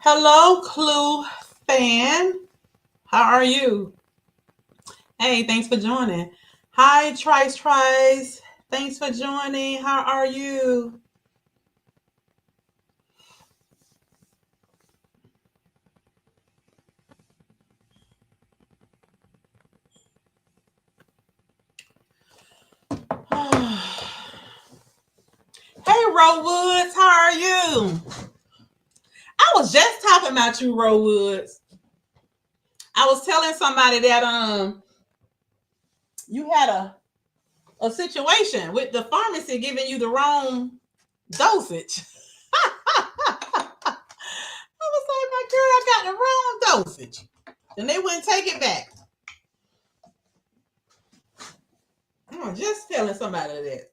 Hello, Clue fan. How are you? Hey, thanks for joining. Hi, Trice. Thanks for joining. How are you? Hey, Ro Woods. How are you? I was just talking about you, Ro Woods. I was telling somebody that you had a situation with the pharmacy giving you the wrong dosage. I was like, my girl, I got the wrong dosage. And they wouldn't take it back. I was just telling somebody that.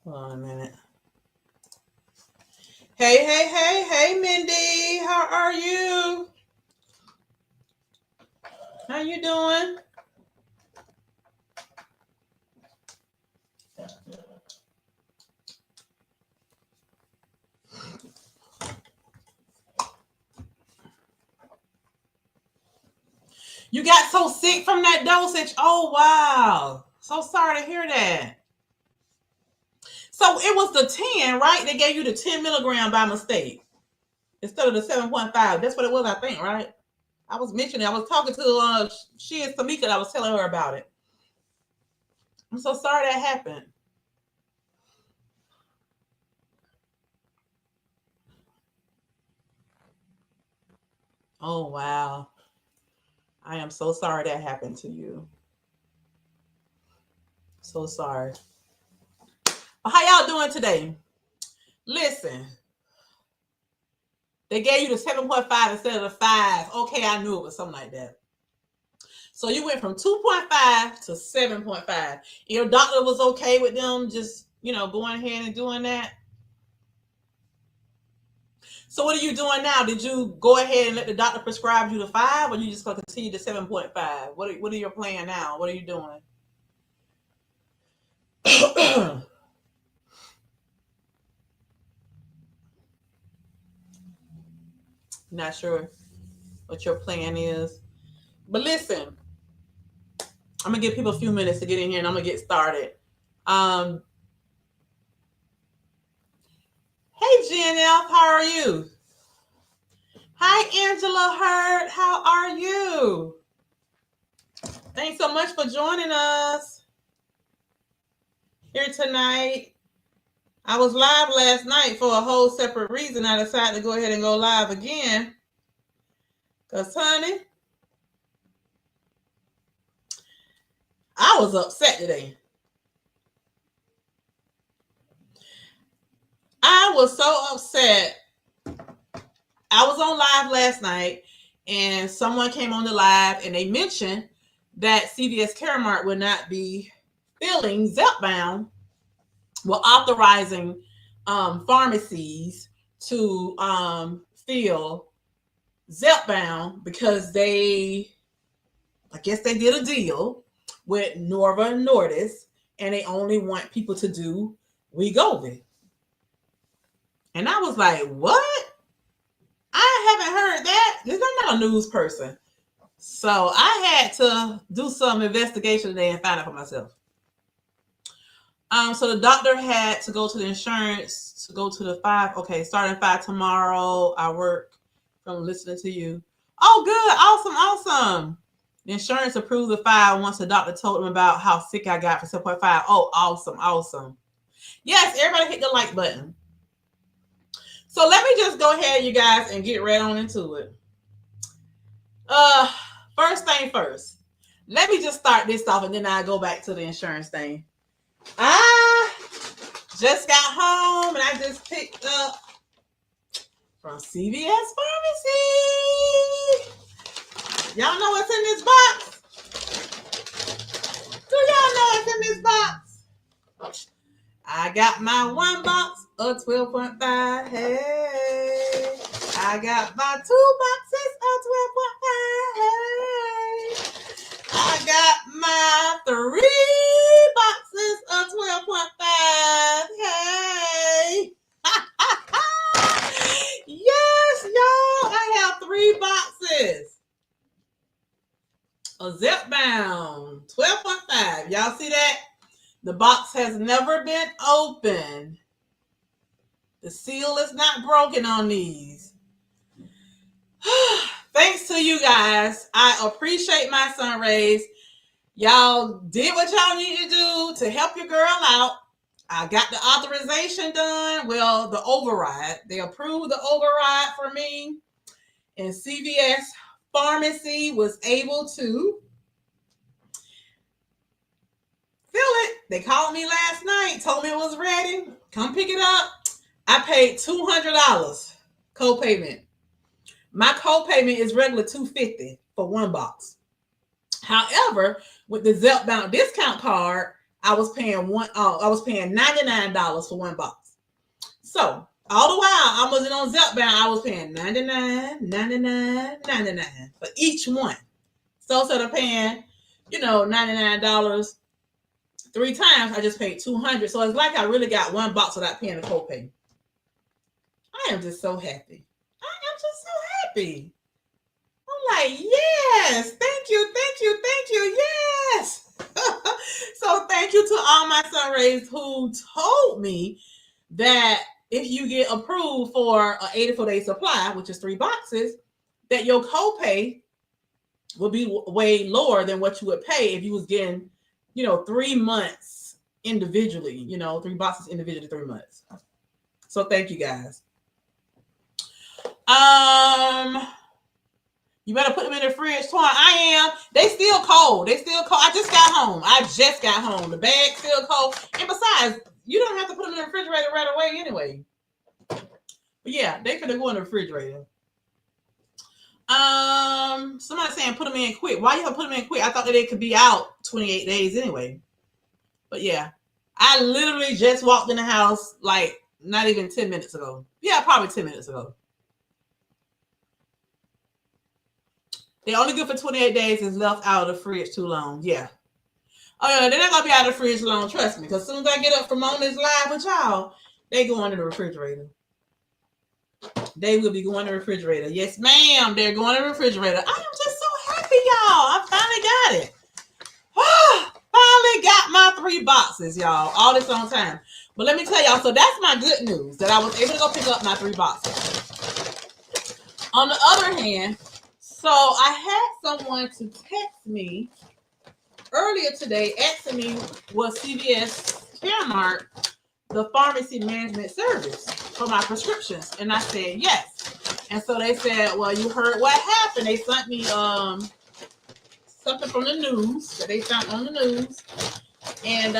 Hold on a minute. Hey, Mindy. How are you? How you doing? You got so sick from that dosage. Oh, wow. So sorry to hear that. So it was the 10, right? They gave you the 10 milligram by mistake instead of the 7.5. That's what it was, I think, right? I was mentioning, I was talking to she and Tamika, I was telling her about it. I'm so sorry that happened. Oh, wow. I am so sorry that happened to you. So sorry. Well, how y'all doing today? Listen, they gave you the 7.5 instead of the 5. Okay, I knew it was something like that. So you went from 2.5 to 7.5. Your doctor was okay with them just, going ahead and doing that? So what are you doing now? Did you go ahead and let the doctor prescribe you the 5, or you just going to continue the 7.5? What are your plan now? What are you doing? Not sure what your plan is. But listen, I'm going to give people a few minutes to get in here and I'm going to get started. Hey, GNF, how are you? Hi, Angela Hurd. How are you? Thanks so much for joining us here tonight. I was live last night for a whole separate reason. I decided to go ahead and go live again. Because, honey, I was upset today. I was so upset. I was on live last night and someone came on the live and they mentioned that CVS CAREMARK would not be filling Zepbound, well, authorizing pharmacies to fill Zepbound because I guess they did a deal with Norva Nordis and they only want people to do Wegovy. And I was like, what? I haven't heard that. I'm not a news person. So I had to do some investigation today and find out for myself. So the doctor had to go to the insurance to go to the 5. Okay, starting 5 tomorrow. I work from listening to you. Oh, good. Awesome. The insurance approved the 5 once the doctor told him about how sick I got for 7.5. Oh, awesome. Yes, everybody hit the like button. So let me just go ahead, you guys, and get right on into it. First thing first. Let me just start this off and then I'll go back to the insurance thing. I just got home and I just picked up from CVS Pharmacy. Y'all know what's in this box? Do y'all know what's in this box? I got my 1 box of 12.5. Hey, I got my 2 boxes of 12.5. I got my 3 boxes of 12.5. Hey. Yes, y'all. I have 3 boxes of Zepbound 12.5. Y'all see that? The box has never been opened. The seal is not broken on these. Thanks to you guys. I appreciate my sun rays. Y'all did what y'all needed to do to help your girl out. I got the authorization done. Well, the override. They approved the override for me. And CVS Pharmacy was able to fill it. They called me last night, told me it was ready. Come pick it up. I paid $200 co-payment. My co-payment is regular $250 for 1 box. However, with the Zepbound discount card, I was paying $99 for 1 box. So all the while I wasn't on Zepbound, I was paying $99, $99, $99 for each one. So instead of paying, $99 3 times, I just paid $200. So it's like I really got 1 box without paying the copay. I am just so happy. I'm like, yes, thank you, yes. So thank you to all my sun rays who told me that if you get approved for an 84-day supply, which is 3 boxes, that your copay will be way lower than what you would pay if you was getting, 3 months individually, 3 boxes individually, 3 months. So thank you guys. You better put them in the fridge, Twan. I am. They still cold. I just got home. The bag's still cold. And besides, you don't have to put them in the refrigerator right away anyway. But yeah, they finna go in the refrigerator. Somebody saying put them in quick. Why you have to put them in quick? I thought that they could be out 28 days anyway. But yeah, I literally just walked in the house like not even 10 minutes ago. Yeah, probably 10 minutes ago. They're only good for 28 days and left out of the fridge too long. Yeah. Oh, yeah, they're not going to be out of the fridge long, trust me. Because as soon as I get up from on this live with y'all, they go into the refrigerator. They will be going to the refrigerator. Yes, ma'am. They're going to the refrigerator. I am just so happy, y'all. I finally got it. Finally got my 3 boxes, y'all. All this on time. But let me tell y'all, so that's my good news, that I was able to go pick up my 3 boxes. On the other hand, so I had someone to text me earlier today asking me, was CVS CAREMARK the pharmacy management service for my prescriptions? And I said yes. And so they said, well, you heard what happened. They sent me something from the news that they found on the news. And,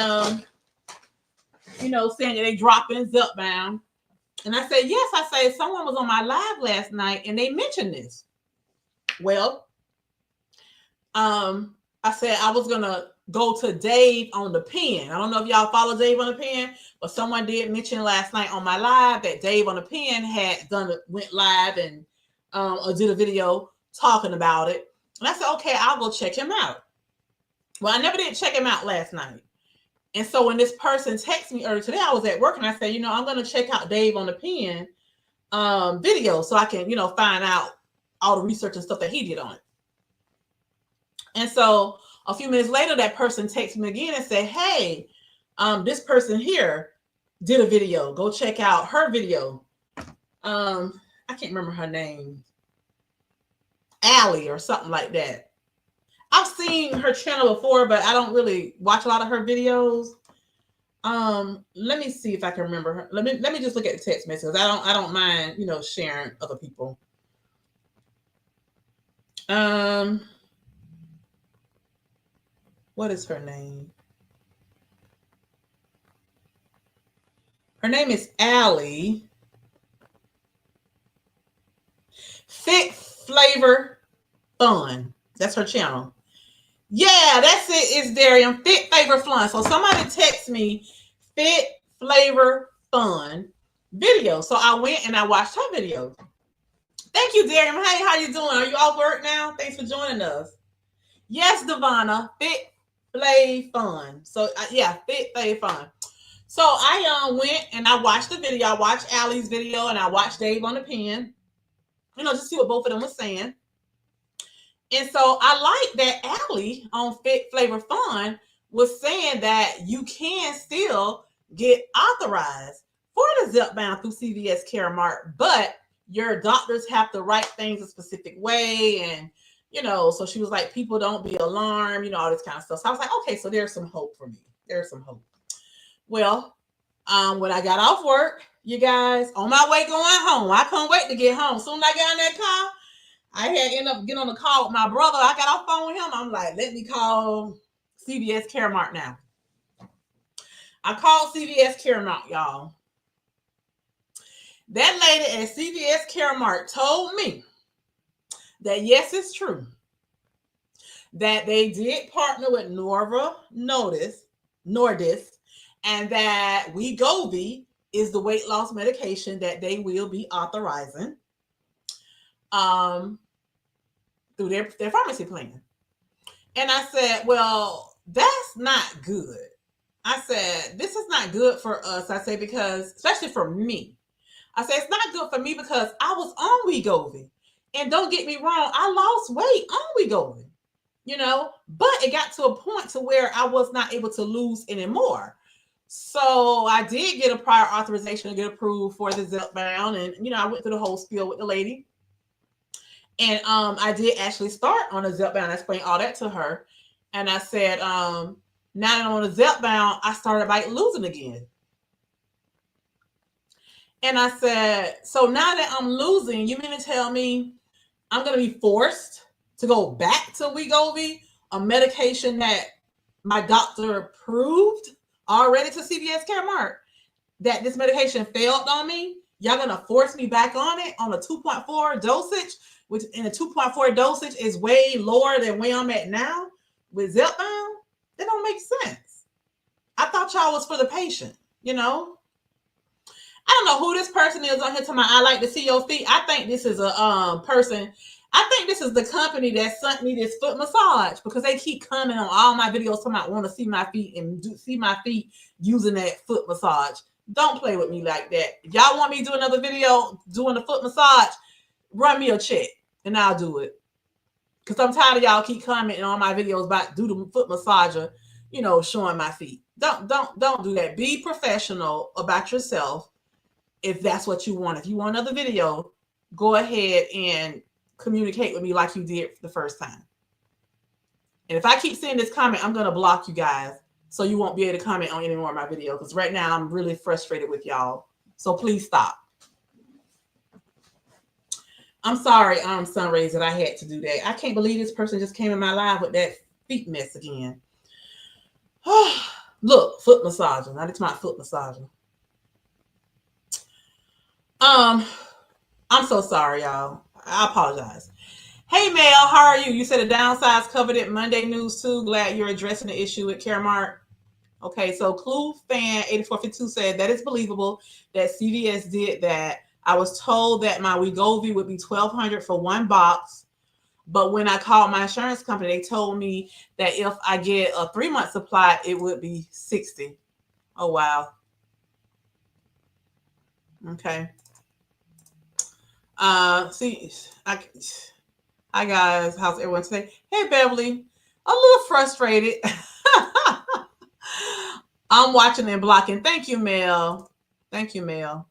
saying that they dropped in Zepbound. And I said, yes. I said, someone was on my live last night and they mentioned this. Well, I said I was going to go to Dave on the pen. I don't know if y'all follow Dave on the pen, but someone did mention last night on my live that Dave on the pen went live and did a video talking about it. And I said, okay, I'll go check him out. Well, I never did check him out last night. And so when this person texted me earlier today, I was at work and I said, I'm going to check out Dave on the pen video so I can, find out all the research and stuff that he did on it. And so a few minutes later, that person texted me again and said, hey, this person here did a video. Go check out her video. I can't remember her name. Allie or something like that. I've seen her channel before, but I don't really watch a lot of her videos. Let me see if I can remember her. Let me just look at the text messages. I don't mind, sharing other people. What is her name? Her name is Allie. Fit Flavor Fun. That's her channel. Yeah, that's it. It's Darian. Fit Flavor Fun. So somebody text me Fit Flavor Fun video. So I went and I watched her video. Thank you, Darian. Hey, how you doing? Are you off work now? Thanks for joining us. Yes, Devonna, Fit, Play, Fun. So yeah, Fit, Play, Fun. So I went and I watched the video. I watched Allie's video and I watched Dave on the pen. You know, just see what both of them were saying. And so I like that Allie on Fit Flavor Fun was saying that you can still get authorized for the Zepbound through CVS CAREMARK, but your doctors have to write things a specific way. And, you know, so she was like, people don't be alarmed, you know, all this kind of stuff. So I was like, okay, so there's some hope for me. There's some hope. Well, when I got off work, you guys, on my way going home, I couldn't wait to get home. Soon as I got in that car, I had ended up getting on the call with my brother. I got off the phone with him. I'm like, let me call CVS CAREMARK now. I called CVS CAREMARK, y'all. That lady at CVS CAREMARK told me that yes, it's true that they did partner with Nordisk, and that Wegovy is the weight loss medication that they will be authorizing through their pharmacy plan. And I said, well, that's not good. I said, this is not good for us. I said, because, especially for me, I said, it's not good for me because I was on Wegovy. And don't get me wrong, I lost weight on Wegovy, you know, but it got to a point to where I was not able to lose anymore. So I did get a prior authorization to get approved for the Zepbound. And, you know, I went through the whole spiel with the lady. And I did actually start on a Zepbound. I explained all that to her. And I said, now that I'm on a Zepbound, I started like losing again. And I said, so now that I'm losing, you mean to tell me I'm going to be forced to go back to Wegovy, a medication that my doctor approved already to CVS CAREMARK, that this medication failed on me? Y'all going to force me back on it on a 2.4 dosage, which in a 2.4 dosage is way lower than where I'm at now with Zepbound? That don't make sense. I thought y'all was for the patient, you know? I don't know who this person is on here to my I like to see your feet. I think this is a person. I think this is the company that sent me this foot massage because they keep coming on all my videos talking about want to see my feet and see my feet using that foot massage. Don't play with me like that. If y'all want me to do another video doing the foot massage, run me a check and I'll do it. Because I'm tired of y'all keep commenting on my videos about do the foot massager, you know, showing my feet. Don't do that. Be professional about yourself. If that's what you want. If you want another video, go ahead and communicate with me like you did the first time. And if I keep seeing this comment, I'm going to block you guys so you won't be able to comment on any more of my videos because right now I'm really frustrated with y'all. So please stop. I'm sorry, Sunrays, that I had to do that. I can't believe this person just came in my live with that feet mess again. Look, foot massager. Now it's my foot massager. I'm so sorry, y'all. I apologize. Hey, Mel, how are you? You said the downsides covered it. Monday news too. Glad you're addressing the issue with CAREMARK. Okay, so Clue Fan 8452 said that is believable that CVS did that. I was told that my Wegovy would be $1,200 for one box, but when I called my insurance company, they told me that if I get a 3-month supply, it would be $60. Oh wow. Okay. See, hi guys, how's everyone today? Hey Beverly, a little frustrated. I'm watching and blocking. Thank you, Mel. Thank you, Mel.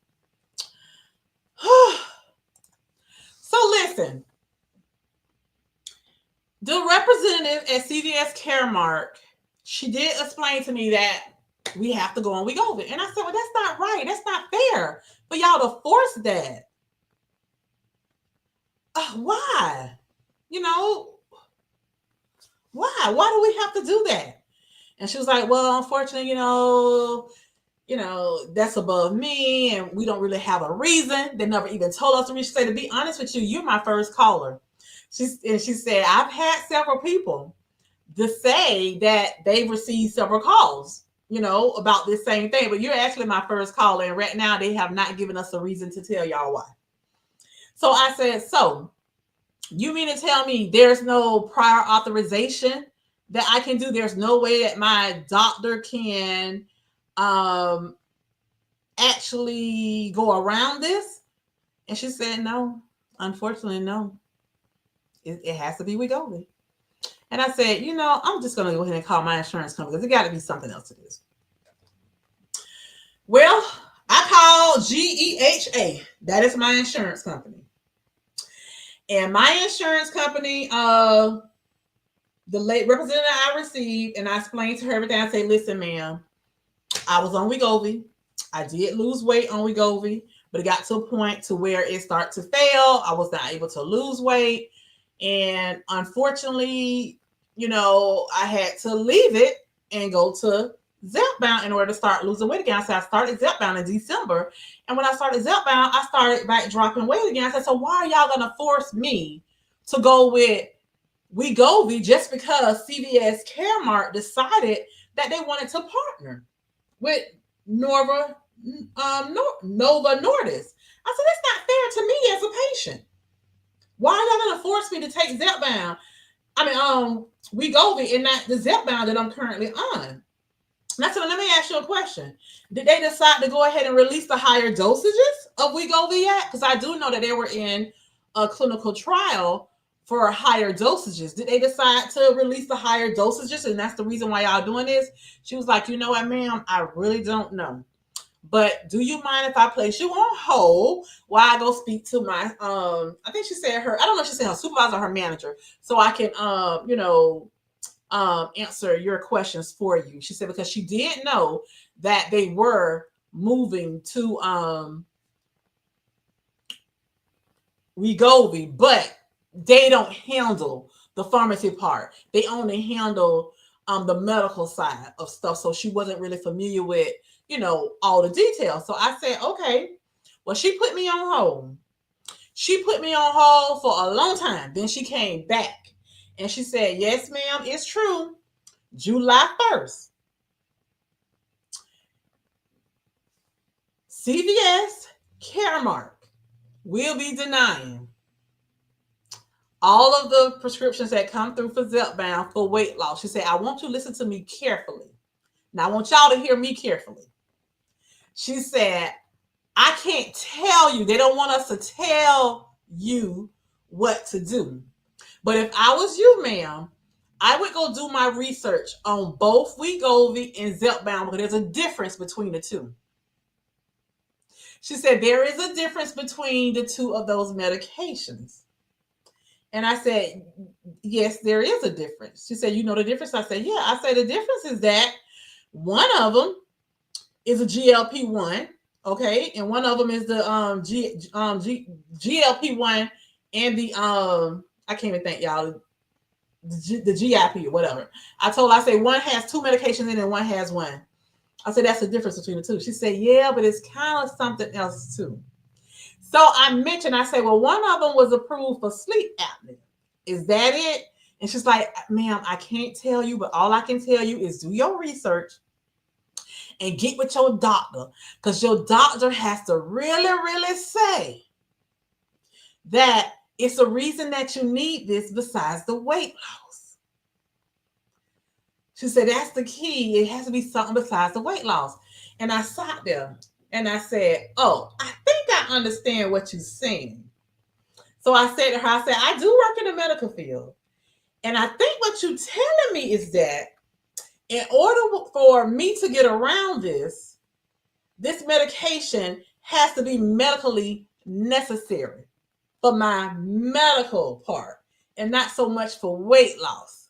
So listen, the representative at CVS CAREMARK, she did explain to me that we have to go on Wegovy, and I said, well, that's not right. That's not fair for y'all to force that. Why? You know, why? Why do we have to do that? And she was like, well, unfortunately, you know, that's above me and we don't really have a reason. They never even told us to reach. She said, to be honest with you, you're my first caller. She said, I've had several people to say that they've received several calls, you know, about this same thing, but you're actually my first caller. And right now they have not given us a reason to tell y'all why. So I said, so you mean to tell me there's no prior authorization that I can do? There's no way that my doctor can actually go around this? And she said, no, unfortunately, no. It has to be Wegovy. And I said, I'm just going to go ahead and call my insurance company because it got to be something else to this. Well, I called GEHA. That is my insurance company. And my insurance company, the late representative I received, and I explained to her everything. I say, listen, ma'am, I was on Wegovy. I did lose weight on Wegovy, but it got to a point to where it started to fail. I was not able to lose weight. And unfortunately, I had to leave it and go to Zepbound in order to start losing weight again. So I started Zepbound in December. And when I started Zepbound, I started back dropping weight again. I said, so why are y'all going to force me to go with Wegovy just because CVS CAREMARk decided that they wanted to partner with Nova Nordisk? I said, that's not fair to me as a patient. Why are y'all going to force me to take Zepbound? Wegovy and not the Zepbound that I'm currently on. And I said, let me ask you a question. Did they decide to go ahead and release the higher dosages of Wegovy yet? Because I do know that they were in a clinical trial for higher dosages. Did they decide to release the higher dosages? And that's the reason why y'all doing this? She was like, you know what, ma'am? I really don't know. But do you mind if I place you on hold while I go speak to my, I think she said her, I don't know if she said her supervisor or her manager, so I can, answer your questions for you. She said, because she did know that they were moving to Wegovy, but they don't handle the pharmacy part. They only handle the medical side of stuff. So she wasn't really familiar with, all the details. So I said, okay, well, she put me on hold. She put me on hold for a long time. Then she came back and she said, yes, ma'am, it's true. July 1st, CVS CAREMARk will be denying all of the prescriptions that come through for Zepbound for weight loss. She said, I want you to listen to me carefully. Now, I want y'all to hear me carefully. She said, I can't tell you. They don't want us to tell you what to do. But if I was you, ma'am, I would go do my research on both Wegovy and Zepbound because there's a difference between the two. She said, there is a difference between the two of those medications. And I said, yes, there is a difference. She said, you know the difference? I said, yeah. I said, the difference is that one of them is a GLP-1, okay? And one of them is the GLP-1 and the, I can't even think, y'all, the GIP or whatever. I say one has two medications in it and one has one. I said, that's the difference between the two. She said, yeah, but it's kind of something else too. So I said, well, one of them was approved for sleep apnea. Is that it? And she's like, ma'am, I can't tell you, but all I can tell you is do your research and get with your doctor, because your doctor has to really, really say that it's a reason that you need this besides the weight loss. She said, that's the key. It has to be something besides the weight loss. And I sat there and I said, oh, I think I understand what you're saying. So I said to her, I do work in the medical field. And I think what you're telling me is that in order for me to get around this medication has to be medically necessary for my medical part and not so much for weight loss.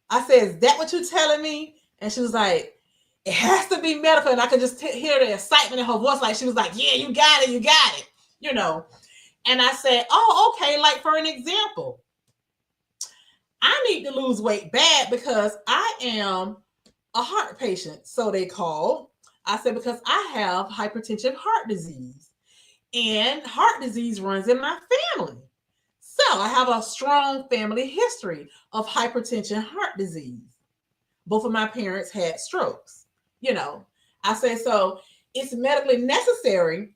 I said, is that what you're telling me? And she was like, it has to be medical. And I could just hear the excitement in her voice. Like she was like, yeah, you got it. And I said, oh, okay. Like for an example, I need to lose weight bad because I am a heart patient. So they call. I said, because I have hypertensive heart disease and heart disease runs in my family. So I have a strong family history of hypertension, heart disease. Both of my parents had strokes. I said, so it's medically necessary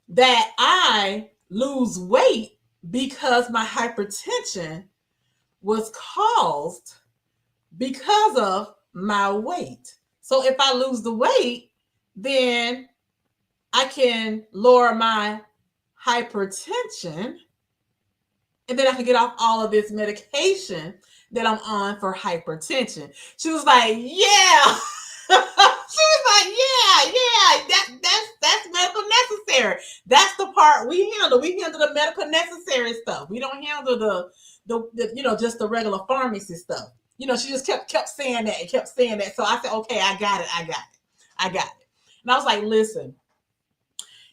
that I lose weight because my hypertension was caused because of my weight. So if I lose the weight, then I can lower my hypertension, and then I can get off all of this medication that I'm on for hypertension. She was like, yeah. She was like, that's medical necessary. That's the part we handle. We handle the medical necessary stuff. We don't handle the just the regular pharmacy stuff. She just kept saying that and kept saying that. So I said, okay, I got it. And I was like, listen,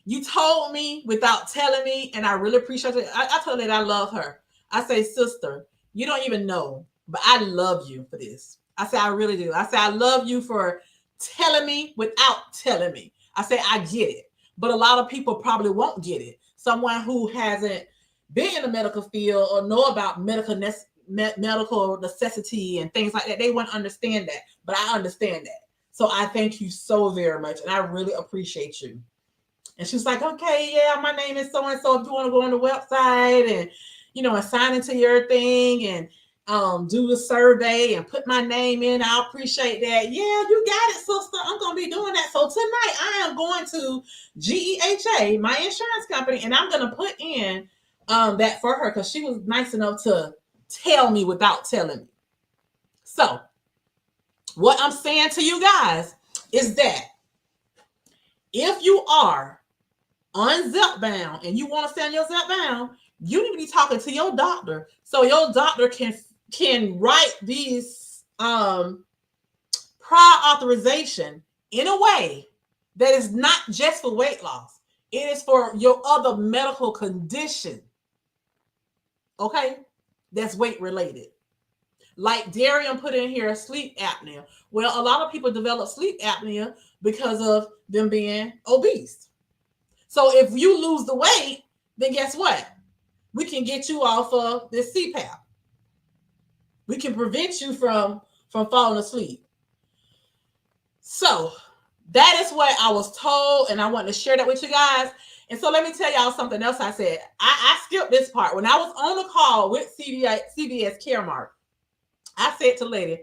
you told me without telling me, and I really appreciate it. I told her that I love her. I say, sister, you don't even know, but I love you for this. I say, I really do. I say, I love you for telling me without telling me. I say, I get it. But a lot of people probably won't get it. Someone who hasn't been in the medical field or know about medical necessity and things like that, they won't understand that. But I understand that. So I thank you so very much. And I really appreciate you. And she was like, okay, yeah, my name is so-and-so. If you want to go on the website and, and sign into your thing and do the survey and put my name in, I appreciate that. Yeah, you got it, sister. I'm going to be doing that. So tonight I am going to GEHA, my insurance company, and I'm going to put in that for her because she was nice enough to tell me without telling me. So what I'm saying to you guys is that if you are on Zepbound and you want to stay on your Zepbound, you need to be talking to your doctor so your doctor can write these prior authorization in a way that is not just for weight loss. It is for your other medical condition. Okay? That's weight related. Like Darian put in here, sleep apnea. Well, a lot of people develop sleep apnea because of them being obese. So if you lose the weight, then guess what? We can get you off of this CPAP. We can prevent you from falling asleep. So that is what I was told, and I want to share that with you guys. And so let me tell y'all something else I said. I skipped this part. When I was on the call with CVS CAREMARK, I said to lady,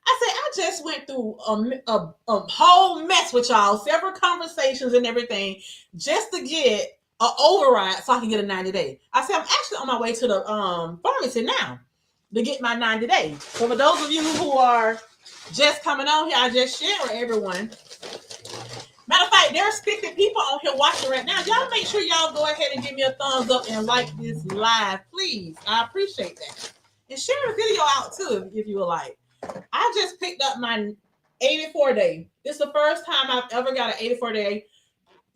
I just went through a whole mess with y'all, several conversations and everything, just to get an override so I can get a 90-day. I said, I'm actually on my way to the pharmacy now to get my 90 days. So for those of you who are just coming on here, I just share with everyone. Matter of fact, there's 50 people on here watching right now. Y'all make sure y'all go ahead and give me a thumbs up and like this live, please. I appreciate that. And share the video out too if you would like. I just picked up my 84-day. This is the first time I've ever got an 84-day.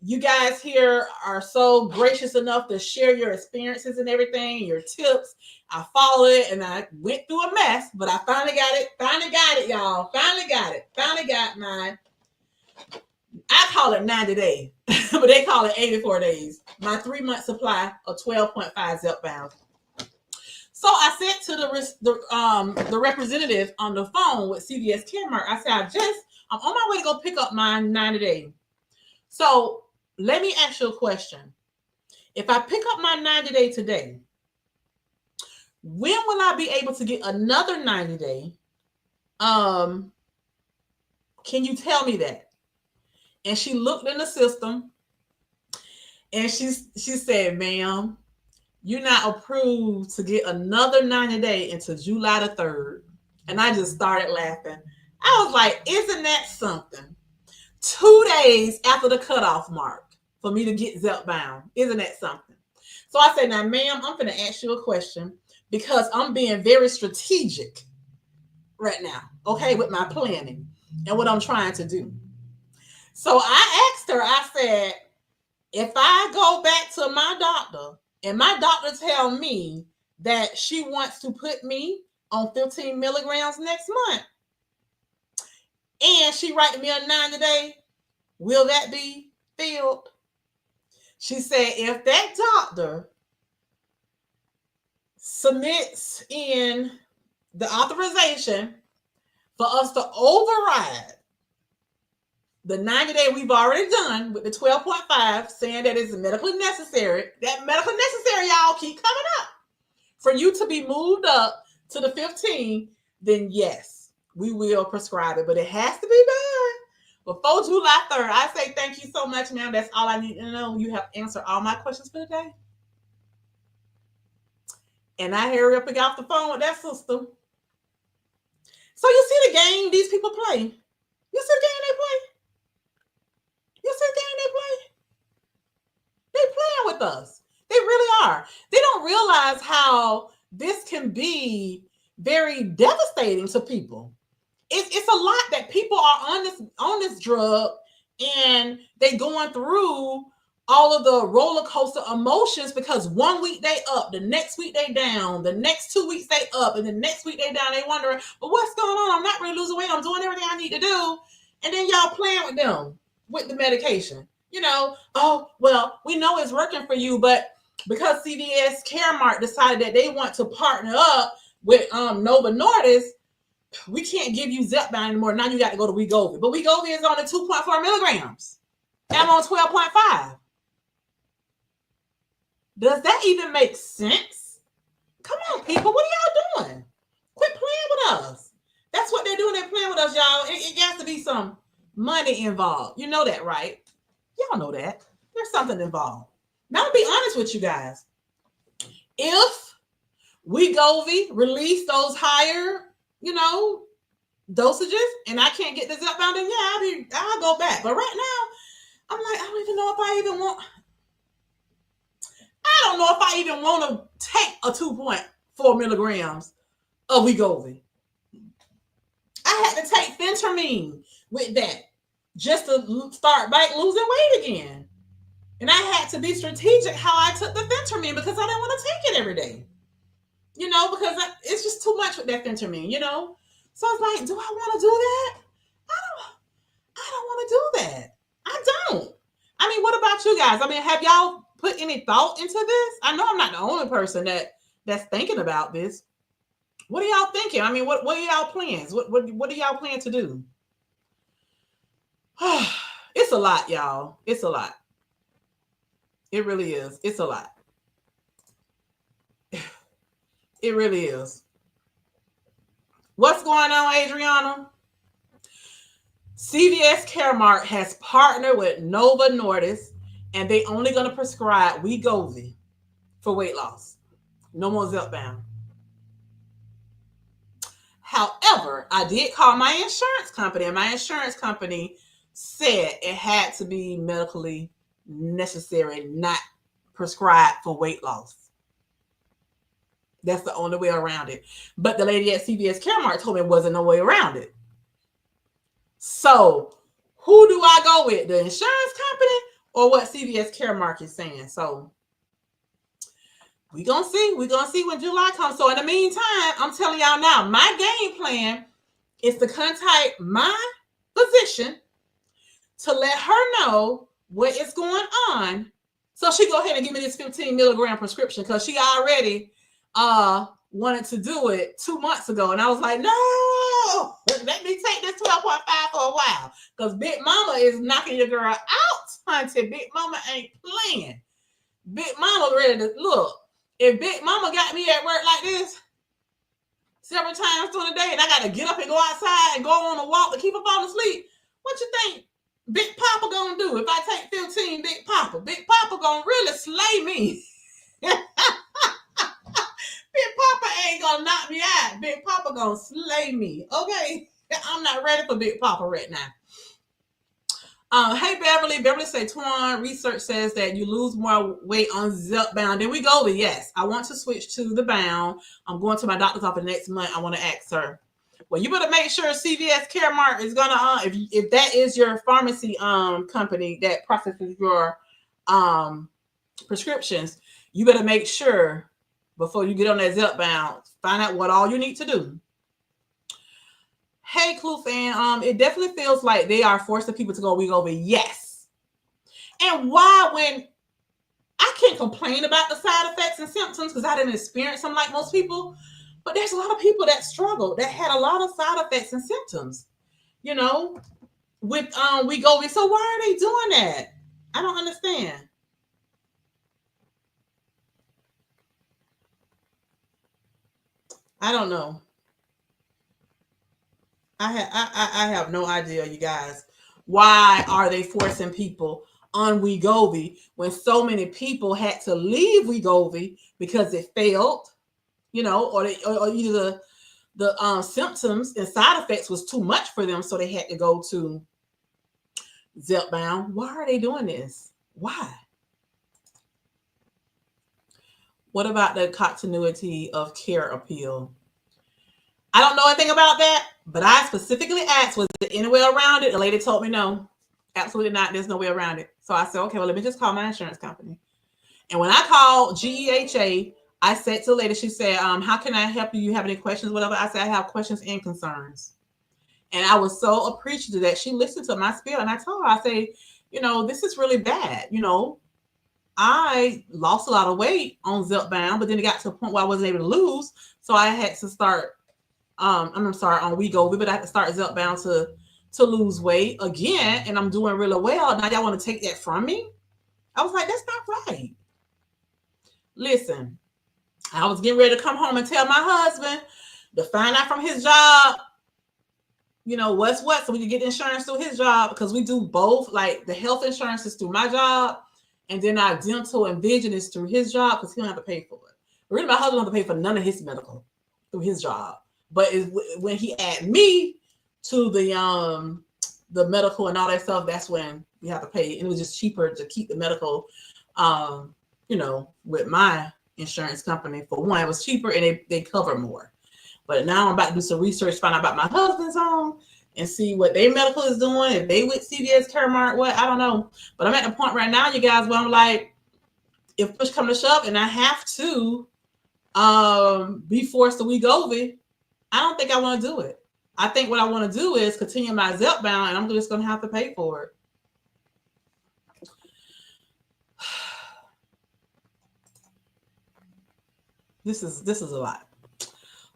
You guys here are so gracious enough to share your experiences and everything, your tips. I followed it and I went through a mess, but I finally got it. Finally got it, y'all. Finally got it. Finally got mine. I call it 90 days, but they call it 84 days. My 3-month supply of 12.5 Zepbound. So I said to the representative on the phone with CVS CAREMARK, I said, I'm on my way to go pick up my 90-day. So let me ask you a question. If I pick up my 90-day today, when will I be able to get another 90-day? Can you tell me that? And she looked in the system and she said, ma'am, you're not approved to get another 90-day until July the 3rd. And I just started laughing. I was like, isn't that something? 2 days after the cutoff mark for me to get Zepbound. Isn't that something? So I said, now, ma'am, I'm going to ask you a question because I'm being very strategic right now, okay, with my planning and what I'm trying to do. So I asked her, I said, if I go back to my doctor and my doctor tell me that she wants to put me on 15 milligrams next month, and she write me a 90-day, will that be filled? She said, if that doctor submits in the authorization for us to override The 90-day we've already done with the 12.5, saying that it's medically necessary. That medically necessary, y'all, keep coming up. For you to be moved up to the 15, then yes, we will prescribe it. But it has to be done before July 3rd. I say thank you so much, ma'am. That's all I need to know. You have answered all my questions for today. And I hurry up and get off the phone with that sister. So you see the game these people play? You see the game they play? You see the game they play? They playing with us. They really are. They don't realize how this can be very devastating to people. It's a lot that people are on this drug, and they going through all of the roller coaster emotions, because 1 week they up, the next week they down, the next 2 weeks they up, and the next week they down. They wondering, well, what's going on? I'm not really losing weight. I'm doing everything I need to do. And then y'all playing with them with the medication. You know, oh, well, we know it's working for you, but because CVS CAREMARK decided that they want to partner up with Novo Nordisk, we can't give you Zepbound anymore. Now you got to go to Wegovy. But Wegovy is on the 2.4 milligrams. I'm on 12.5. Does that even make sense? Come on, people. What are y'all doing? Quit playing with us. That's what they're doing. They're playing with us, y'all. It has to be some money involved. You know that, right? Y'all know that. There's something involved. Now, to be honest with you guys, if Wegovy release those higher, dosages, and I can't get the Zepbound, then yeah, I'll go back. But right now, I'm like, I don't even know if I even want to take a 2.4 milligrams of Wegovy. I had to take phentermine with that just to start back losing weight again. And I had to be strategic how I took the phentermine, because I didn't want to take it every day. Because it's just too much with that phentermine, So I was like, do I want to do that? I don't want to do that. I don't. I mean, what about you guys? I mean, have y'all put any thought into this? I know I'm not the only person that's thinking about this. What are y'all thinking? I mean, what are y'all plans? What do y'all plan to do? It's a lot, y'all. It's a lot. It really is. It's a lot. It really is. What's going on, Adriana? CVS CAREMARK has partnered with Novo Nordisk, and they only going to prescribe Wegovy for weight loss. No more Zepbound. However, I did call my insurance company, and my insurance company said it had to be medically necessary, not prescribed for weight loss. That's the only way around it. But the lady at CVS CAREMARK told me it wasn't no way around it. So who do I go with? The insurance company or what CVS CAREMARK is saying? So we're going to see. We're going to see when July comes. So in the meantime, I'm telling y'all now, my game plan is to contact my physician to let her know what is going on, so she go ahead and give me this 15 milligram prescription, because she already wanted to do it 2 months ago. And I was like, no, let me take this 12.5 for a while, because Big Mama is knocking your girl out, hunty. Big Mama ain't playing. Big Mama ready to look. If Big Mama got me at work like this several times during the day, and I got to get up and go outside and go on a walk to keep her falling asleep, what you think Big Papa gonna do if I take 15? Big Papa gonna really slay me. Big Papa ain't gonna knock me out. Big Papa gonna slay me. Okay, I'm not ready for Big Papa right now. Hey Beverly say, Twan, research says that you lose more weight on Zepbound than Wegovy. Yes, I want to switch to the Bound. I'm going to my doctor's office next month. I want to ask her. Well, you better make sure CVS CAREMARK is gonna if that is your pharmacy company that processes your prescriptions, you better make sure before you get on that Zepbound, find out what all you need to do. Hey, Clue fan, it definitely feels like they are forcing people to go Wegovy. Yes. And why, when I can't complain about the side effects and symptoms because I didn't experience them like most people, but there's a lot of people that struggled, that had a lot of side effects and symptoms, with Wegovy. So why are they doing that? I don't understand. I don't know. I have no idea, you guys. Why are they forcing people on Wegovy when so many people had to leave Wegovy because it failed, or either the symptoms and side effects was too much for them, so they had to go to Zepbound. Why are they doing this? Why? What about the continuity of care appeal? I don't know anything about that, but I specifically asked, was there any way around it? The lady told me no, absolutely not. There's no way around it. So I said, okay, well, let me just call my insurance company. And when I called GEHA, I said to the lady, she said, how can I help you? You have any questions, whatever? I said, I have questions and concerns. And I was so appreciative that she listened to my spiel. And I told her, I say, this is really bad. I lost a lot of weight on Zepbound, but then it got to a point where I wasn't able to lose. So I had to start, on Wegovy, but I had to start Zepbound to lose weight again. And I'm doing really well. Now y'all want to take that from me? I was like, that's not right. Listen, I was getting ready to come home and tell my husband to find out from his job, what's what, so we can get insurance through his job, because we do both. Like the health insurance is through my job, and then our dental and vision is through his job because he don't have to pay for it. Really, my husband don't have to pay for none of his medical through his job. But when he add me to the medical and all that stuff, that's when we have to pay. And it was just cheaper to keep the medical, with my insurance company. For one, it was cheaper and they cover more. But now I'm about to do some research, find out about my husband's home and see what their medical is doing. If they with CVS CAREMARK, what, I don't know. But I'm at the point right now, you guys, where I'm like, if push come to shove and I have to be forced to Wegovy, I don't think I want to do it. I think what I want to do is continue my Zepbound, and I'm just going to have to pay for it. This is a lot.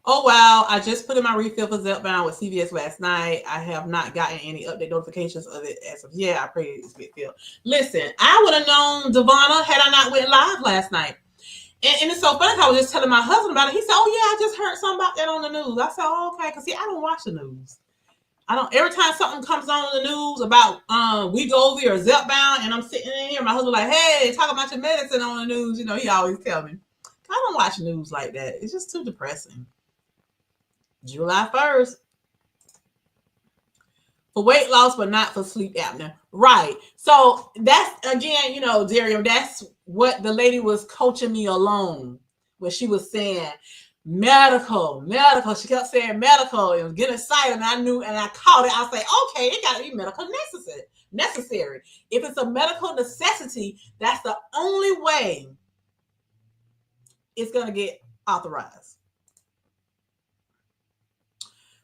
Oh, wow. I just put in my refill for Zepbound with CVS last night. I have not gotten any update notifications of it as of yet. I pray it's a big deal. Listen, I would have known Devonna had I not went live last night. And it's so funny. I was just telling my husband about it. He said, oh, yeah, I just heard something about that on the news. I said, oh, okay. Because, see, I don't watch the news. Every time something comes on the news about Wegovy or Zepbound, and I'm sitting in here, my husband like, hey, talk about your medicine on the news. He always tell me. I don't watch news like that. It's just too depressing. July 1st. For weight loss, but not for sleep apnea. Right. So that's, again, Darium, that's what the lady was coaching me along, where she was saying, medical. She kept saying medical. It was getting excited, and I knew, and I caught it. I was like, okay, it got to be medical necessary. If it's a medical necessity, that's the only way it's going to get authorized.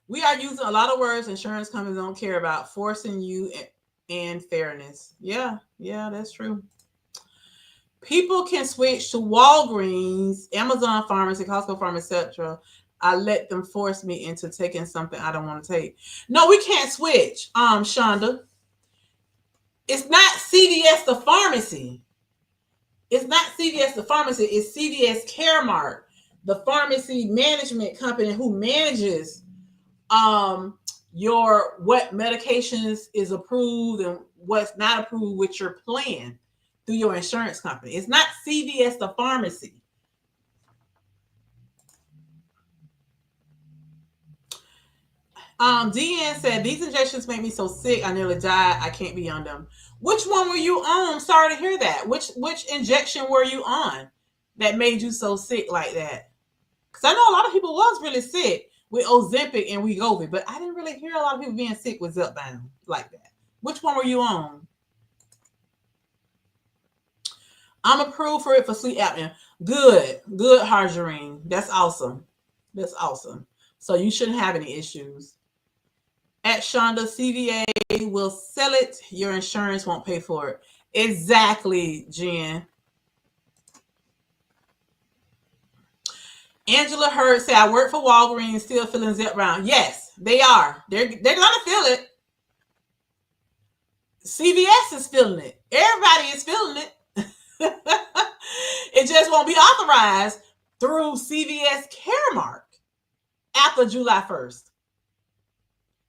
We are using a lot of words insurance companies don't care about, forcing you and fairness. Yeah, that's true. People can switch to Walgreens, Amazon Pharmacy, Costco Pharmacy, etc. I let them force me into taking something I don't want to take. No, we can't switch, Shonda. It's not CVS the pharmacy. It's not CVS the pharmacy. It's CVS CAREMARK, the pharmacy management company who manages your what medications is approved and what's not approved with your plan through your insurance company. It's not CVS the pharmacy. DN said, these injections make me so sick I nearly died. I can't be on them. Which one were you on? I'm sorry to hear that. Which injection were you on that made you so sick like that? Because I know a lot of people was really sick with Ozempic and Wegovy, but I didn't really hear a lot of people being sick with Zepbound like that. Which one were you on? I'm approved for it for sleep apnea. Good, Harjarine. That's awesome. So you shouldn't have any issues. At Shonda, CVA will sell it. Your insurance won't pay for it. Exactly, Jen. Angela Hurd said, I work for Walgreens, still feeling Zepbound. Yes, they are. They're gonna feel it. CVS is feeling it. Everybody is feeling it. It just won't be authorized through CVS CAREMARK after July 1st.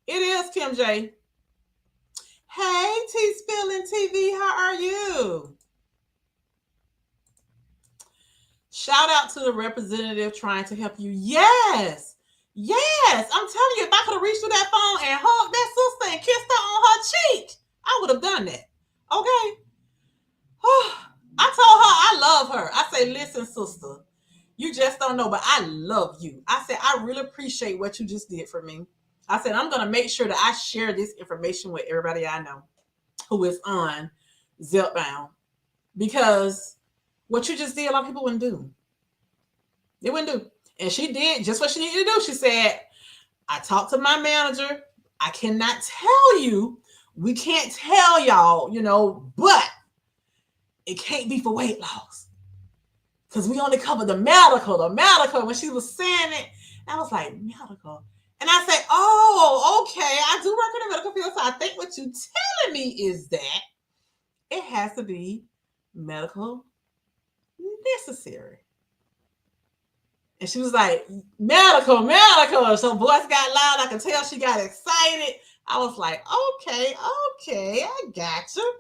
It is, Kim J. Hey, T-Spilling TV, how are you? Shout out to the representative trying to help you. Yes. Yes. I'm telling you, if I could have reached through that phone and hugged that sister and kissed her on her cheek, I would have done that. Okay. I told her I love her. I say, listen, sister, you just don't know, but I love you. I said, I really appreciate what you just did for me. I said, I'm going to make sure that I share this information with everybody I know who is on Zepbound, because what you just did, a lot of people wouldn't do. They wouldn't do. And she did just what she needed to do. She said, I talked to my manager. I cannot tell you. We can't tell y'all, but it can't be for weight loss. Because we only cover the medical. When she was saying it, I was like, medical. And I said, oh, okay. I do work in the medical field. So I think what you're telling me is that it has to be medical necessary. And she was like, medical. So voice got loud. I could tell she got excited. I was like, okay, I got you.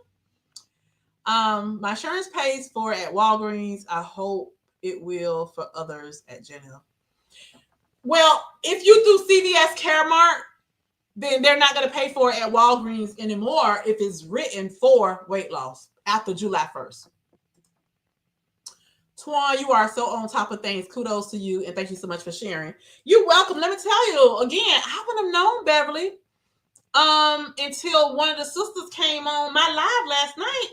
My insurance pays for it at Walgreens. I hope it will for others at General. Well, if you do CVS CAREMARK, then they're not going to pay for it at Walgreens anymore if it's written for weight loss after July 1st. Twan, you are so on top of things. Kudos to you, and thank you so much for sharing. You're welcome. Let me tell you again, I wouldn't have known, Beverly, until one of the sisters came on my live last night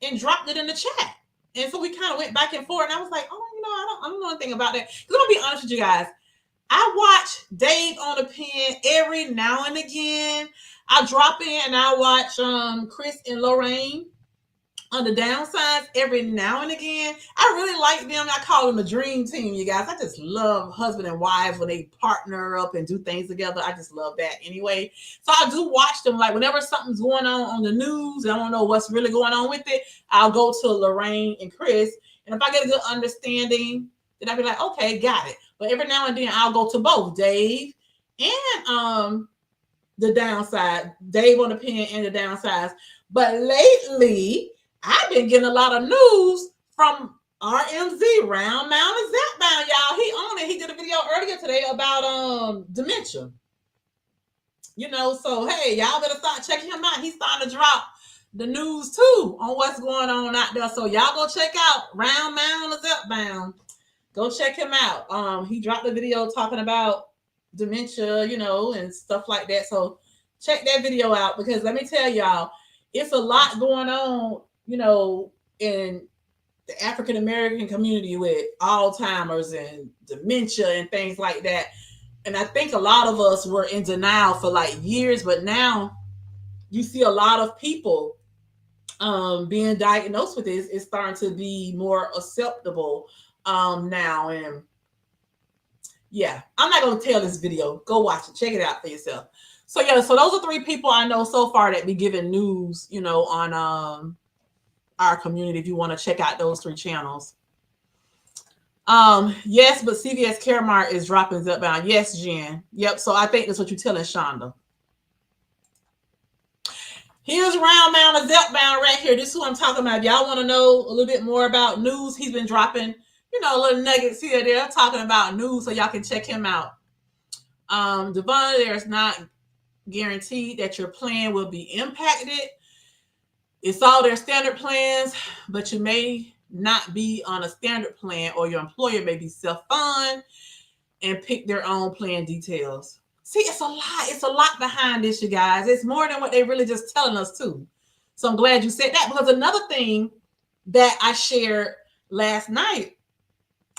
and dropped it in the chat. And so we kind of went back and forth, and I was like, I don't know anything about that. Because I'm going to be honest with you guys. I watch Dave on the Pen every now and again. I drop in and I watch Chris and Lorraine on the downsides every now and again. I really like them. I call them a dream team, you guys. I just love husband and wives when they partner up and do things together. I just love that anyway. So I do watch them. Like whenever something's going on the news and I don't know what's really going on with it, I'll go to Lorraine and Chris. And if I get a good understanding, then I'll be like, okay, got it. But every now and then I'll go to both Dave and the downside, Dave on the Pen and the downsides. But lately, I've been getting a lot of news from RMZ, Round Mountain Zepbound, y'all. He on it. He did a video earlier today about dementia. So hey, y'all better start checking him out. He's starting to drop the news too on what's going on out there. So y'all go check out Round Mountain Zepbound. Go check him out. He dropped a video talking about dementia, and stuff like that. So check that video out, because let me tell y'all, it's a lot going on, in the African American community with Alzheimer's and dementia and things like that. And I think a lot of us were in denial for like years, but now you see a lot of people being diagnosed with this. It's starting to be more acceptable now. And yeah, I'm not going to tell this video. Go watch it. Check it out for yourself. So yeah, so those are 3 people I know so far that be giving news, on our community. If you want to check out those 3 channels. Yes, but CVS CAREMARK is dropping Zepbound. Yes, Jen. Yep. So I think that's what you're telling Shonda. Here's Round Mountain Zepbound right here. This is who I'm talking about. If y'all want to know a little bit more about news, he's been dropping, little nuggets here and there talking about news, so y'all can check him out. Devon, there's not guaranteed that your plan will be impacted. It's all their standard plans, but you may not be on a standard plan, or your employer may be self-fund and pick their own plan details. See, it's a lot. It's a lot behind this, you guys. It's more than what they really just telling us too. So I'm glad you said that, because another thing that I shared last night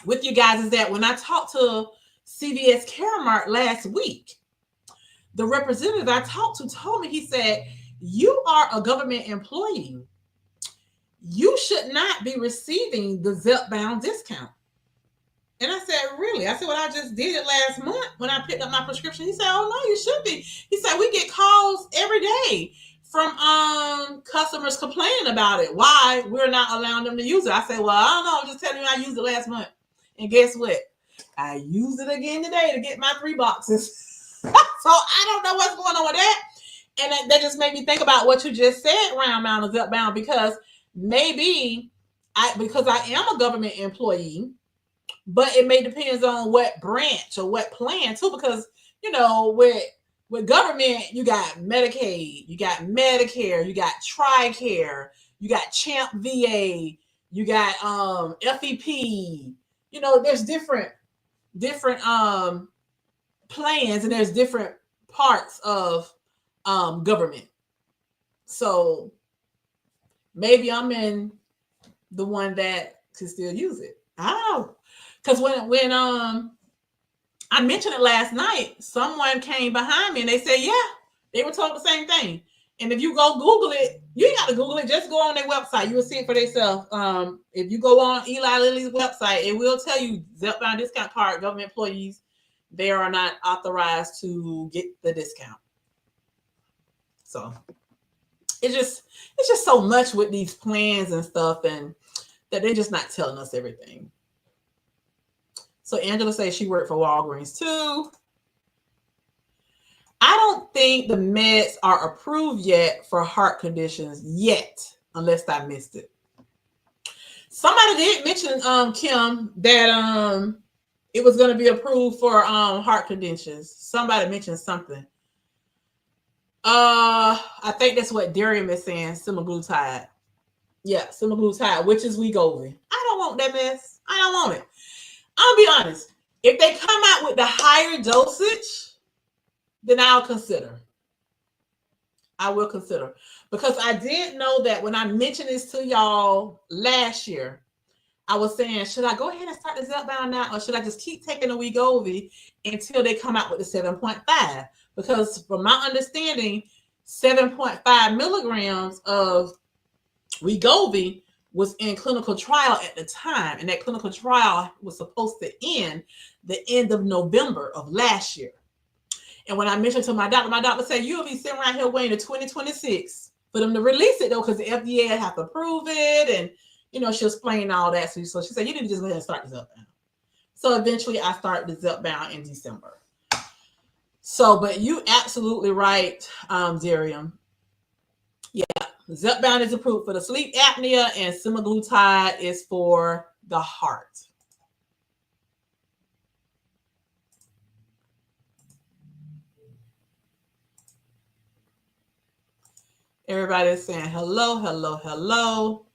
with you guys is that when I talked to CVS CAREMARK last week, the representative I talked to told me, he said, you are a government employee. You should not be receiving the Zepbound discount. And I said, really? I said, well, I just did it last month when I picked up my prescription. He said, oh, no, you should be. He said, we get calls every day from customers complaining about it. Why we're not allowing them to use it. I said, well, I don't know. I'm just telling you I used it last month. And guess what? I used it again today to get my 3 boxes. So I don't know what's going on with that. And that just made me think about what you just said, Round Mountain Zepbound, because maybe because I am a government employee, but it may depend on what branch or what plan too, because with government, you got Medicaid, you got Medicare, you got TRICARE, you got CHAMP VA, you got FEP. There's different plans, and there's different parts of government. So maybe I'm in the one that can still use it. I don't know. Because when I mentioned it last night, someone came behind me and they said, yeah, they were told the same thing. And if you go Google it, you ain't got to Google it. Just go on their website. You will see it for yourself. If you go on Eli Lilly's website, it will tell you Zepbound discount card, government employees, they are not authorized to get the discount. So it's just so much with these plans and stuff, and that they're just not telling us everything. So Angela says she worked for Walgreens too. I don't think the meds are approved yet for heart conditions yet, unless I missed it. Somebody did mention, Kim, that it was going to be approved for heart conditions. Somebody mentioned something. I think that's what Darian is saying, semaglutide. Yeah, semaglutide, which is Wegovy. I don't want that mess. I don't want it. I'll be honest. If they come out with the higher dosage, then I'll consider. I will consider. Because I did know that when I mentioned this to y'all last year, I was saying, should I go ahead and start the Zepbound now, or should I just keep taking the Wegovy until they come out with the 7.5? Because from my understanding, 7.5 milligrams of Wegovy was in clinical trial at the time, and that clinical trial was supposed to end the end of November of last year. And when I mentioned to my doctor said, you'll be sitting around here waiting to 2026 for them to release it, though, because the FDA have to approve it, and she'll explain all that. So she said, you need to just go ahead and start the Zepbound. So eventually I started the Zepbound in December. So, but you absolutely right, Darian. Yeah, Zepbound is approved for the sleep apnea, and semaglutide is for the heart. Everybody is saying hello, hello, hello.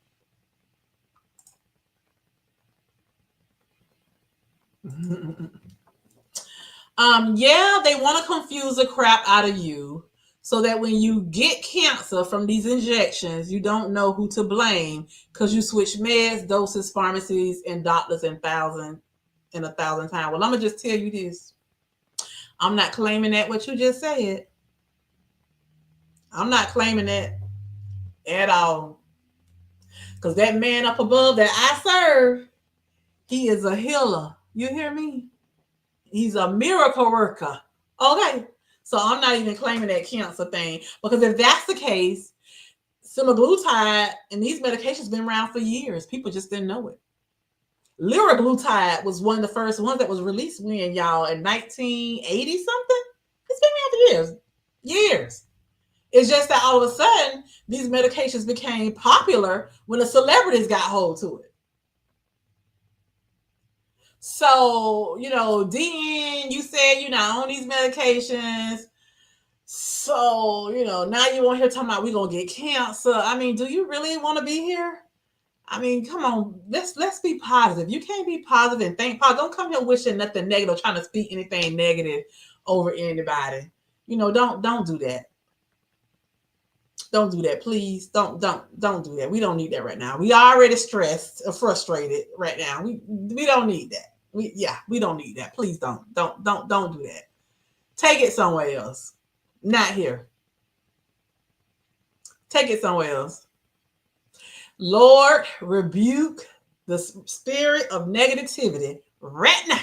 Yeah, they want to confuse the crap out of you so that when you get cancer from these injections, you don't know who to blame because you switch meds, doses, pharmacies, and doctors 1,000 times. Well, I'm going to just tell you this. I'm not claiming that what you just said. I'm not claiming that at all. Because that man up above that I serve, he is a healer. You hear me? He's a miracle worker. Okay. So I'm not even claiming that cancer thing. Because if that's the case, semaglutide and these medications been around for years. People just didn't know it. Liraglutide was one of the first ones that was released when, y'all, in 1980 something. It's been around for years. It's just that all of a sudden, these medications became popular when the celebrities got hold to it. So, DN, you said you're not on these medications. So, now you want here talking about we're going to get cancer. I mean, do you really want to be here? I mean, come on, let's be positive. You can't be positive and think positive. Don't come here wishing nothing negative, trying to speak anything negative over anybody. Don't do that. Don't do that, please. Don't do that. We don't need that right now. We already stressed or frustrated right now. We don't need that. We don't need that. Please don't do that. Take it somewhere else. Not here. Take it somewhere else. Lord, rebuke the spirit of negativity right now.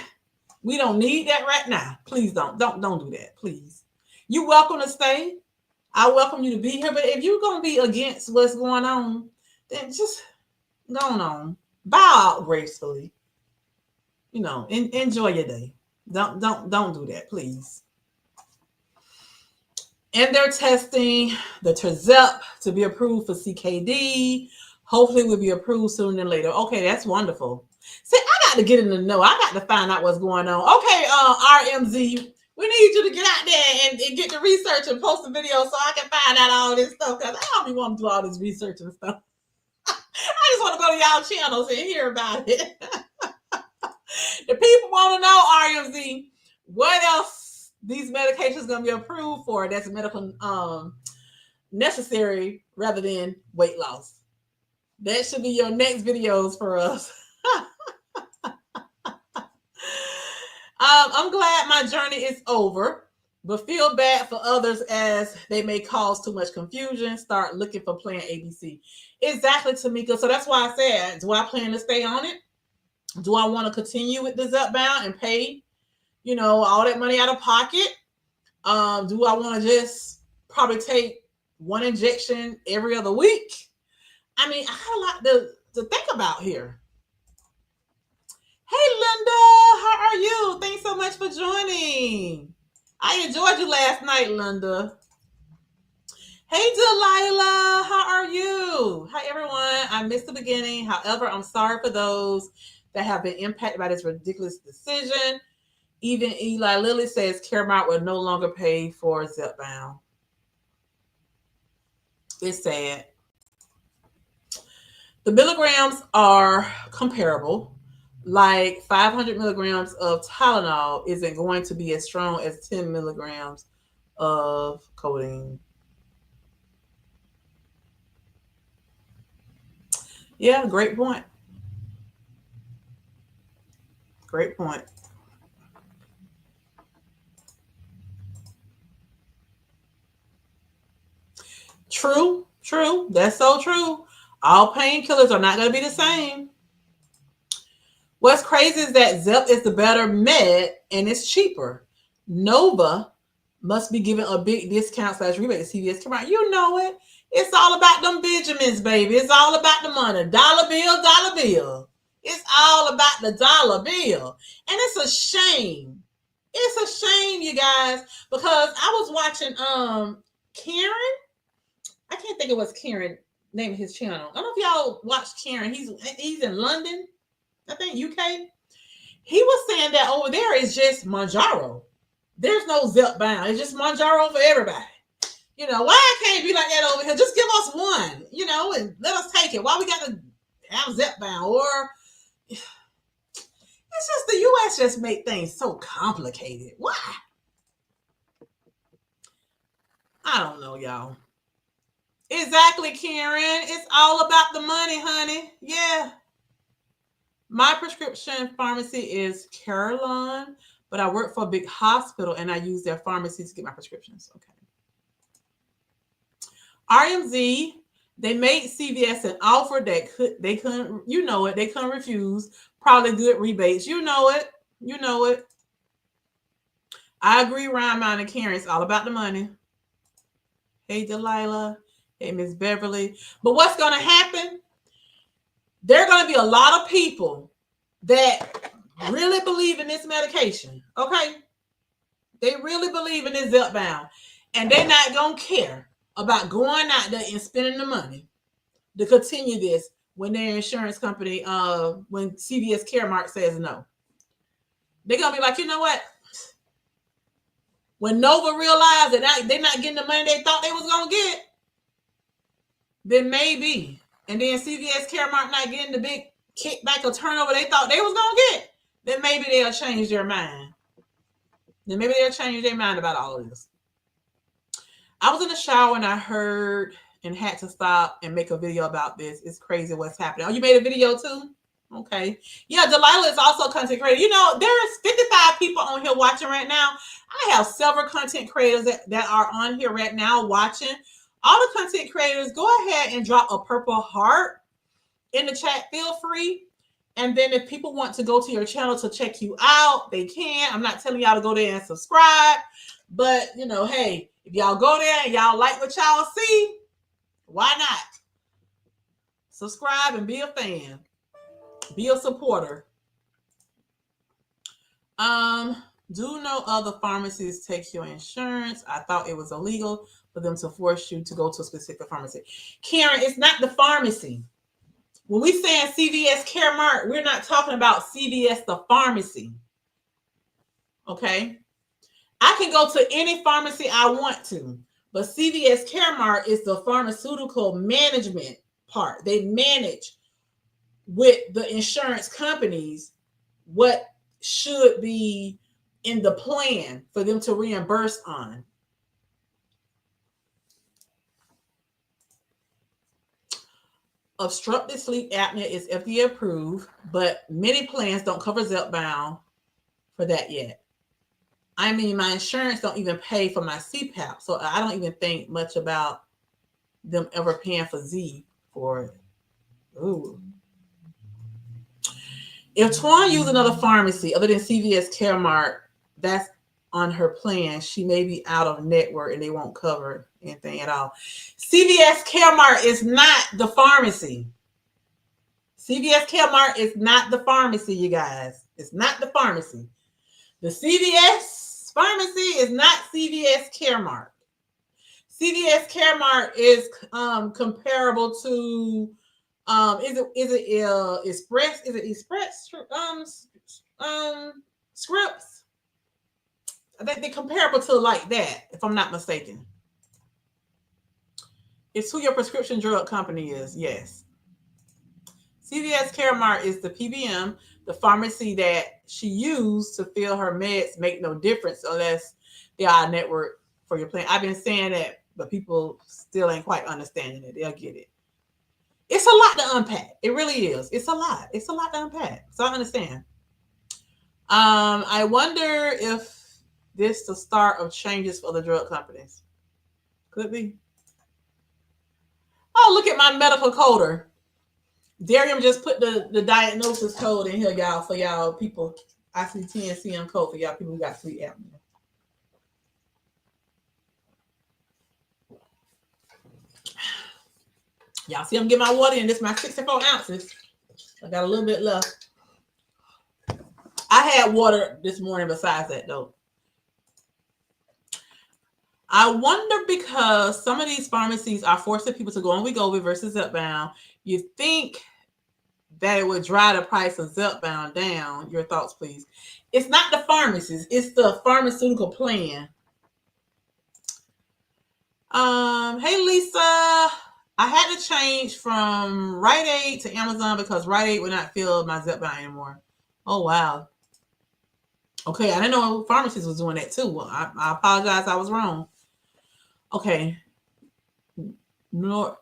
We don't need that right now. Please don't do that. Please. You're welcome to stay. I welcome you to be here. But if you're gonna be against what's going on, then just go on. Bow out gracefully. Enjoy your day. Don't do that, please. And they're testing the Tirzepatide to be approved for CKD. Hopefully, will be approved sooner than later. Okay, that's wonderful. See, I got to get in the know. I got to find out what's going on. Okay, RMZ, we need you to get out there and get the research and post a video so I can find out all this stuff, because I don't even want to do all this research and stuff. I just want to go to y'all channels and hear about it. The people want to know, RMZ, what else these medications going to be approved for that's medical necessary rather than weight loss. That should be your next videos for us. I'm glad my journey is over, but feel bad for others as they may cause too much confusion. Start looking for plan ABC. Exactly, Tamika. So that's why I said, do I plan to stay on it? Do I want to continue with the Zepbound and pay, all that money out of pocket? Do I want to just probably take one injection every other week? I mean, I have a lot to think about here. Hey, Linda, how are you? Thanks so much for joining. I enjoyed you last night, Linda. Hey, Delilah, how are you? Hi, everyone. I missed the beginning. However, I'm sorry for those that have been impacted by this ridiculous decision. Even Eli Lilly says CareMark will no longer pay for Zepbound. It's sad. The milligrams are comparable. Like 500 milligrams of Tylenol isn't going to be as strong as 10 milligrams of codeine. Yeah, great point. Great point. True. That's so true. All painkillers are not going to be the same. What's crazy is that Zep is the better med and it's cheaper. Nova must be giving a big discount / rebate to CVS CAREMARK. You know it. It's all about them Benjamins, baby. It's all about the money. Dollar bill, dollar bill. It's all about the dollar bill. And it's a shame. It's a shame, you guys, because I was watching Karen. I can't think of what's Karen name of his channel. I don't know if y'all watched Karen. He's in London, I think UK. He was saying that over there is just Mounjaro. There's no Zepbound. It's just Mounjaro for everybody. Why it can't be like that over here? Just give us one, and let us take it. Why we got to have Zepbound? Or it's just the U.S. just make things so complicated. Why? I don't know, y'all. Exactly, Karen. It's all about the money, honey. Yeah. My prescription pharmacy is Caroline, but I work for a big hospital and I use their pharmacy to get my prescriptions. Okay. RMZ, they made CVS an offer that they couldn't, they couldn't refuse. Probably good rebates. You know it. I agree, Ryan, and Karen. It's all about the money. Hey, Delilah. Hey, Miss Beverly. But what's going to happen? There are going to be a lot of people that really believe in this medication. Okay? They really believe in this Zepbound. And they're not going to care about going out there and spending the money to continue this when their insurance company, when CVS CAREMARK says no. They're going to be like, you know what? When Nova realized that they're not getting the money they thought they was going to get, then maybe. And then CVS CAREMARK not getting the big kickback or turnover they thought they was going to get, then maybe they'll change their mind. Then maybe they'll change their mind about all of this. I was in the shower and I heard and had to stop and make a video about this. It's crazy what's happening. Oh, you made a video too? Okay. Yeah, Delilah is also content creator. There's 55 people on here watching right now. I have several content creators that are on here right now watching. All the content creators, go ahead and drop a purple heart in the chat. Feel free. And then if people want to go to your channel to check you out, they can. I'm not telling y'all to go there and subscribe. But, hey, If y'all go there and y'all like what y'all see, why not? Subscribe and be a fan. Be a supporter. Do no other pharmacies take your insurance? I thought it was illegal for them to force you to go to a specific pharmacy. Karen, it's not the pharmacy. When we say CVS CAREMARK, we're not talking about CVS the pharmacy. Okay? I can go to any pharmacy I want to, but CVS CAREMARK is the pharmaceutical management part. They manage with the insurance companies what should be in the plan for them to reimburse on. Obstructive sleep apnea is FDA approved, but many plans don't cover Zepbound for that yet. I mean, my insurance don't even pay for my CPAP, so I don't even think much about them ever paying for Z for it. Ooh. If Twaun used another pharmacy other than CVS CAREMARK, that's on her plan. She may be out of network and they won't cover anything at all. CVS CAREMARK is not the pharmacy. CVS CAREMARK is not the pharmacy, you guys. It's not the pharmacy. The CVS pharmacy is not CVS CAREMARK. CVS CAREMARK is comparable to is it Express? Is it Express Scripts? I think they're comparable to like that, if I'm not mistaken. It's who your prescription drug company is, yes. CVS CAREMARK is the PBM, the pharmacy that she used to fill her meds make no difference unless they are a network for your plan. I've been saying that, but people still ain't quite understanding it. They'll get it. It's a lot to unpack. It really is. It's a lot. It's a lot to unpack. So I understand. I wonder if this is the start of changes for the drug companies. Could be. Oh, look at my medical coder. Darium just put the diagnosis code in here, y'all, for y'all people. ICD-10 CM code for y'all people who got sleep apnea. Y'all see I'm getting my water in. This is my 64 ounces. I got a little bit left. I had water this morning besides that, though. I wonder, because some of these pharmacies are forcing people to go on Wegovy versus Zepbound. You think that it would drive the price of Zepbound down? Your thoughts, please. It's not the pharmacies. It's the pharmaceutical plan. Hey, Lisa. I had to change from Rite Aid to Amazon because Rite Aid would not fill my Zepbound anymore. Oh, wow. Okay, I didn't know pharmacies was doing that too. Well, I apologize. I was wrong. Okay. Nova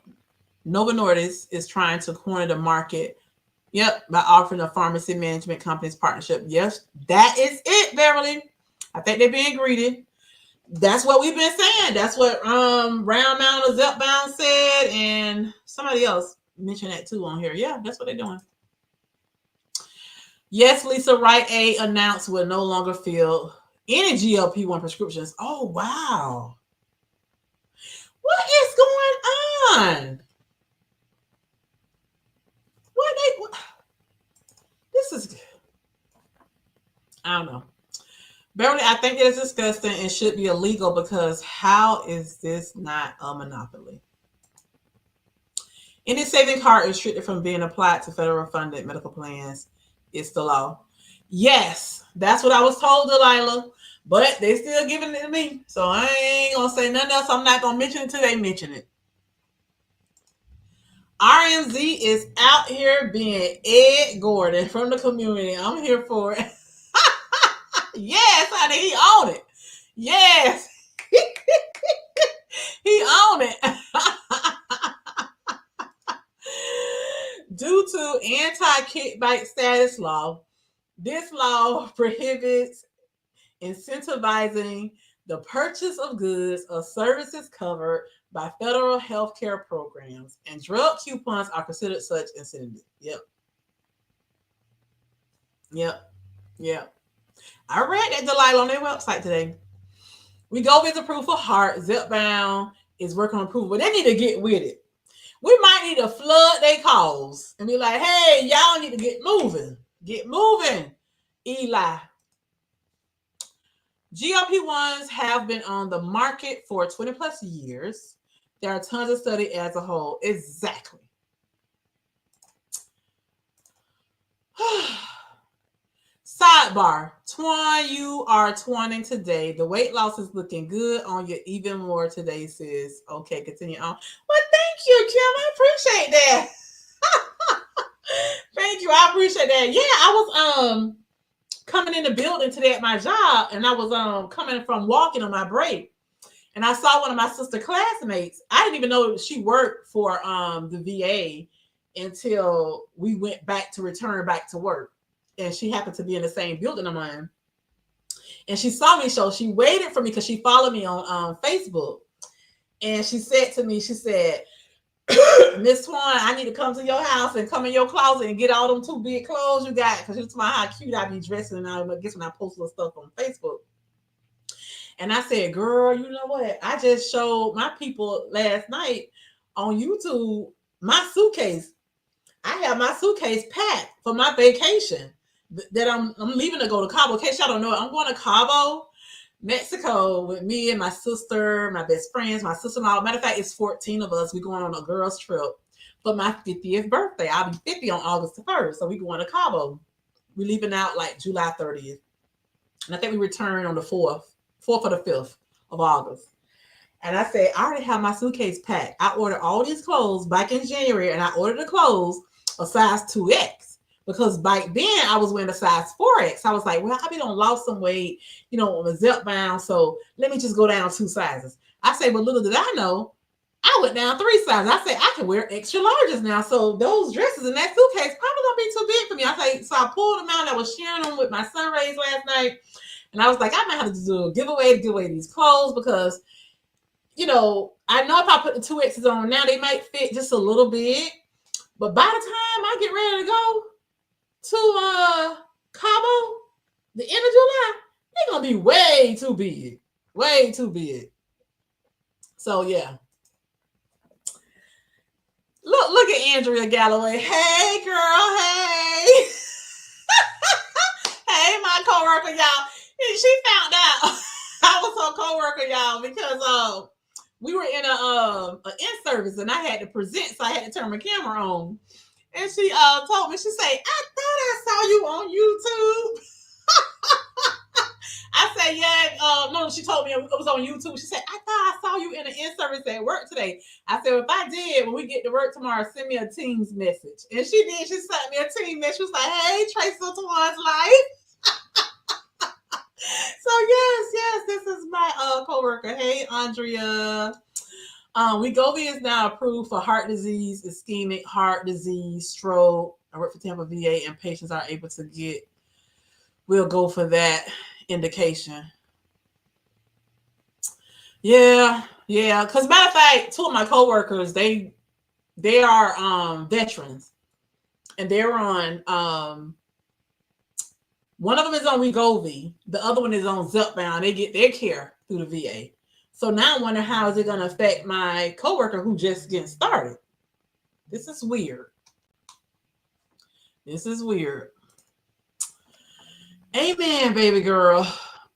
Nordisk is trying to corner the market. Yep, by offering a pharmacy management company's partnership. Yes, that is it, Beverly. I think they're being greedy. That's what we've been saying. That's what Round Mountain of Zepbound said, and somebody else mentioned that too on here. Yeah, that's what they're doing. Yes, Lisa, Rite Aid announced will no longer fill any GLP-1 prescriptions. Oh, wow. What is going on? This is, I don't know. Beverly, I think it is disgusting and should be illegal, because how is this not a monopoly? Any saving card is restricted from being applied to federal funded medical plans. It's the law. Yes, that's what I was told, Delilah, but they still giving it to me. So I ain't going to say nothing else. I'm not going to mention it until they mention it. RMZ is out here being Ed Gordon from the community. I'm here for it. Yes, honey, he own it. Yes. He own it. Due to anti-kickback status law, this law prohibits incentivizing the purchase of goods or services covered by federal health care programs, and drug coupons are considered such incentives. Yep. I read that, Delilah, on their website today. Wegovy is approved for heart. Zepbound is working on approval, but they need to get with it. We might need to flood their calls and be like, hey, y'all need to get moving. Get moving, Eli. GLP-1s have been on the market for 20 plus years. There are tons of study as a whole. Exactly. Sidebar. Twan, you are twanning today. The weight loss is looking good on you even more today, sis. Okay, continue on. Well, thank you, Kim. I appreciate that. Thank you. I appreciate that. Yeah, I was coming in the building today at my job, and I was coming from walking on my break. And I saw one of my sister classmates. I didn't even know she worked for the VA until we went back to return back to work. And she happened to be in the same building I'm in. And she saw me, so she waited for me because she followed me on Facebook. And she said to me, she said, Miss Twan, I need to come to your house and come in your closet and get all them 2 big clothes you got. Because it's my how cute I be dressing. And I guess when I post little stuff on Facebook. And I said, girl, you know what? I just showed my people last night on YouTube my suitcase. I have my suitcase packed for my vacation that I'm leaving to go to Cabo. In case y'all don't know it, I'm going to Cabo, Mexico with me and my sister, my best friends, my sister-in-law. Matter of fact, it's 14 of us. We're going on a girls' trip for my 50th birthday. I'll be 50 on August the 1st. So we're going to Cabo. We're leaving out like July 30th. And I think we return on the 4th or the 5th of August. And I said, I already have my suitcase packed. I ordered all these clothes back in January, and I ordered the clothes a size 2X. Because back then I was wearing a size 4X. I was like, well, I've been on lost some weight, on a Zepbound. So let me just go down 2 sizes. I say, but little did I know, I went down 3 sizes. I said, I can wear extra larges now. So those dresses in that suitcase probably gonna be too big for me. I say, so I pulled them out. I was sharing them with my sun rays last night. And I was like, I might have to do a giveaway to give away these clothes because, I know if I put the 2Xs on now, they might fit just a little big. But by the time I get ready to go to Cabo, the end of July, they're gonna be way too big. Way too big. So yeah. Look at Andrea Galloway. Hey girl, hey. Hey, my coworker, y'all. She found out I was her coworker, y'all, because we were in a in-service and I had to present, so I had to turn my camera on. And she told me, she said, I thought I saw you on YouTube. I said, yeah. No, she told me it was on YouTube. She said, I thought I saw you in an in-service at work today. I said, well, if I did, when we get to work tomorrow, send me a Teams message. And she did. She sent me a Teams message. She was like, hey, TracesOfTwaunsLife. So yes, this is my coworker. Hey, Andrea. Wegovy is now approved for heart disease, ischemic heart disease, stroke. I work for Tampa VA, and patients are able to we'll go for that indication. Yeah. Because matter of fact, 2 of my coworkers, they are veterans, and they're on one of them is on Wegovy, the other one is on Zepbound. They get their care through the VA. So now I wonder how is it going to affect my coworker who just getting started. This is weird. Amen, baby girl.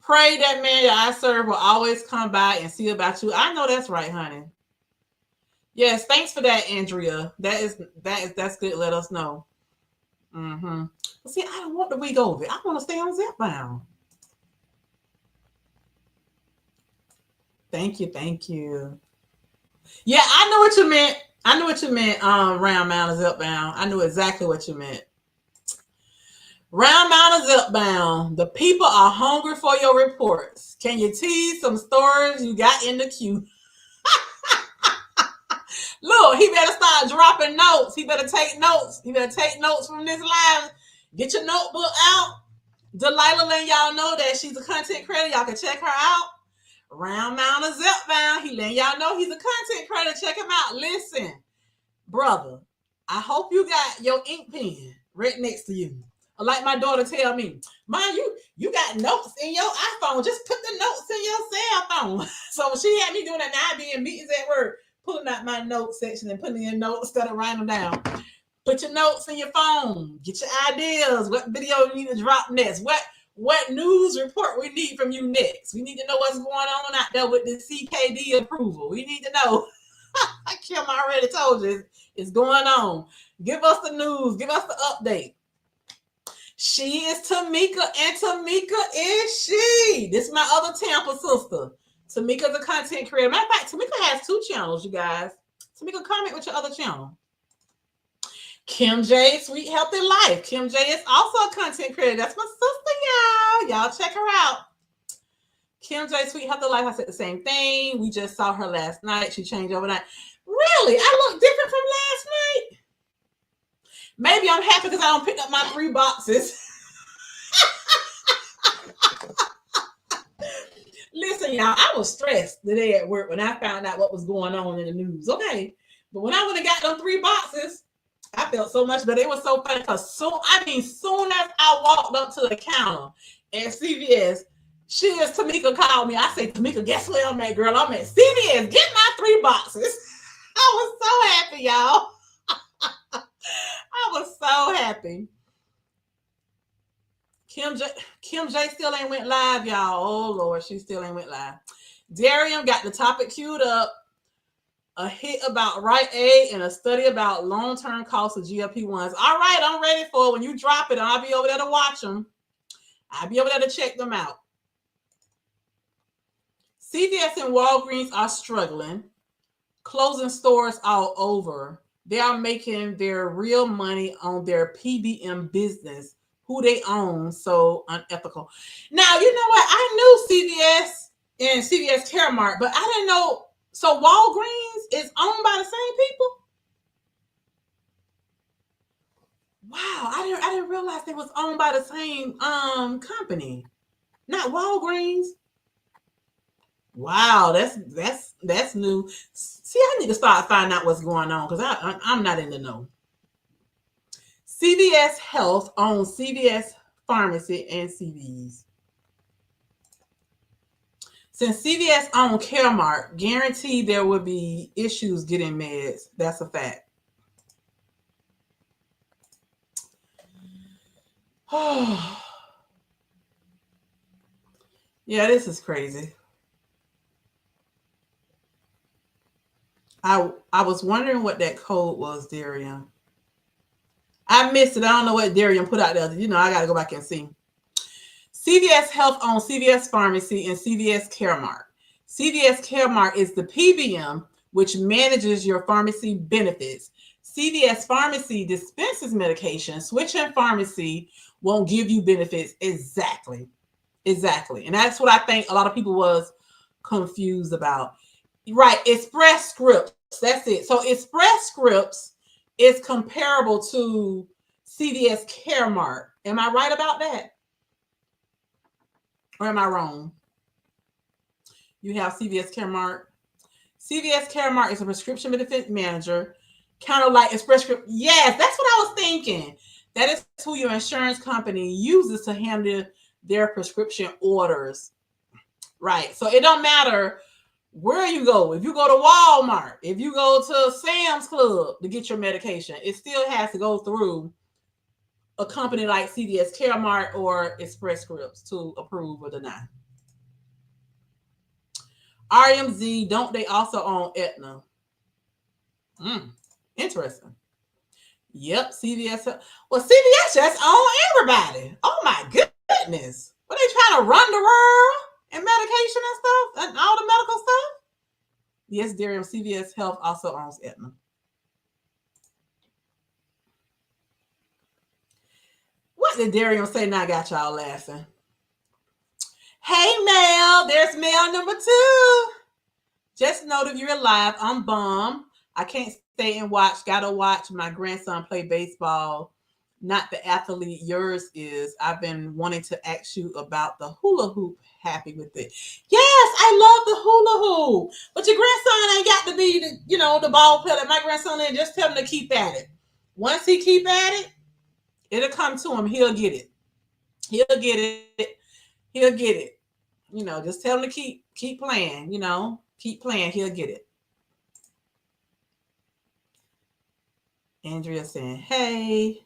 Pray that man that I serve will always come by and see about you. I know that's right, honey. Yes, thanks for that, Andrea. That's good. Let us know. See, I don't want the Wegovy. I want to stay on Zepbound. Thank you. Yeah, I know what you meant. Round Mound of Zepbound. I knew exactly what you meant. Round Mound of Zepbound. The people are hungry for your reports. Can you tease some stories you got in the queue? Look, he better start dropping notes. He better take notes. From this live. Get your notebook out. Delilah letting y'all know that she's a content creator. Y'all can check her out. Round Mound of Zepbound. He letting y'all know he's a content creator. Check him out. Listen, brother, I hope you got your ink pen right next to you. Like my daughter tell me, Mom, You got notes in your iPhone. Just put the notes in your cell phone. So she had me doing that. Now I be in meetings at work, pulling out my notes section and putting in notes instead of writing them down. Put your notes in your phone. Get your ideas. What video you need to drop next? What news report we need from you next? We need to know what's going on out there with the CKD approval. We need to know. Kim already told you it's going on. Give us the news. Give us the update. She is Tamika, and Tamika is she. This is my other Tampa sister. Tamika's a content creator. Matter of fact, Tamika has 2 channels, you guys. Tamika, comment with your other channel. Kim J, Sweet Healthy Life. Kim J is also a content creator. That's my sister, y'all. Y'all check her out. Kim J, Sweet Healthy Life. I said the same thing. We just saw her last night. She changed overnight. Really? I look different from last night? Maybe I'm happy because I don't pick up my 3 boxes. Listen, y'all, I was stressed today at work when I found out what was going on in the news. Okay. But when I went and got them 3 boxes, I felt so much better. It was so funny because soon as I walked up to the counter at CVS, Tamika called me. I said, Tamika, guess where I'm at, girl? I'm at CVS. Get my 3 boxes. I was so happy, y'all. I was so happy. Kim J still ain't went live, y'all. Oh, Lord, she still ain't went live. Darian got the topic queued up. A hit about Rite Aid and a study about long-term costs of GLP-1s. All right, I'm ready for it. When you drop it, I'll be over there to watch them. I'll be over there to check them out. CVS and Walgreens are struggling, closing stores all over. They are making their real money on their PBM business, who they own, so unethical. Now, you know what? I knew CVS and CVS CAREMARK, but I didn't know. So Walgreens is owned by the same people? Wow, I didn't realize they was owned by the same company. Not Walgreens. Wow, that's new. See, I need to start finding out what's going on because I'm not in the know. CVS Health owns CVS Pharmacy and CVS. Since CVS owns CareMark, guaranteed there will be issues getting meds. That's a fact. Oh, yeah, this is crazy. I was wondering what that code was, Darian. I missed it. I don't know what Darian put out there. You know, I got to go back and see. CVS Health owns CVS Pharmacy and CVS CareMark. CVS CareMark is the PBM, which manages your pharmacy benefits. CVS Pharmacy dispenses medication. Switching pharmacy won't give you benefits. Exactly. And that's what I think a lot of people was confused about. Right. Express Scripts. That's it. So Express Scripts is comparable to CVS CareMark. Am I right about that? Or am I wrong? You have CVS CareMark. CVS CareMark is a prescription benefit manager, kind of like Express Scripts. Yes, that's what I was thinking. That is who your insurance company uses to handle their prescription orders. Right. So it don't matter where you go. If you go to Walmart, if you go to Sam's Club to get your medication, it still has to go through a company like CVS CareMark or Express Scripts to approve or deny. RMZ, don't they also own Aetna? Interesting. Yep, CVS. Well, CVS just own everybody. Oh my goodness. What, they trying to run the world and medication and stuff and all the medical stuff? Yes, Darian, CVS Health also owns Aetna. What did Darian say? Now I got y'all laughing. Hey, Mel. There's Mel number 2. Just know that you're live. I'm bummed. I can't stay and watch. Gotta watch my grandson play baseball. Not the athlete yours is. I've been wanting to ask you about the hula hoop. Happy with it. Yes, I love the hula hoop. But your grandson ain't got to be the ball player. My grandson ain't. Just tell him to keep at it. Once he keep at it, it'll come to him. He'll get it. He'll get it. You know, just tell him to keep playing, you know, keep playing. He'll get it. Andrea saying, hey,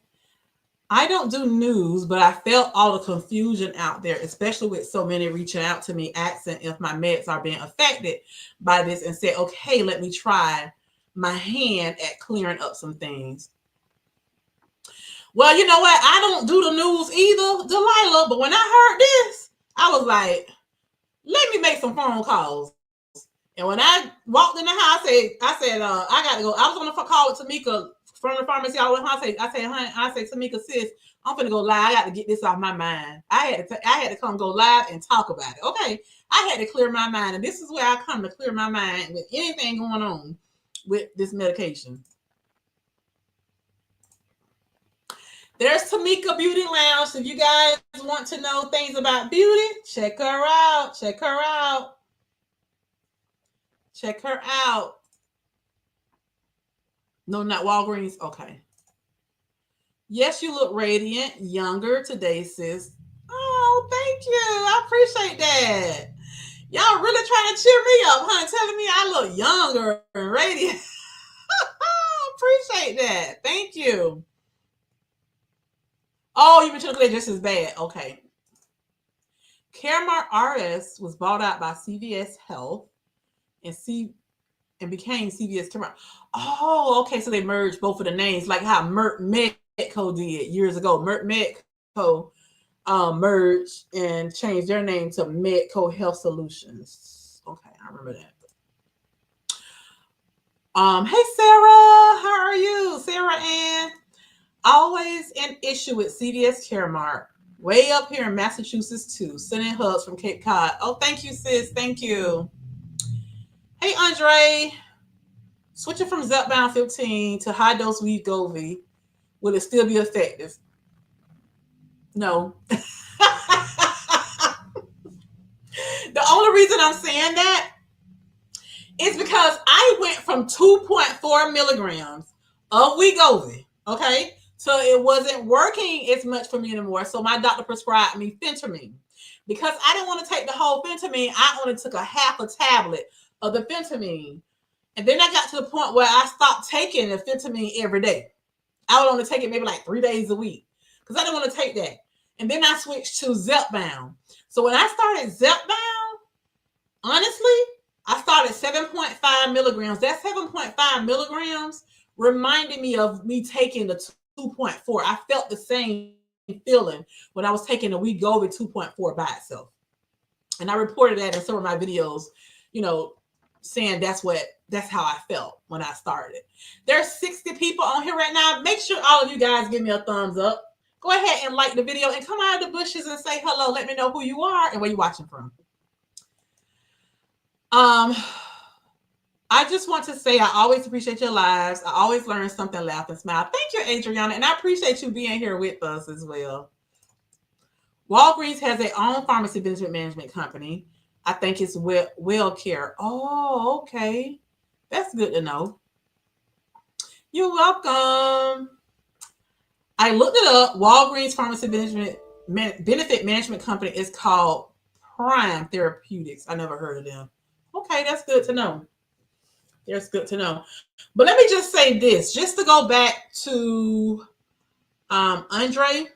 I don't do news, but I felt all the confusion out there, especially with so many reaching out to me asking if my meds are being affected by this, and said, okay, let me try my hand at clearing up some things. Well, you know what? I don't do the news either, Delilah, but when I heard this, I was like, let me make some phone calls. And when I walked in the house, I said, I got to go. I was on the call with Tamika from the pharmacy. I said, Tamika, sis, I'm finna go live. I got to get this off my mind. I had to come go live and talk about it. Okay, I had to clear my mind, and this is where I come to clear my mind with anything going on with this medication. There's Tamika Beauty Lounge. If you guys want to know things about beauty, check her out. Check her out. Check her out. No, not Walgreens. Okay. Yes, you look radiant, younger today, sis. Oh, thank you. I appreciate that. Y'all really trying to cheer me up, huh? Telling me I look younger and radiant. Appreciate that. Thank you. Oh, you mentioned it just as bad. Okay. CAREMARK RS was bought out by CVS Health and became CVS CAREMARK. Oh, okay. So they merged both of the names, like how Merck Medco did years ago. Merck Medco merged and changed their name to Medco Health Solutions. Okay, I remember that. Hey Sarah, how are you? Sarah Ann. Always an issue with CVS CAREMARK. Way up here in Massachusetts too. Sending hugs from Cape Cod. Oh, thank you, sis. Thank you. Hey Andre. Switching from Zepbound 15 to high dose Wegovy, will it still be effective? No. The only reason I'm saying that is because I went from 2.4 milligrams of Wegovy, okay, so it wasn't working as much for me anymore. So my doctor prescribed me phentermine. Because I didn't want to take the whole phentermine, I only took a half a tablet of the phentermine. And then I got to the point where I stopped taking the phentermine every day. I would only take it maybe like 3 days a week because I didn't want to take that. And then I switched to Zepbound. So when I started Zepbound, honestly, I started 7.5 milligrams. That 7.5 milligrams reminded me of me taking the 2.4. I felt the same feeling when I was taking the Wegovy 2.4 by itself. And I reported that in some of my videos, you know, saying that's how I felt when I started. There's 60 people on here right now. Make sure all of you guys give me a thumbs up. Go ahead and like the video and come out of the bushes and say hello. Let me know who you are and where you're watching from. I just want to say I always appreciate your lives. I always learn something, laugh and smile. Thank you, Adriana, and I appreciate you being here with us as well. Walgreens has their own pharmacy benefit management company. I think it's WellCare. Oh, okay. That's good to know. You're welcome. I looked it up. Walgreens Pharmacy Benefit Management Company is called Prime Therapeutics. I never heard of them. Okay, that's good to know. That's good to know. But let me just say this, just to go back to Andre.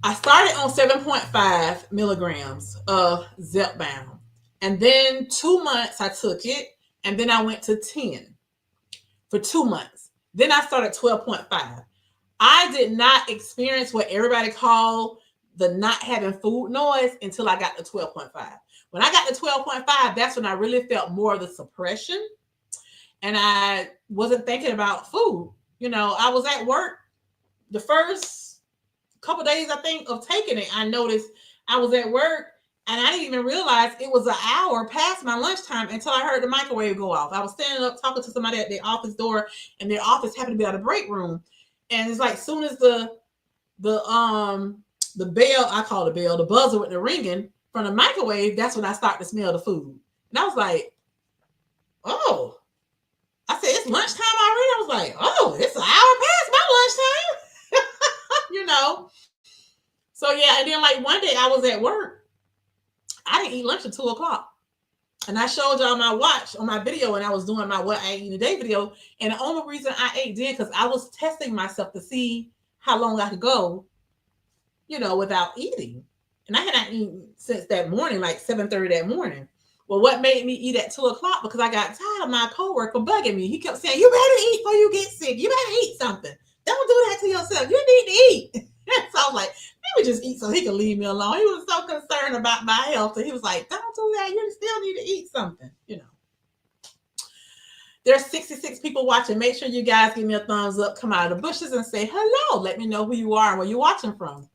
I started on 7.5 milligrams of Zepbound. And then 2 months I took it. And then I went to 10 for 2 months. Then I started 12.5. I did not experience what everybody called the not having food noise until I got to 12.5. When I got to 12.5, that's when I really felt more of the suppression. And I wasn't thinking about food. You know, I was at work the first couple days, I think, of taking it. I noticed I was at work and I didn't even realize it was an hour past my lunchtime until I heard the microwave go off. I was standing up talking to somebody at their office door, and their office happened to be at a break room. And it's like, as soon as the bell, I call the bell, the buzzer with the ringing from the microwave, that's when I start to smell the food. And I was like, oh. I said, it's lunchtime already? I was like, oh, it's an hour past my lunchtime. You know. So yeah, and then like one day I was at work. I didn't eat lunch at 2 o'clock. And I showed y'all my watch on my video, and I was doing my what I ate in a day video. And the only reason I ate then because I was testing myself to see how long I could go, without eating. And I had not eaten since that morning, like 7:30 that morning. Well, what made me eat at 2 o'clock? Because I got tired of my coworker bugging me. He kept saying, "You better eat before you get sick. You better eat something. Don't do that to yourself. You need to eat." So I was like, "Let me just eat so he can leave me alone." He was so concerned about my health, and he was like, "Don't do that. You still need to eat something." There's 66 people watching. Make sure you guys give me a thumbs up. Come out of the bushes and say hello. Let me know who you are and where you're watching from.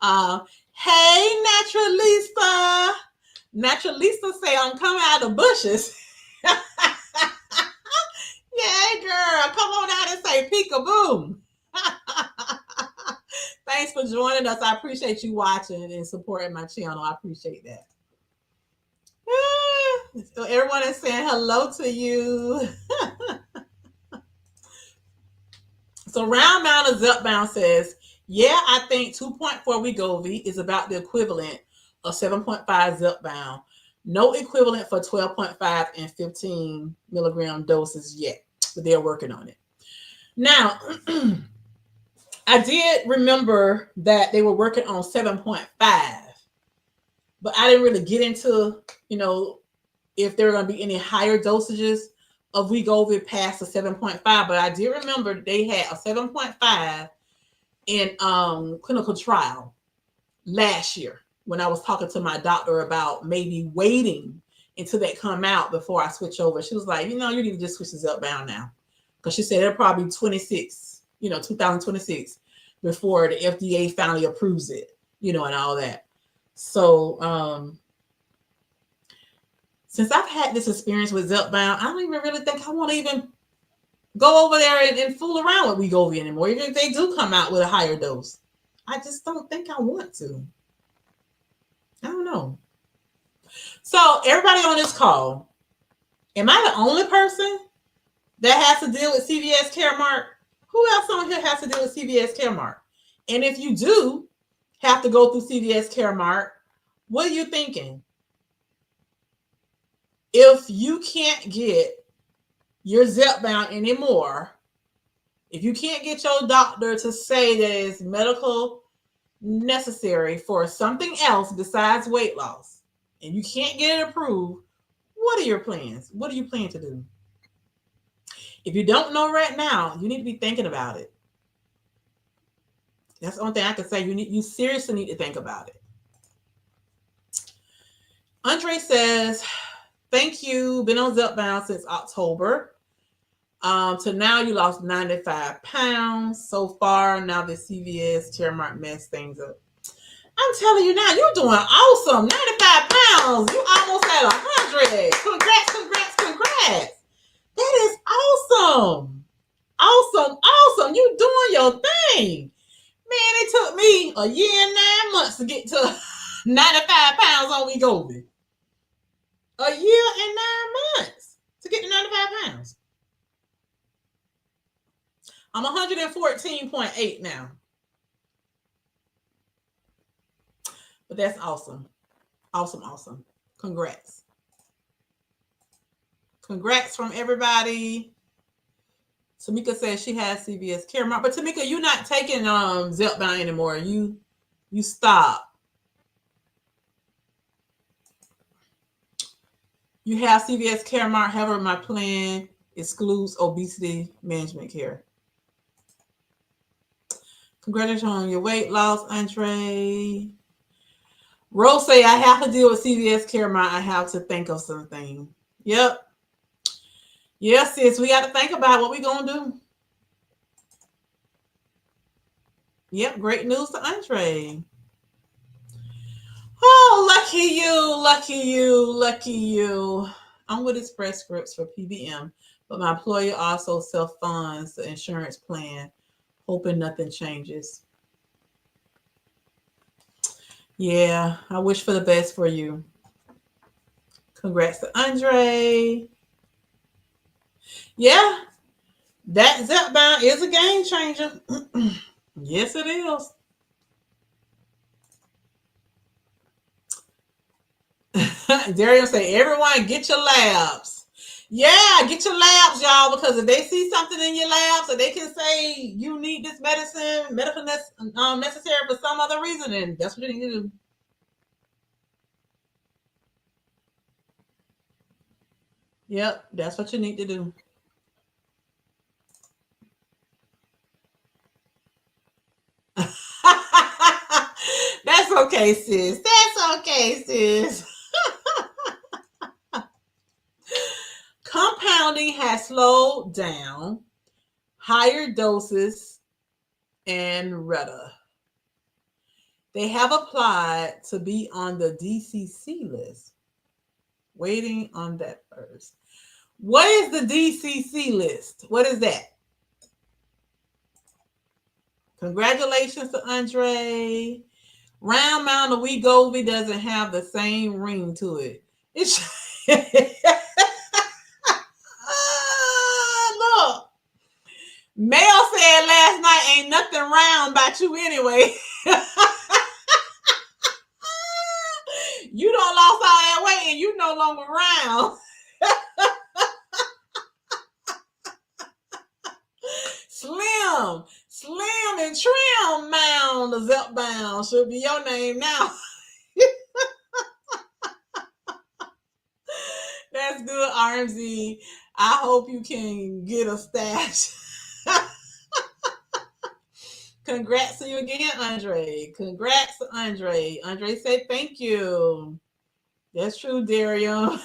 Hey, Naturalista. Naturalista say I'm coming out of the bushes. Yeah, girl. Come on out and say peekaboo. Thanks for joining us. I appreciate you watching and supporting my channel. I appreciate that. So everyone is saying hello to you. So Round Mountain Zepbound says, yeah, I think 2.4 Wegovy is about the equivalent of 7.5 Zepbound. No equivalent for 12.5 and 15 milligram doses yet, but they're working on it. Now, I did remember that they were working on 7.5, but I didn't really get into, if there are going to be any higher dosages of Wegovy past the 7.5. But I did remember they had a 7.5 in clinical trial last year when I was talking to my doctor about maybe waiting until they come out before I switch over. She was like, you need to just switch this Zepbound now. Because she said they're probably 2026 before the FDA finally approves it, and all that. So, since I've had this experience with Zepbound, I don't even really think I want to even go over there and fool around with Wegovy anymore, even if they do come out with a higher dose. I just don't think I want to. I don't know. So everybody on this call, am I the only person that has to deal with CVS CAREMARK? Who else on here has to deal with CVS CAREMARK? And if you do have to go through CVS CAREMARK, what are you thinking? If you can't get your Zepbound anymore, if you can't get your doctor to say that it's medical necessary for something else besides weight loss, and you can't get it approved, what are your plans? What do you plan to do? If you don't know right now, you need to be thinking about it. That's the only thing I can say. You seriously need to think about it. Andre says, thank you. Been on Zepbound since October. So now you lost 95 pounds so far. Now the CVS CAREMARK messed things up. I'm telling you now, you're doing awesome. 95 pounds. You almost at 100. Congrats, congrats, congrats. That is awesome. Awesome, awesome. You doing your thing. Man, it took me a year and 9 months to get to 95 pounds on Wegovy. A year and 9 months to get to 95 pounds. I'm 114.8 now. But that's awesome. Awesome, awesome. Congrats. Congrats from everybody. Tamika says she has CVS CAREMARK. But Tamika, you're not taking Zepbound anymore. You stop. You have CVS CAREMARK. However, my plan excludes obesity management care. Congratulations on your weight loss, Andre. Rose say, I have to deal with CVS CAREMARK. I have to think of something. Yep. Yes, sis, we got to think about what we're going to do. Yep, great news to Andre. Oh, lucky you, lucky you, lucky you. I'm with Express Scripts for PBM, but my employer also self-funds the insurance plan, hoping nothing changes. Yeah, I wish for the best for you. Congrats to Andre. Yeah, that Zepbound is a game changer. Yes, it is. Darian say, everyone get your labs. Yeah, get your labs, y'all, because if they see something in your labs, so they can say you need this medical necessary for some other reason, and that's what you need to do. Yep, that's what you need to do. That's okay, sis. That's okay, sis. Compounding has slowed down. Higher doses and Retta. They have applied to be on the DCC list. Waiting on that first. What is the DCC list? What is that? Congratulations to Andre. Round Mound of Wegovy doesn't have the same ring to it. It's look. Mel said last night ain't nothing round about you anyway. You don't lost all that weight and you no longer round. Slim and trim Mound of Zepbound should be your name now. That's good, RMZ. I hope you can get a stash. Congrats to you again, Andre. Congrats to Andre. Andre said thank you. That's true, Dario.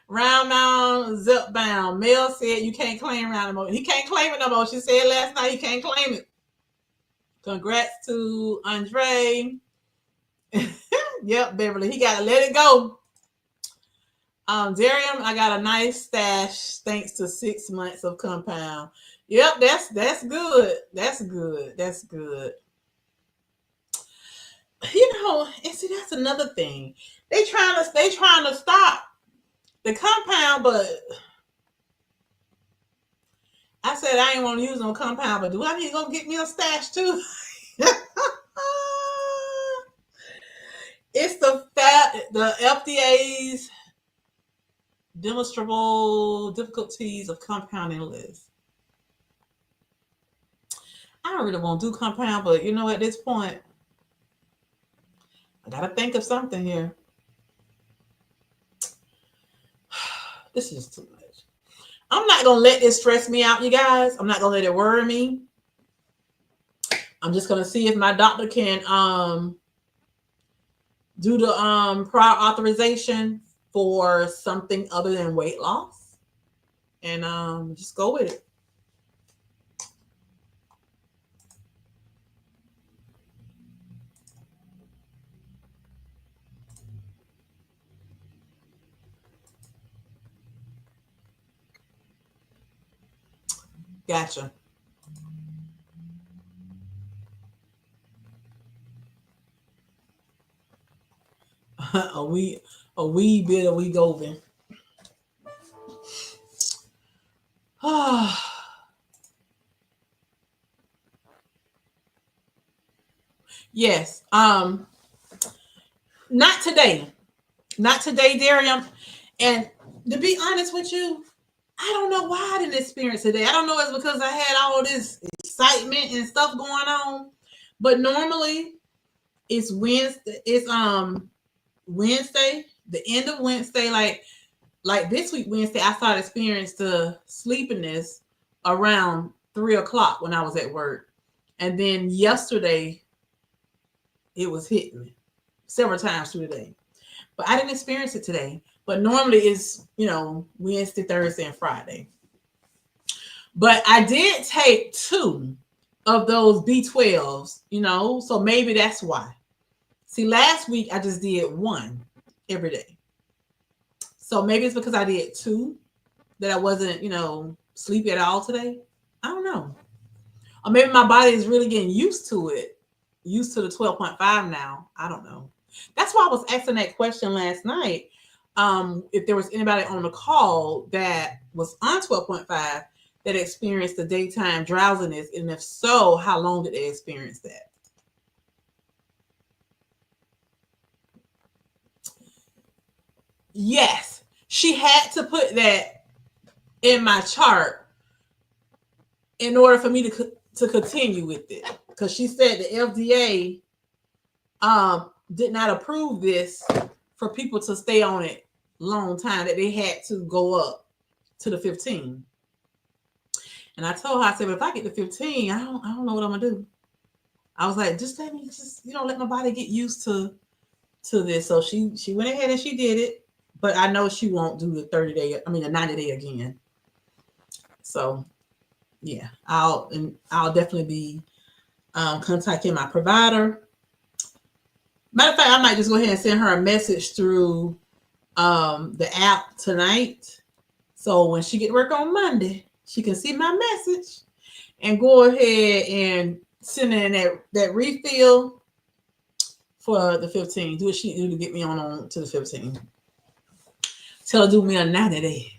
Round Mound Zepbound. Mel said you can't claim round no more. He can't claim it no more. She said last night he can't claim it. Congrats to Andre. Yep, Beverly. He got to let it go. Darium, I got a nice stash thanks to 6 months of compound. Yep, that's good. That's good. That's good. You know, and see, that's another thing. They trying to stop the compound, but I said I ain't want to use no compound, but do I need to go get me a stash too? It's the FDA's demonstrable difficulties of compounding list. I don't really want to do compound, but you know, at this point, I gotta think of something here. This is too much. I'm not gonna let this stress me out, you guys. I'm not gonna let it worry me. I'm just gonna see if my doctor can do the prior authorization for something other than weight loss, and just go with it. Gotcha. a wee bit of Wegovy. Yes. Not today. Not today, Darium. And to be honest with you, I don't know why I didn't experience today. I don't know if it's because I had all this excitement and stuff going on. But normally it's Wednesday. It's Wednesday, the end of Wednesday, like this week Wednesday, I started experiencing the sleepiness around 3:00 when I was at work. And then yesterday it was hitting me several times through the day. But I didn't experience it today. But normally it's, Wednesday, Thursday, and Friday. But I did take 2 of those B12s, so maybe that's why. See, last week I just did 1 every day. So maybe it's because I did 2 that I wasn't, sleepy at all today. I don't know. Or maybe my body is really getting used to it, used to the 12.5 now. I don't know. That's why I was asking that question last night. If there was anybody on the call that was on 12.5 that experienced the daytime drowsiness, and if so, how long did they experience that? yes, she had to put that in my chart in order for me to continue with it, because she said the FDA did not approve this for people to stay on it long time, that they had to go up to the 15. And I told her, I said, but if I get to 15, I don't know what I'm gonna do. I was like, just let me let my body get used to this. So she went ahead and she did it, but I know she won't do the 30-day, the 90-day again. So yeah, I'll definitely be contacting my provider. Matter of fact, I might just go ahead and send her a message through the app tonight. So when she get to work on Monday, she can see my message and go ahead and send in that refill for the 15. Do what she do to get me on to the 15. Tell her do me a 90-day.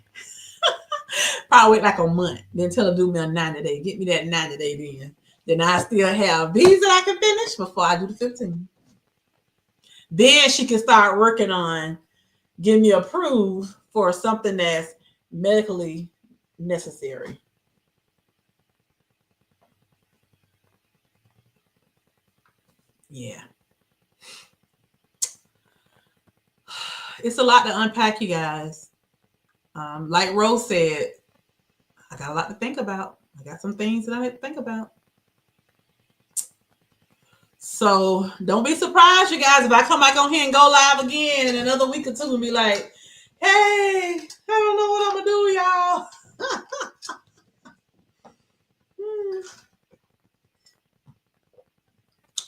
Probably wait like a month. Then tell her do me a 90-day. Get me that 90-day then. Then I still have these that I can finish before I do the 15. Then she can start working on getting me approved for something that's medically necessary. Yeah. It's a lot to unpack, you guys. Like Rose said, I got a lot to think about. I got some things that I had to think about. So don't be surprised, you guys, if I come back on here and go live again in another week or two and be like, hey, I don't know what I'm going to do, y'all.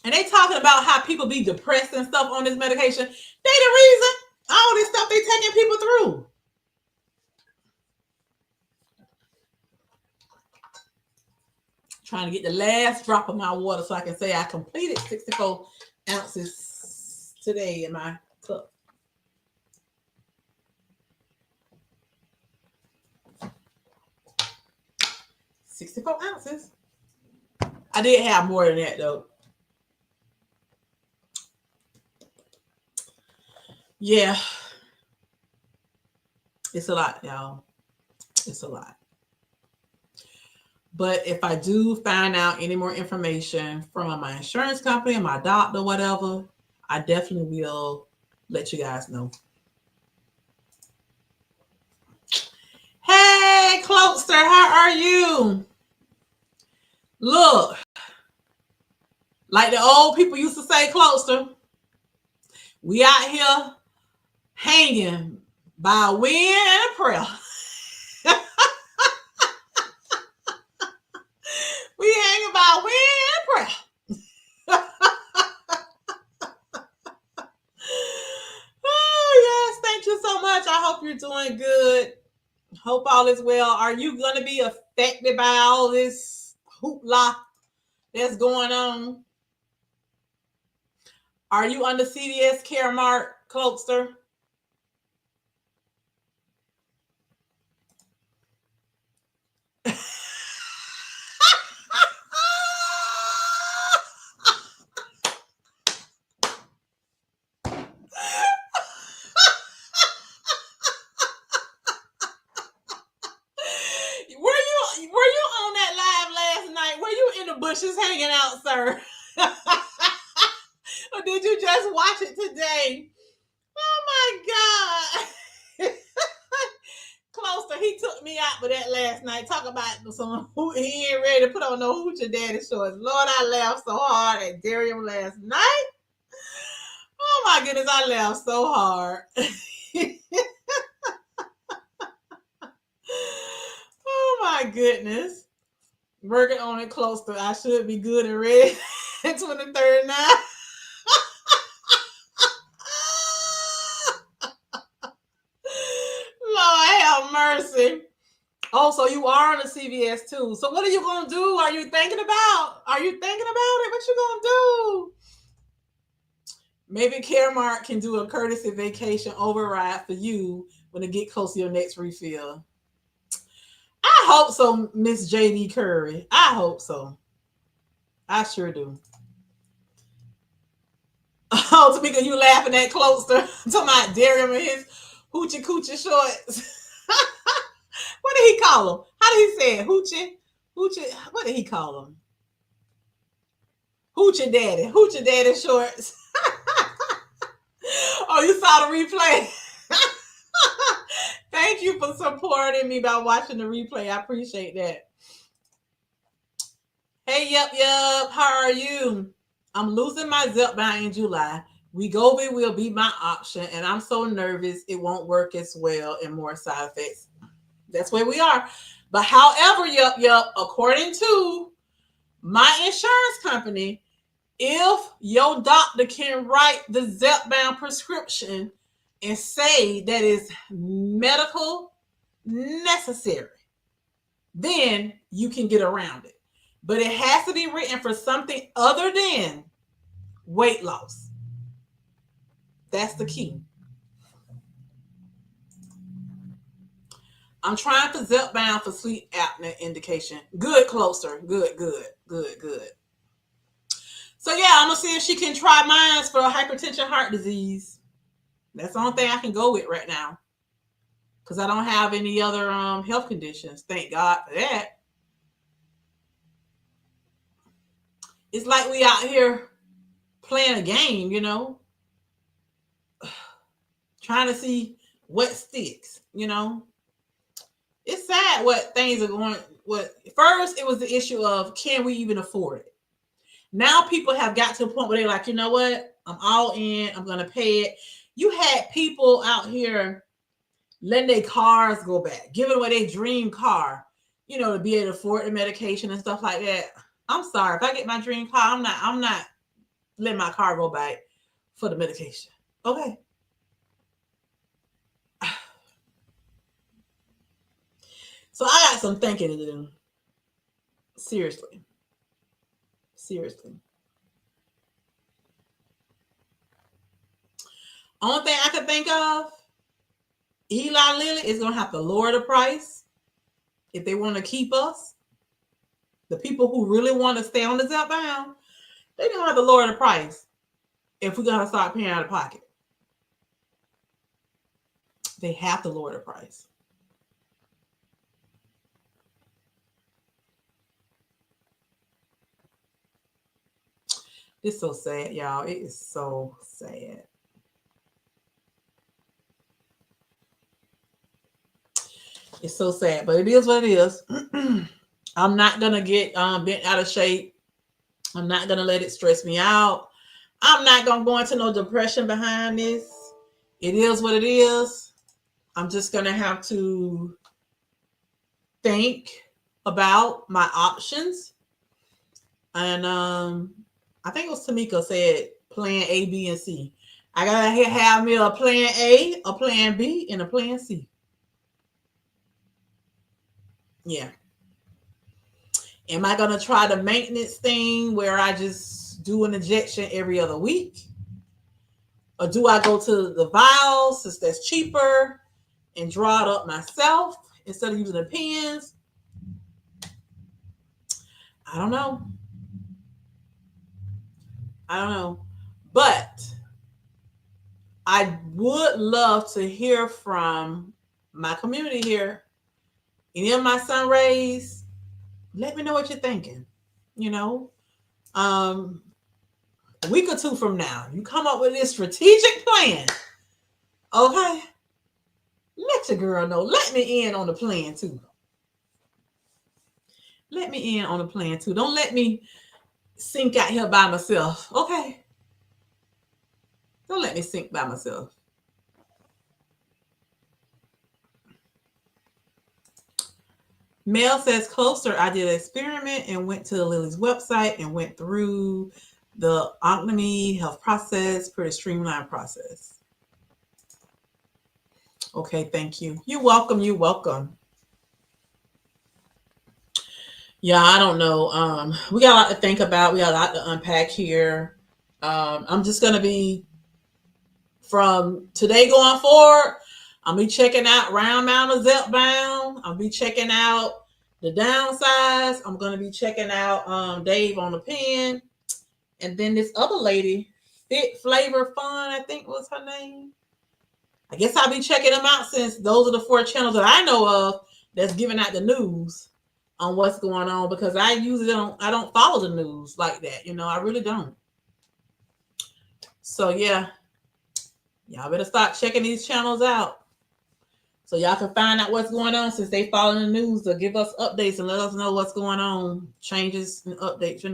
And they talking about how people be depressed and stuff on this medication. They the reason all this stuff they taking people through. Trying to get the last drop of my water so I can say I completed 64 ounces today in my cup. $64 ounces. I did have more than that though. Yeah. It's a lot, y'all. It's a lot. But if I do find out any more information from my insurance company, my doctor, whatever, I definitely will let you guys know. Hey, Cloakster, how are you? Look, like the old people used to say, Cloakster, we out here hanging by a wind and a prayer. We hanging by a wind and a prayer. Oh, yes, thank you so much. I hope you're doing good. Hope all is well. Are you going to be affected by all this hoopla that's going on? Are you under CVS CAREMARK, Cloakster? Were you on that live last night? Were you in the bushes hanging out, sir? Or did you just watch it today? Oh my God. Closer, he took me out for that last night. Talk about some he ain't ready to put on no hoochie daddy shorts. Lord, I laughed so hard at Darium last night. Oh my goodness, I laughed so hard. Oh my goodness. Working on it close to I should be good and ready. 23rd now. Lord have mercy. Oh, so you are on the CVS too. So what are you gonna do? Are you thinking about it? What you gonna do? Maybe CareMark can do a courtesy vacation override for you when it get close to your next refill. I hope so, Miss JD Curry. I hope so. I sure do. Oh, Tamika, you laughing at Closter to my Darium and his Hoochie coochie shorts. What did he call them? How did he say it? Hoochie. What did he call them? Hoochie daddy shorts. Oh, you saw the replay. Thank you for supporting me by watching the replay. I appreciate that. Hey, yup. How are you? I'm losing my Zepbound in July. Wegovy will be my option, and I'm so nervous it won't work as well and more side effects. That's where we are. But however, yup, according to my insurance company, if your doctor can write the Zepbound prescription and say that is medical necessary, then you can get around it. But it has to be written for something other than weight loss. That's the key. I'm trying for Zepbound for sleep apnea indication. Good, closer. Good. So yeah, I'm gonna see if she can try mine for hypertension, heart disease. That's the only thing I can go with right now, because I don't have any other health conditions. Thank God for that. It's like we out here playing a game, you know, trying to see what sticks, you know. It's sad what things are going. First it was the issue of, can we even afford it? Now people have got to a point where they're like, you know what? I'm all in. I'm going to pay it. You had people out here letting their cars go back, giving away their dream car, you know, to be able to afford the medication and stuff like that. I'm sorry. If I get my dream car, I'm not letting my car go back for the medication. Okay. So I got some thinking to do. Seriously. Only thing I could think of, Eli Lilly is going to have to lower the price if they want to keep us. The people who really want to stay on the Zepbound, they're going to have to lower the price if we're going to start paying out of pocket. They have to lower the price. It's so sad, y'all. It is so sad. It's so sad, but it is what it is. I'm not going to get bent out of shape. I'm not going to let it stress me out. I'm not going to go into no depression behind this. It is what it is. I'm just going to have to think about my options. And I think it was Tamika said plan A, B, and C. I got to have me a plan A, a plan B, and a plan C. Yeah. Am I going to try the maintenance thing where I just do an injection every other week? Or do I go to the vials since that's cheaper and draw it up myself instead of using the pens? I don't know. But I would love to hear from my community here. Any of my sun rays, let me know what you're thinking. You know, a week or two from now, you come up with this strategic plan. Okay. Let your girl know. Let me in on the plan too. Don't let me sink out here by myself. Okay. Don't let me sink by myself. Mel says, closer, I did an experiment and went to Lily's website and went through the Oncology health process, pretty streamlined process. Okay, thank you. You're welcome. Yeah, I don't know. We got a lot to think about. We got a lot to unpack here. I'm just going to be, from today going forward, I'll be checking out round amount of Zepbound. I'll be checking out the downsides. I'm going to be checking out Dave on the pen. And then this other lady, Fit Flavor Fun, I think was her name. I guess I'll be checking them out since those are the 4 channels that I know of that's giving out the news on what's going on, because I usually don't follow the news like that. I really don't. So yeah, y'all better start checking these channels out so y'all can find out what's going on, since they follow the news to give us updates and let us know what's going on, changes and updates.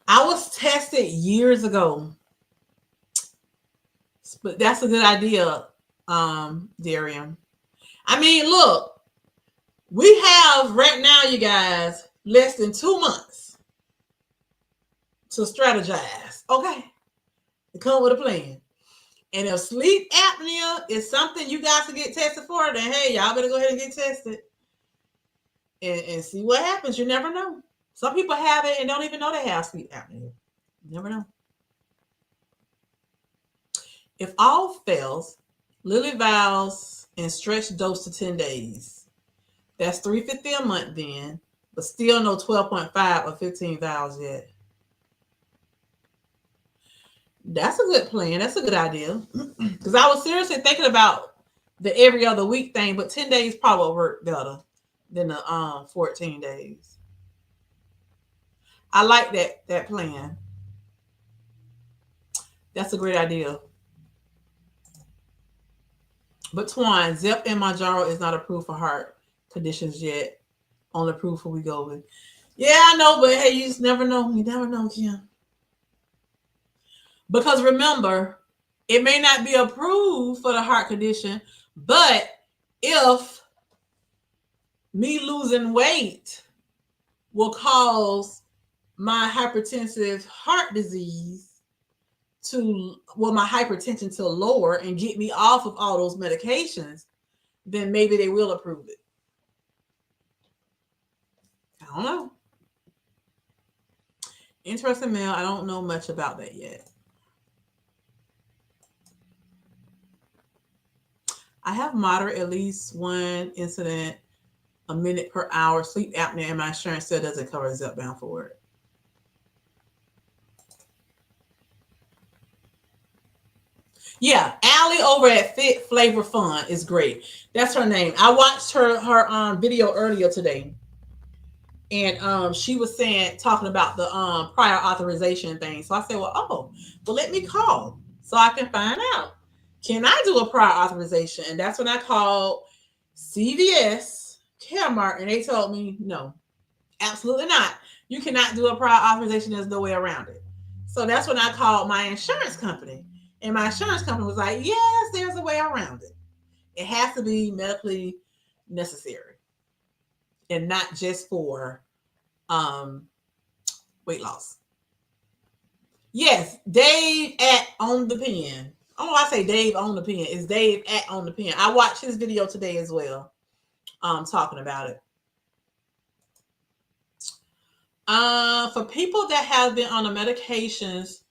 I was tested years ago, but that's a good idea, Darian. I mean, look, we have right now, you guys, less than 2 months to strategize, okay? To come up with a plan. And if sleep apnea is something you guys can get tested for, then hey, y'all better go ahead and get tested and see what happens. You never know. Some people have it and don't even know they have sleep apnea. You never know. If all fails, Lily vows and stretch dose to 10 days. That's $350 a month then, but still no 12.5 or 15 vows yet. That's a good plan. That's a good idea. Because I was seriously thinking about the every other week thing, but 10 days probably work better than the 14 days. I like that plan. That's a great idea. But Twan, Zep and Mounjaro is not approved for heart conditions yet. Only approved for Wegovy. Yeah, I know, but hey, you just never know. You never know, Kim. Because remember, it may not be approved for the heart condition, but if me losing weight will cause my hypertensive heart disease my hypertension to lower and get me off of all those medications, then maybe they will approve it. I don't know. Interesting mail. I don't know much about that yet. I have moderate, at least one incident a minute per hour sleep apnea, and my insurance still doesn't cover Zepbound for it. Yeah, Allie over at Fit Flavor Fun is great. That's her name. I watched her video earlier today, and she was talking about the prior authorization thing. So I said, well, let me call so I can find out, can I do a prior authorization? And that's when I called CVS CAREMARK, and they told me no, absolutely not. You cannot do a prior authorization. There's no way around it. So that's when I called my insurance company. And my insurance company was like, yes, there's a way around it. It has to be medically necessary and not just for weight loss. Yes, Dave at On the Pen. Oh, I say Dave on the pen. It's Dave at On the Pen. I watched his video today as well, talking about it. For people that have been on the medications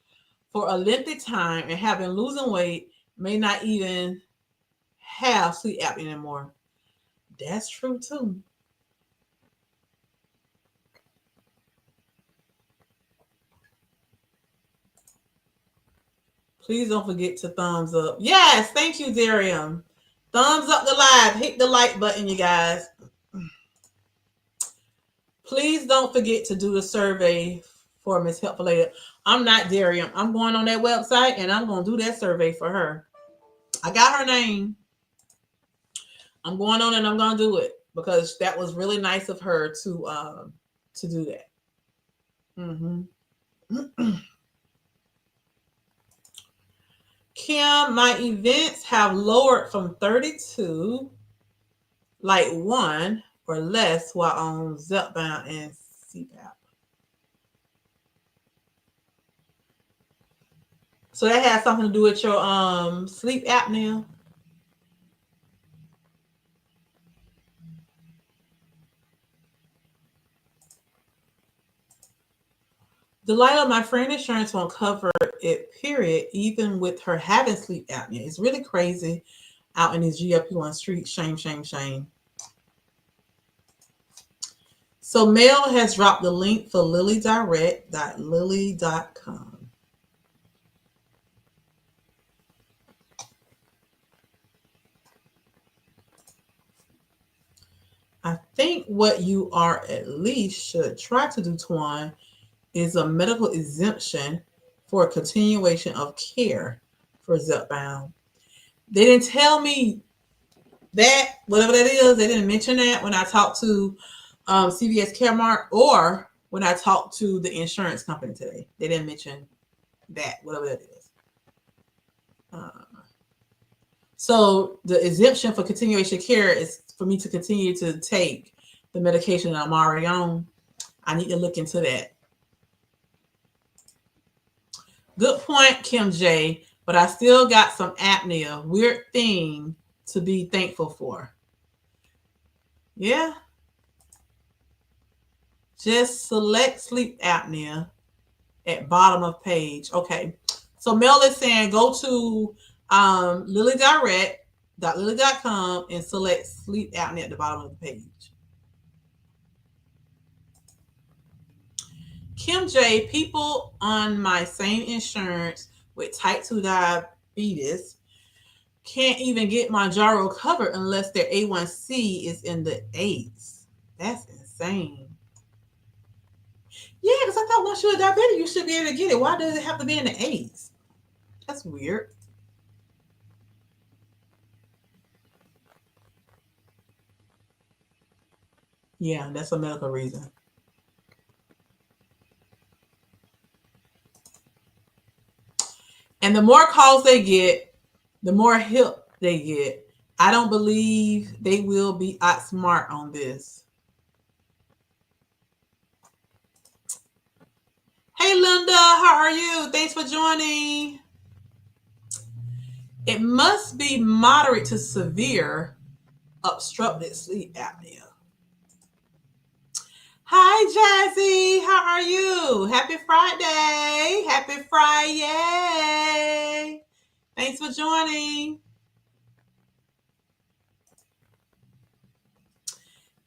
for a lengthy time and have been losing weight, may not even have sleep apnea anymore. That's true too. Please don't forget to thumbs up. Yes, thank you, Darium. Thumbs up the live. Hit the like button, you guys. Please don't forget to do the survey for Miss Helpful Lady. I'm not Darium. I'm going on that website and I'm going to do that survey for her. I got her name. I'm going on and I'm going to do it because that was really nice of her to do that. Kim, my events have lowered from 32, like 1 or less, while on Zepbound and CPAP. So that has something to do with your sleep apnea. Delilah, my friend insurance won't cover it, period, even with her having sleep apnea. It's really crazy. out in these GLP-1 streets. Shame, shame, shame. So Mel has dropped the link for lilydirect.lily.com. I think what you are at least should try to do, Twan, is a medical exemption for a continuation of care for Zepbound. They didn't tell me that, whatever that is, they didn't mention that when I talked to CVS CAREMARK or when I talked to the insurance company today. They didn't mention that, whatever that is. So the exemption for continuation care is for me to continue to take the medication that I'm already on. I need to look into that. Good point, Kim J. But I still got some apnea. Weird thing to be thankful for. Yeah. Just select sleep apnea at bottom of page. Okay. So Mel is saying go to lilydirect.lily.com and select sleep apnea at the bottom of the page. Kim J, people on my same insurance with type 2 diabetes can't even get Mounjaro covered unless their A1C is in the 8s. That's insane. Yeah, because I thought once you're a diabetic, you should be able to get it. Why does it have to be in the 8s? That's weird. Yeah, that's a medical reason. And the more calls they get, the more help they get. I don't believe they will be outsmart on this. Hey, Linda, how are you? Thanks for joining. It must be moderate to severe obstructive sleep apnea. Hi, Jazzy. How are you? Happy Friday. Happy Friday. Thanks for joining.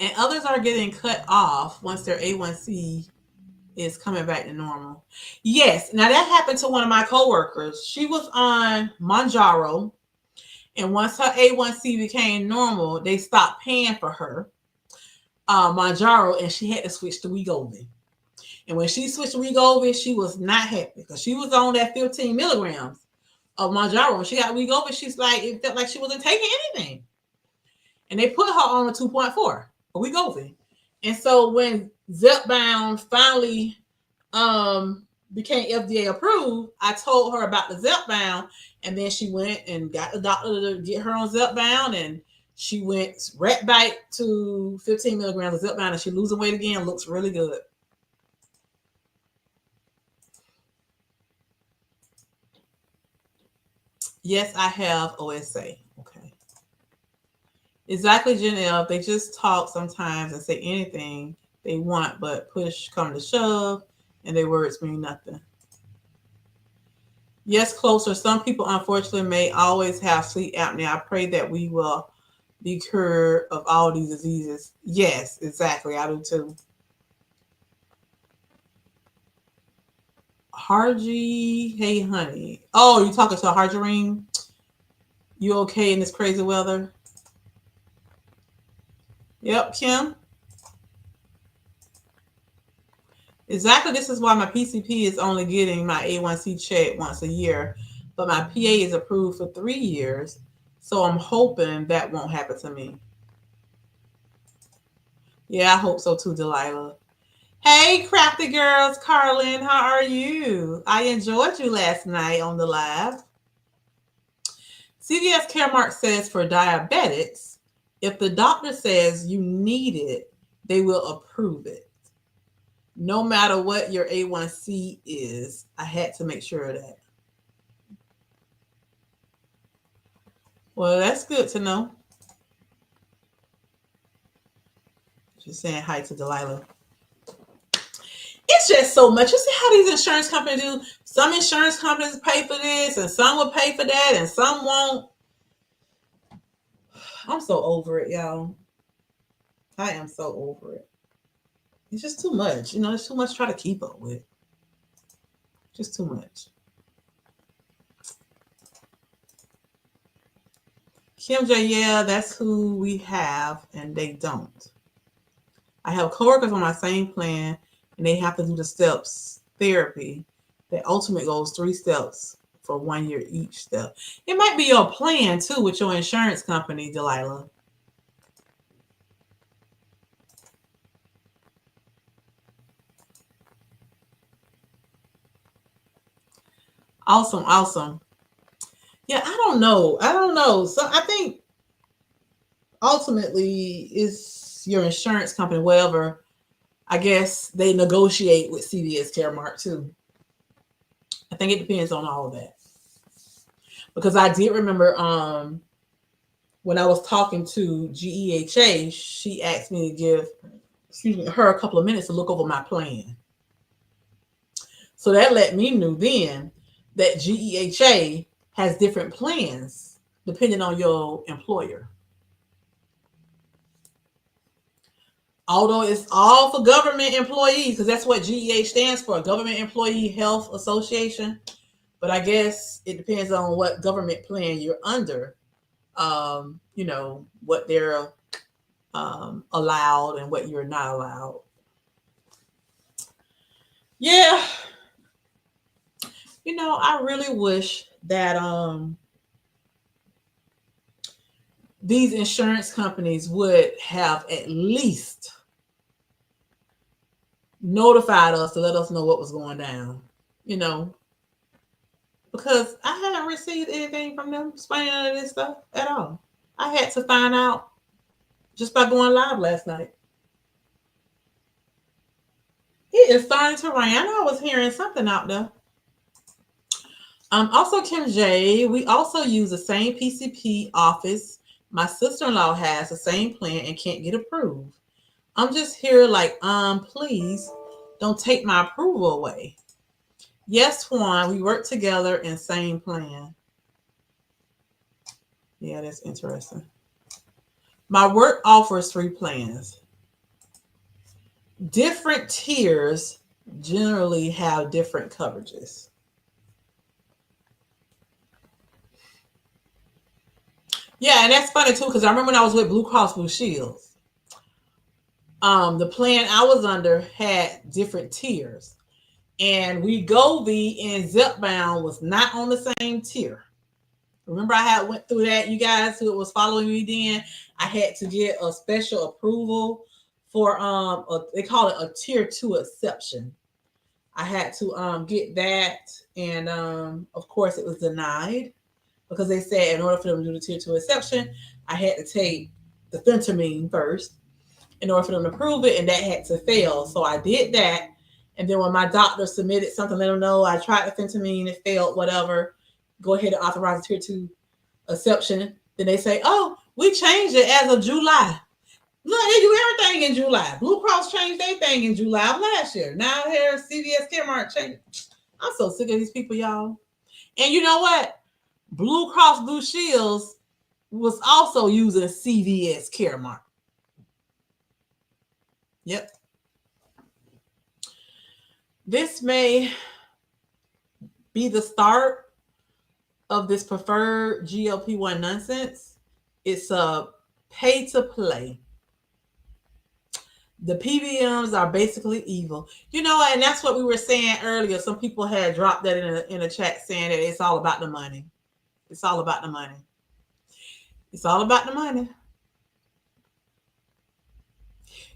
And others are getting cut off once their A1C is coming back to normal. Yes. Now, that happened to one of my coworkers. She was on Mounjaro. And once her A1C became normal, they stopped paying for her Mounjaro, and she had to switch to Wegovy. And when she switched to Wegovy, she was not happy because she was on that 15 milligrams of Mounjaro. When she got Wegovy, she's like, it felt like she wasn't taking anything. And they put her on a 2.4 Wegovy. And so when Zepbound finally became FDA approved, I told her about the Zepbound, and then she went and got the doctor to get her on Zepbound, and she went right back to 15 milligrams of Zepbound, and she's losing weight again. Looks really good. Yes, I have OSA. Okay. Exactly, Janelle. They just talk sometimes and say anything they want, but push come to shove, and their words mean nothing. Yes, Closer. Some people, unfortunately, may always have sleep apnea. I pray that we will be cured of all these diseases. Yes, exactly. I do too. Harji, hey, honey. Oh, you talking to Harjarine? You okay in this crazy weather? Yep, Kim. Exactly. This is why my PCP is only getting my A1C check once a year, but my PA is approved for 3 years. So I'm hoping that won't happen to me. Yeah, I hope so too, Delilah. Hey, crafty girls, Carlin, how are you? I enjoyed you last night on the live. CVS CAREMARK says for diabetics, if the doctor says you need it, they will approve it. No matter what your A1C is, I had to make sure of that. Well, that's good to know. Just saying hi to Delilah. It's just so much. You see how these insurance companies do? Some insurance companies pay for this, and some will pay for that, and some won't. I'm so over it, y'all. I am so over it. It's just too much. It's too much to try to keep up with. Just too much. Kim J, yeah, that's who we have, and they don't. I have coworkers on my same plan, and they have to do the steps therapy. The ultimate goal is 3 steps for 1 year each step. It might be your plan too with your insurance company, Delilah. Awesome. Yeah, I don't know. So I think ultimately it's your insurance company, whatever. I guess they negotiate with CVS CAREMARK too. I think it depends on all of that. Because I did remember when I was talking to GEHA, she asked me to give her a couple of minutes to look over my plan. So that let me know then that GEHA has different plans depending on your employer. Although it's all for government employees, because that's what GEH stands for, Government Employee Health Association. But I guess it depends on what government plan you're under, what they're allowed and what you're not allowed. Yeah. I really wish that these insurance companies would have at least notified us to let us know what was going down, because I haven't received anything from them explaining any of this stuff at all. I had to find out just by going live last night. It is starting to rain. I know I was hearing something out there. Also, Kim J, we also use the same PCP office. My sister-in-law has the same plan and can't get approved. I'm just here like, please don't take my approval away. Yes, Juan, we work together in same plan. Yeah, that's interesting. My work offers 3 plans. Different tiers generally have different coverages. Yeah, and that's funny too, because I remember when I was with Blue Cross Blue Shields, the plan I was under had different tiers. And Wegovy and Zepbound was not on the same tier. Remember I had went through that, you guys who was following me then. I had to get a special approval for they call it a tier 2 exception. I had to get that, and of course it was denied because they said in order for them to do the tier 2 exception, I had to take the phentermine first in order for them to approve it, and that had to fail. So I did that. And then when my doctor submitted something, let them know I tried the phentermine, it failed, whatever. Go ahead and authorize the tier 2 exception. Then they say, oh, we changed it as of July. Look, they do everything in July. Blue Cross changed their thing in July of last year. Now here, CVS CAREMARK changed. I'm so sick of these people, y'all. And you know what? Blue Cross Blue Shields was also using CVS CAREMARK. Yep. This may be the start of this preferred GLP-1 nonsense. It's a pay to play. The PBMs are basically evil. And that's what we were saying earlier. Some people had dropped that in a chat saying that it's all about the money. It's all about the money. It's all about the money.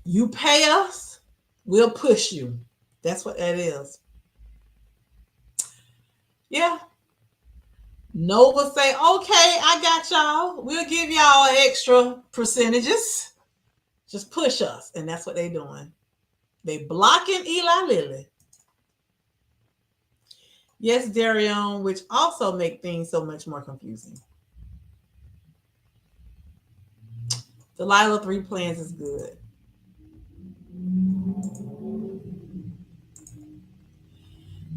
You pay us, we'll push you. That's what that is. Yeah. Nova say, okay, I got y'all. We'll give y'all extra percentages. Just push us. And that's what they're doing. They blocking Eli Lilly. Yes, Darion, which also make things so much more confusing. Delilah 3 plans is good.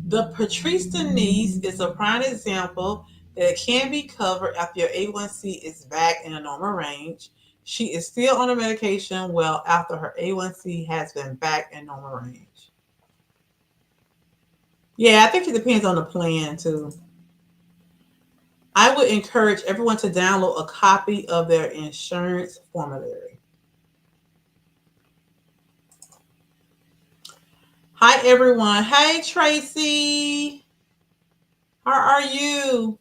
The Patrice Denise is a prime example. It can be covered after your A1C is back in a normal range. She is still on the medication well after her A1C has been back in normal range. Yeah, I think it depends on the plan too. I would encourage everyone to download a copy of their insurance formulary. Hi, everyone. Hey, Tracy. How are you?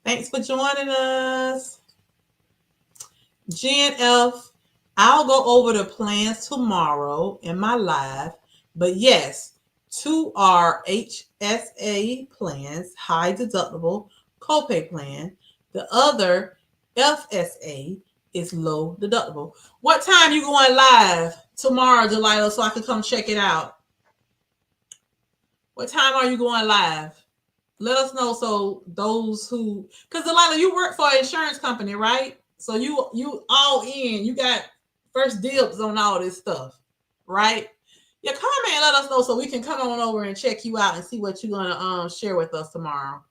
Thanks for joining us. Jen F. I'll go over the plans tomorrow in my live. But yes, two are HSA plans, high deductible copay plan. The other, FSA, is low deductible. What time you going live tomorrow, Delilah, so I can come check it out? What time are you going live? Let us know so those who, because Delilah, you work for an insurance company, right? So you all in, you got first dibs on all this stuff, right? Yeah, comment and let us know so we can come on over and check you out and see what you're gonna share with us tomorrow.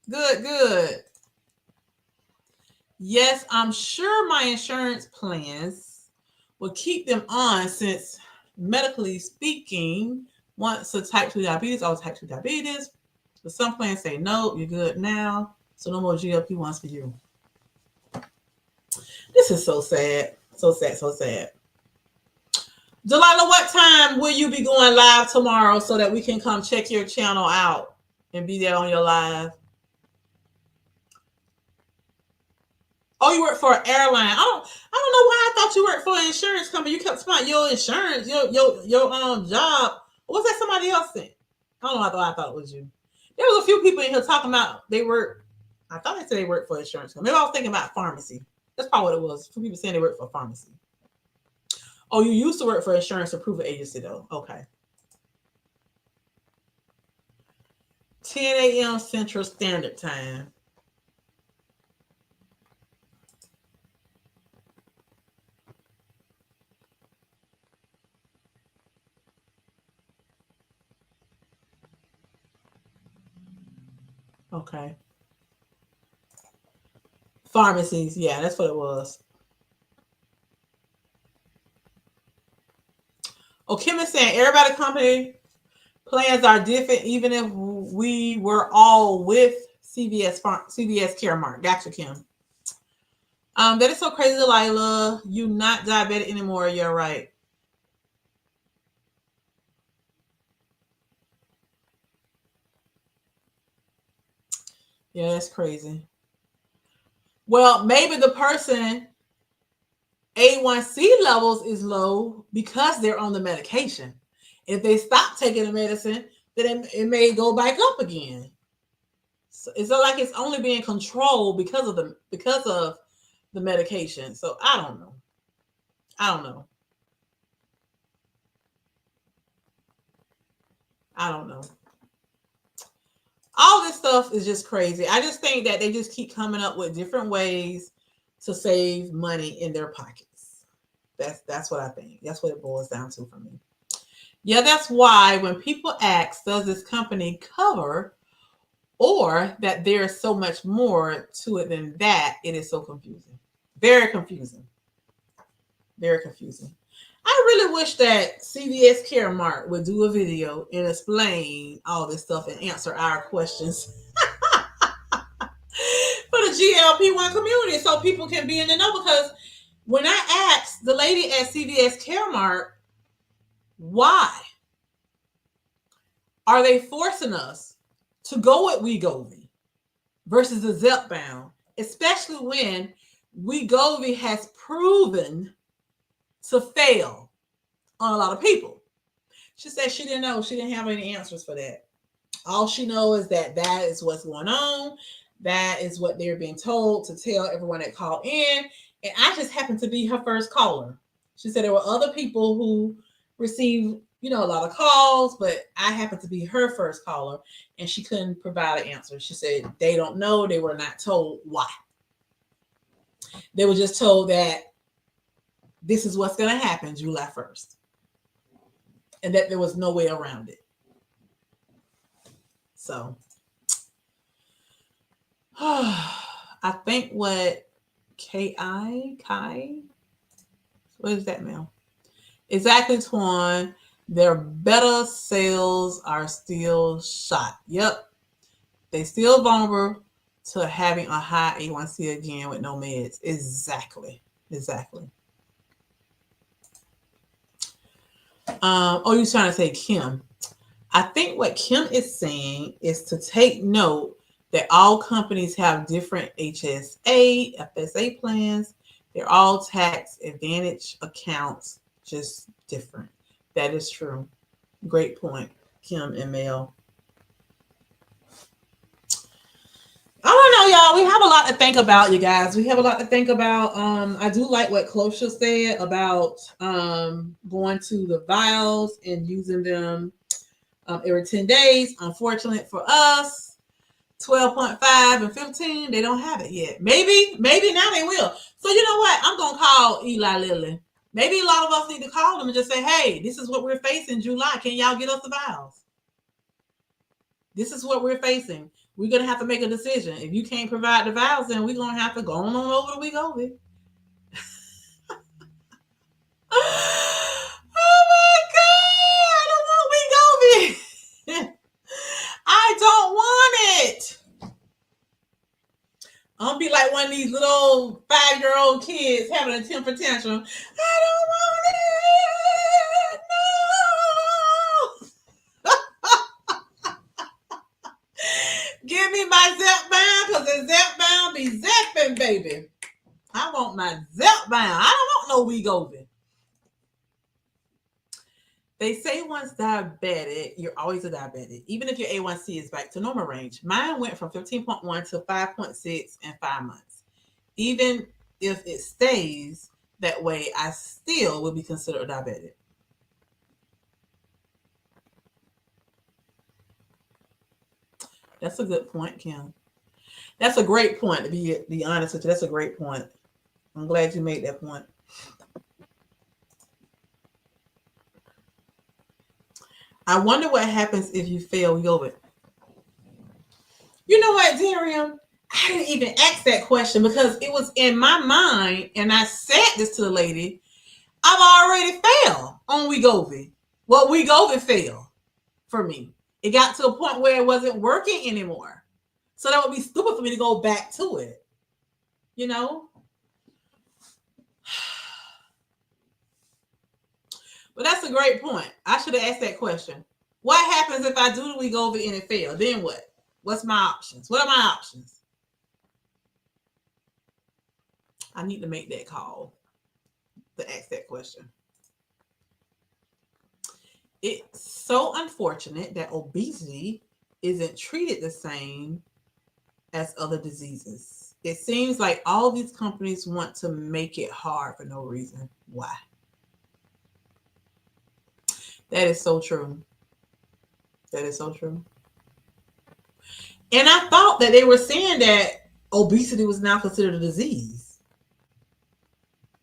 Good. Yes, I'm sure my insurance plans will keep them on since medically speaking, once a type 2 diabetes, all type 2 diabetes. But some plans say, no, you're good now. So no more GLP-1s for you. This is so sad. So sad. Delilah, what time will you be going live tomorrow so that we can come check your channel out and be there on your live? Oh, you work for an airline. I don't know why I thought you worked for an insurance company. You kept talking about your insurance, your job. Was that somebody else then? I don't know. I thought it was you. There was a few people in here talking about they work. I thought they said they worked for an insurance company. Maybe I was thinking about pharmacy. That's probably what it was. Some people saying they work for a pharmacy. Oh, you used to work for insurance approval agency though. Okay. 10 a.m. Central Standard Time. Okay. Pharmacies. Yeah, that's what it was. Oh, Kim is saying everybody company plans are different, even if we were all with CVS CareMark. Gotcha, Kim. That is so crazy, Delilah. You not diabetic anymore. You're right. Yeah, that's crazy. Well, maybe the person A1C levels is low because they're on the medication. If they stop taking the medicine, then it may go back up again. So it's not like it's only being controlled because of the medication. So I don't know. I don't know. All this stuff is just crazy. I just think that they just keep coming up with different ways to save money in their pockets. That's what I think. That's what it boils down to for me. Yeah, that's why when people ask, does this company cover, or that there's so much more to it than that, it is so confusing. Very confusing. Very confusing. I really wish that CVS CareMark would do a video and explain all this stuff and answer our questions for the GLP-1 community so people can be in the know. Because when I asked the lady at CVS CareMark, why are they forcing us to go with Wegovy versus the Zepbound, especially when Wegovy has proven to fail on a lot of people? She said she didn't know. She didn't have any answers for that. All she knows is that is what's going on. That is what they're being told to tell everyone that called in. And I just happened to be her first caller. She said there were other people who received, a lot of calls, but I happened to be her first caller, and she couldn't provide an answer. She said they don't know. They were not told why. They were just told that this is what's going to happen July 1st, and that there was no way around it. So I think what Kai, what is that, ma'am? Exactly, Twan. Their beta cells are still shot. Yep. They still vulnerable to having a high A1C again with no meds. Exactly. Oh, you're trying to say Kim. I think what Kim is saying is to take note that all companies have different HSA, FSA plans. They're all tax advantage accounts, just different. That is true. Great point, Kim and Mel. I don't know, y'all. We have a lot to think about, you guys. We have a lot to think about. I do like what Closure said about going to the vials and using them every 10 days. Unfortunately for us, 12.5 and 15, they don't have it yet. Maybe now they will. So you know what? I'm going to call Eli Lilly. Maybe a lot of us need to call them and just say, hey, this is what we're facing July. Can y'all get us the vials? This is what we're facing. We're going to have to make a decision. If you can't provide the vials, then we're going to have to go on over to Wegovy. Oh my God. I don't want Wegovy. I don't want it. I'm going to be like one of these little 5-year-old kids having a temper tantrum. I don't want it. No. Give me my Zepbound, because the Zepbound be zapping, baby. I want my Zepbound. I don't want no Wegovy. They say once diabetic, you're always a diabetic, even if your A1C is back to normal range. Mine went from 15.1 to 5.6 in 5 months. Even if it stays that way, I still would be considered a diabetic. That's a good point, Kim. That's a great point, to be honest with you. That's a great point. I'm glad you made that point. I wonder what happens if you fail Wegovy. You know what, Darian? I didn't even ask that question because it was in my mind, and I said this to the lady. I've already failed on Wegovy. Well, Wegovy failed for me. It got to a point where it wasn't working anymore. So that would be stupid for me to go back to it. You know? But that's a great point. I should have asked that question. What happens if I do the Wegovy and it fails? Then what? What's my options? What are my options? I need to make that call to ask that question. It's so unfortunate that obesity isn't treated the same as other diseases. It seems like all these companies want to make it hard for no reason. Why? That is so true. That is so true. And I thought that they were saying that obesity was now considered a disease.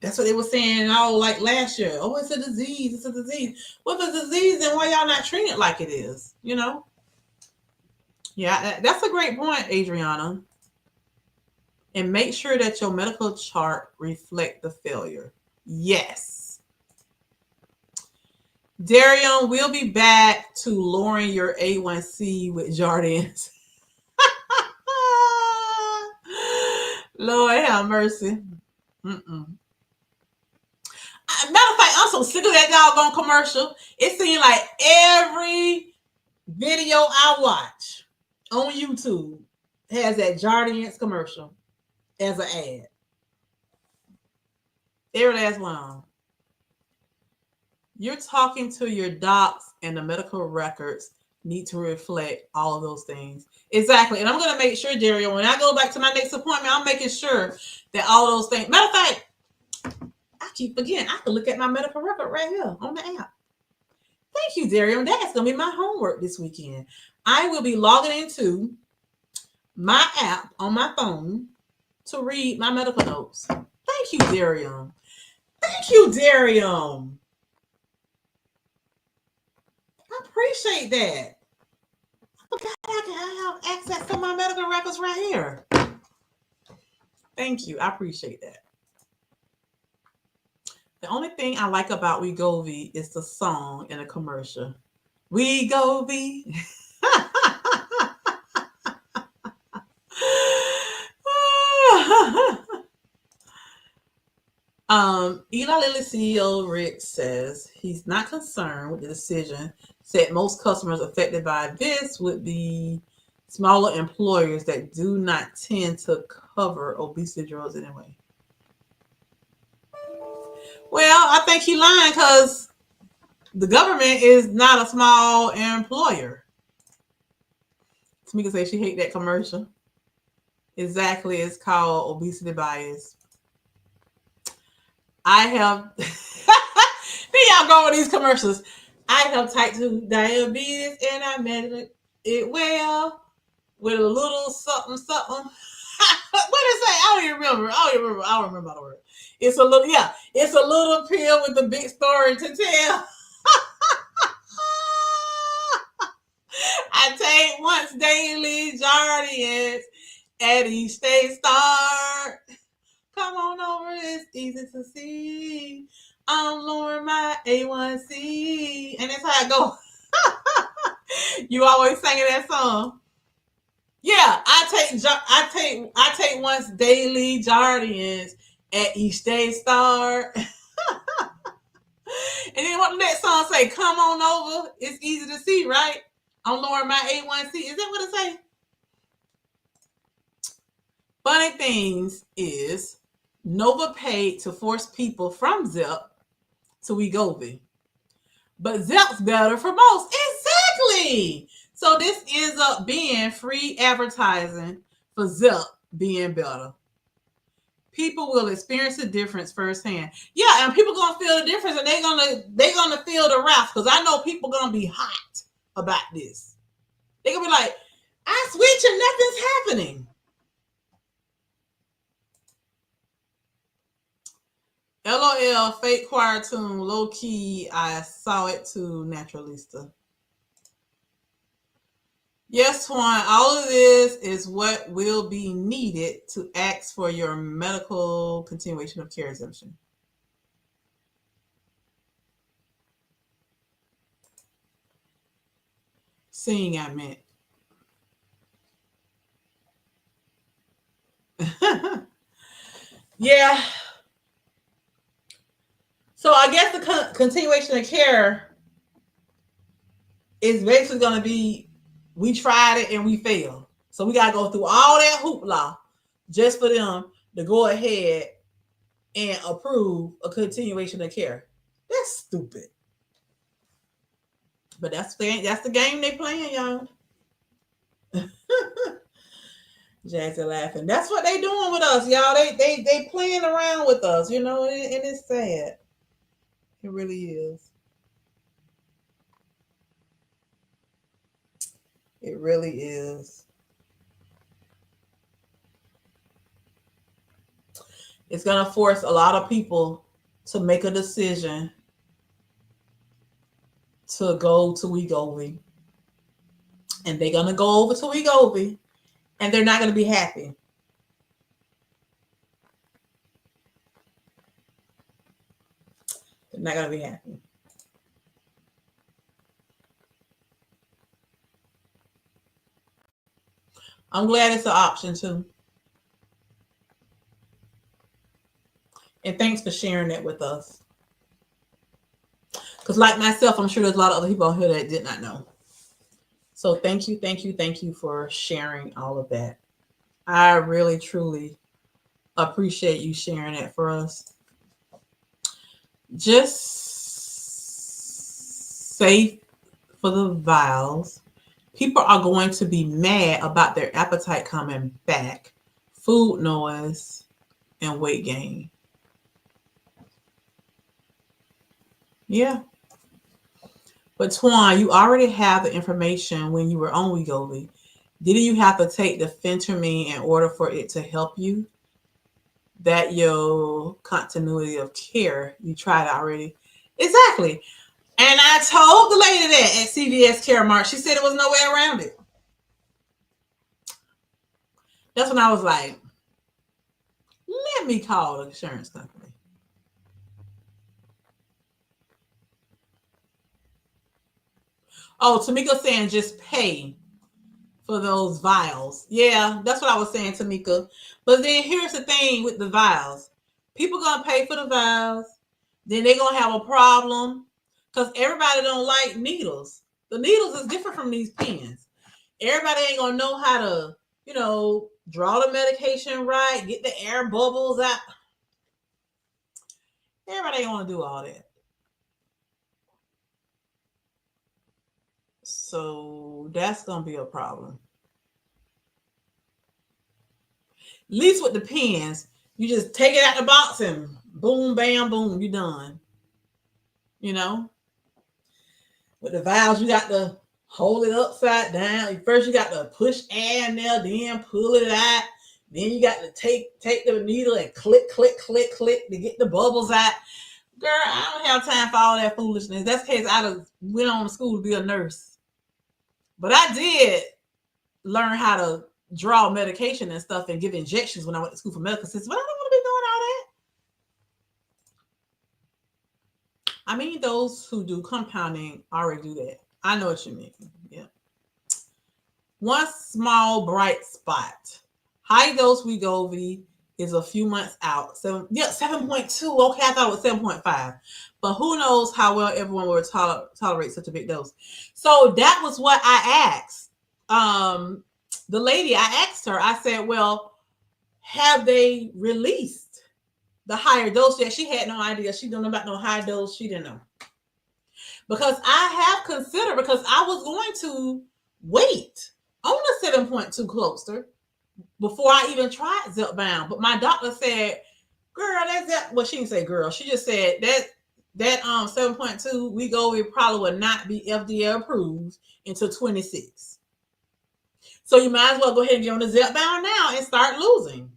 That's what they were saying all like last year. Oh, it's a disease. It's a disease. Well, if it's a disease, then why y'all not treating it like it is? You know? Yeah, that's a great point, Adriana. And make sure that your medical chart reflect the failure. Yes. Darian, we'll be back to lowering your A1C with Jardins. Lord have mercy. Matter of fact, I'm so sick of that doggone commercial. It seems like every video I watch on YouTube has that Jardins commercial as an ad. Every last one. You're talking to your docs, and the medical records need to reflect all of those things. Exactly. And I'm going to make sure, Jerry, when I go back to my next appointment, I'm making sure that all those things. Matter of fact, I keep forgetting. I can look at my medical record right here on the app. Thank you, Dario. That's going to be my homework this weekend. I will be logging into my app on my phone to read my medical notes. Thank you, Dario. Thank you, Dario. I appreciate that. I forgot I have access to my medical records right here. Thank you. I appreciate that. The only thing I like about Wegovy is the song in a commercial. Wegovy. Eli Lilly CEO Rick says he's not concerned with the decision. Said most customers affected by this would be smaller employers that do not tend to cover obesity drugs anyway. Well, I think he's lying because the government is not a small employer. Tamika says she hate that commercial. Exactly, it's called obesity bias. I have. Then y'all go with these commercials. I have type 2 diabetes and I manage it well with a little something something. What did it say? I don't even remember. I don't remember the word. It's a little, yeah. It's a little pill with a big story to tell. I take once daily Jardians at each day start. Come on over, it's easy to see. I'm lowering my A1C. And that's how it goes. You always singing that song. Yeah, I take once daily Jardians at each day start. And then what the next song say? Come on over. It's easy to see, right? I'm lowering my A1C. Is that what it say? Funny things is Nova paid to force people from Zep to Wegovy. But Zep's better for most. Exactly. So this ends up being free advertising for Zep being better. People will experience the difference firsthand. Yeah, and people gonna feel the difference, and they're gonna feel the wrath, because I know people gonna be hot about this. They're gonna be like, I switch and nothing's happening. LOL, fake choir tune, low key. I saw it too, Naturalista. Yes, Twan, all of this is what will be needed to ask for your medical continuation of care exemption. Seeing, I meant. Yeah. So I guess the continuation of care is basically going to be, we tried it and we failed. So we got to go through all that hoopla just for them to go ahead and approve a continuation of care. That's stupid. But that's the game they playing, y'all. Jazzy laughing. That's what they doing with us, y'all. They playing around with us, and it's sad. It really is. It really is. It's going to force a lot of people to make a decision to go to Wegovy. And they're going to go over to Wegovy, and they're not going to be happy. They're not going to be happy. I'm glad it's an option too. And thanks for sharing that with us. Because like myself, I'm sure there's a lot of other people out here that did not know. So thank you for sharing all of that. I really, truly appreciate you sharing that for us. Just safe for the vials. People are going to be mad about their appetite coming back, food noise, and weight gain. Yeah. But Twan, you already have the information when you were on Wegovy. Didn't you have to take the phentermine in order for it to help you? That your continuity of care, you tried already. Exactly. And I told the lady that at CVS CAREMARK, she said there was no way around it. That's when I was like, let me call the insurance company. Oh, Tamika saying just pay for those vials. Yeah, that's what I was saying, Tamika. But then here's the thing with the vials. People gonna pay for the vials, then they're gonna have a problem because everybody don't like needles. The needles is different from these pens. Everybody ain't gonna know how to, draw the medication right, get the air bubbles out. Everybody ain't wanna do all that. So that's gonna be a problem. At least with the pens, you just take it out the box and boom, bam, boom, you done. With the vials, you got to hold it upside down. First, you got to push air in there, then pull it out. Then you got to take the needle and click, click, click, click to get the bubbles out. Girl, I don't have time for all that foolishness. That's the case I went on to school to be a nurse. But I did learn how to draw medication and stuff and give injections when I went to school for medical assistants. But I don't want to be doing all that. I mean, those who do compounding already do that. I know what you mean. Yeah. One small bright spot. High dose Wegovy is a few months out. 7.2. Okay, I thought it was 7.5. But who knows how well everyone will tolerate such a big dose. So that was what I asked. The lady, I asked her, I said, well, have they released the higher dose yet? She had no idea. She didn't know about no high dose. She didn't know. Because I have considered, because I was going to wait on the 7.2 Culturelle before I even tried Zepbound. But my doctor said, girl, she didn't say girl. She just said that 7.2 Wegovy probably will not be FDA approved until 26. So you might as well go ahead and get on the Zepbound now and start losing.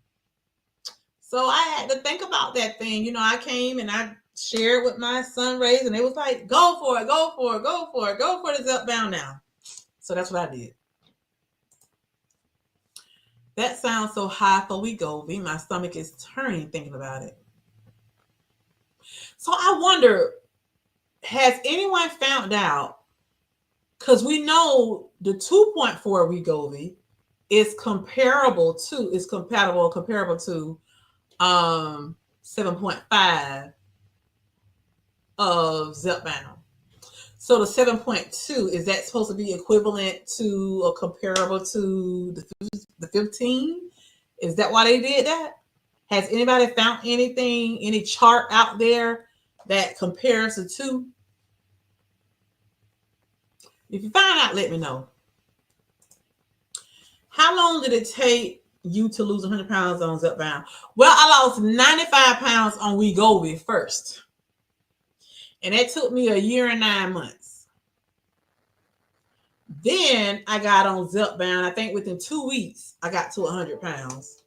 So I had to think about that thing. I came and I shared with my son rays, and they was like, go for it, go for it, go for it, go for the Zepbound now. So that's what I did. That sounds so high for Wegovy. My stomach is turning thinking about it. So I wonder, has anyone found out? Because we know the 2.4 Wegovy is compatible to 7.5 of Zepbound. So the 7.2, is that supposed to be equivalent to or comparable to the 15? Is that why they did that? Has anybody found anything, any chart out there that compares the two? If you find out, let me know. How long did it take you to lose 100 pounds on Zepbound? Well, I lost 95 pounds on Wegovy first. And that took me a year and 9 months. Then I got on Zepbound. I think within 2 weeks, I got to 100 pounds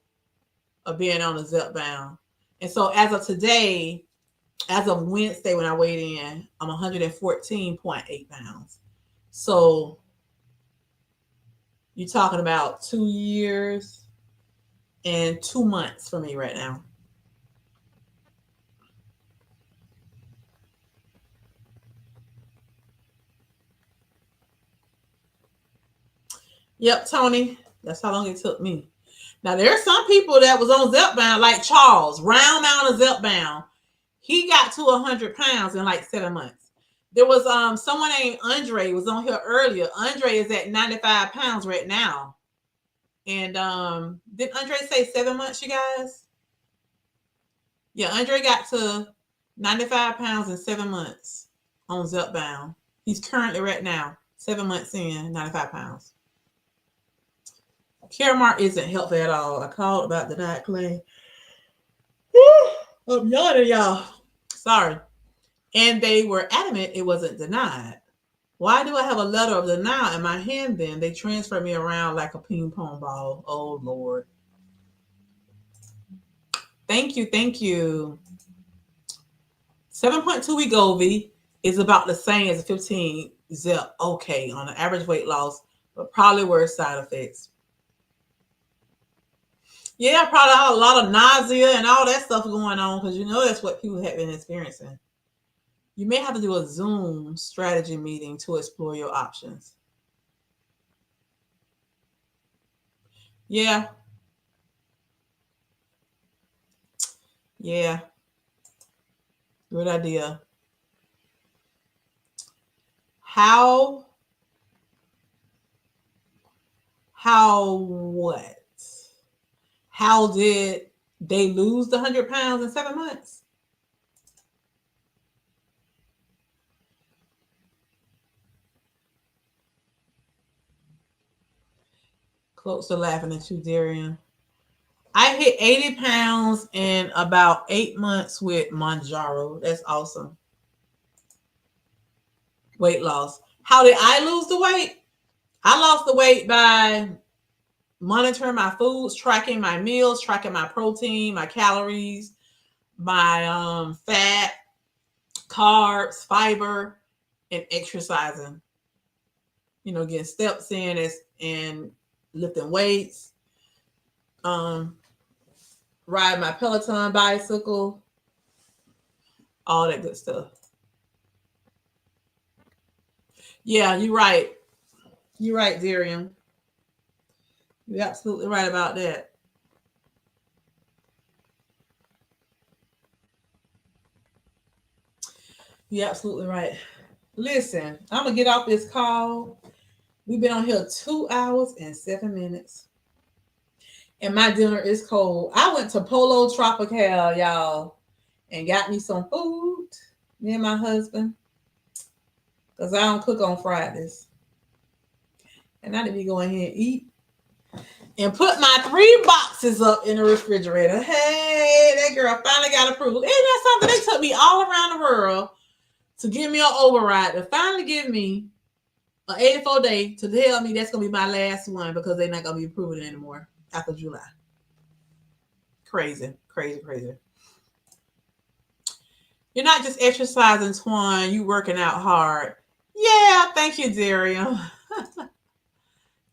of being on the Zepbound. And so as of today, as of Wednesday when I weighed in, I'm 114.8 pounds. So you're talking about 2 years and 2 months for me right now. Yep, Tony, that's how long it took me. Now, there are some people that was on Zepbound, like Charles, round amount of Zepbound. He got to 100 pounds in like 7 months. There was someone named Andre was on here earlier. Andre is at 95 pounds right now. And did Andre say 7 months, you guys? Yeah, Andre got to 95 pounds in 7 months on Zepbound. He's currently right now 7 months in, 95 pounds. CAREMARK isn't helpful at all. I called about the diet claim. I'm yawning, y'all. Sorry. And they were adamant it wasn't denied. Why do I have a letter of denial in my hand then? They transfer me around like a ping pong ball. Oh, Lord. Thank you. 7.2 Wegovy is about the same as a 15 Zep. Okay, on an average weight loss, but probably worse side effects. Yeah, probably a lot of nausea and all that stuff going on because you know that's what people have been experiencing. You may have to do a Zoom strategy meeting to explore your options. Yeah, yeah, good idea. How, what? How did they lose the 100 pounds in 7 months? Close to laughing at you, Darian. I hit 80 pounds in about 8 months with Mounjaro. That's awesome. Weight loss. How did I lose the weight? I lost the weight by monitoring my foods, tracking my meals, tracking my protein, my calories, my fat, carbs, fiber, and exercising. You know, getting steps in and lifting weights, um, riding my Peloton bicycle, all that good stuff. Yeah, you're right. You're right, Darian. You're absolutely right about that. You're absolutely right. Listen, I'm gonna get off this call. We've been on here 2 hours and 7 minutes, and my dinner is cold. I went to Polo Tropical, y'all, and got me some food. Me and my husband, because I don't cook on Fridays, and I need to go in here and eat and put my 3 boxes up in the refrigerator. Hey, that girl finally got approved. Isn't that something? They took me all around the world to give me an override to finally give me an 84 day to tell me that's gonna be my last one because they're not gonna be approving it anymore after July. Crazy, crazy, crazy. You're not just exercising, Twan. You working out hard. Yeah, thank you, Dario.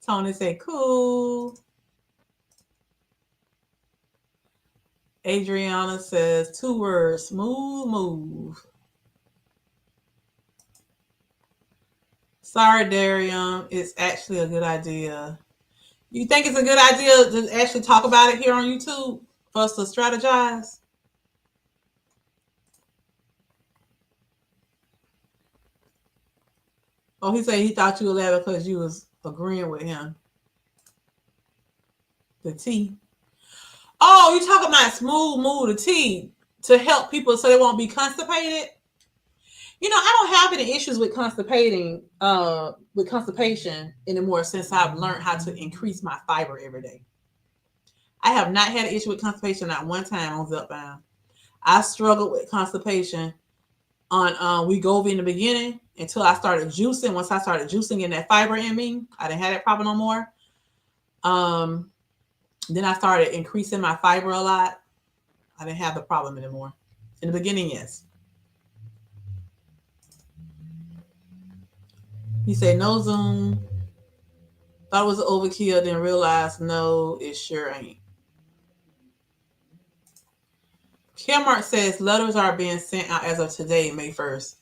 Tony said, cool. Adriana says 2 words, smooth move. Sorry, Darian. It's actually a good idea. You think it's a good idea to actually talk about it here on YouTube for us to strategize? Oh, he said he thought you were laughing because you was agreeing with him. The T. Oh, you talking about smooth move, the T, to help people so they won't be constipated? You know, I don't have any issues with constipation anymore since I've learned how to increase my fiber every day. I have not had an issue with constipation not one time on Zepbound. I struggled with constipation on Wegovy in the beginning until I started juicing. Once I started juicing in that fiber in me, I didn't have that problem no more. Then I started increasing my fiber a lot. I didn't have the problem anymore. In the beginning, yes. He said no Zoom. Thought it was overkill, then realized no, it sure ain't. CAREMARK says letters are being sent out as of today, May 1st.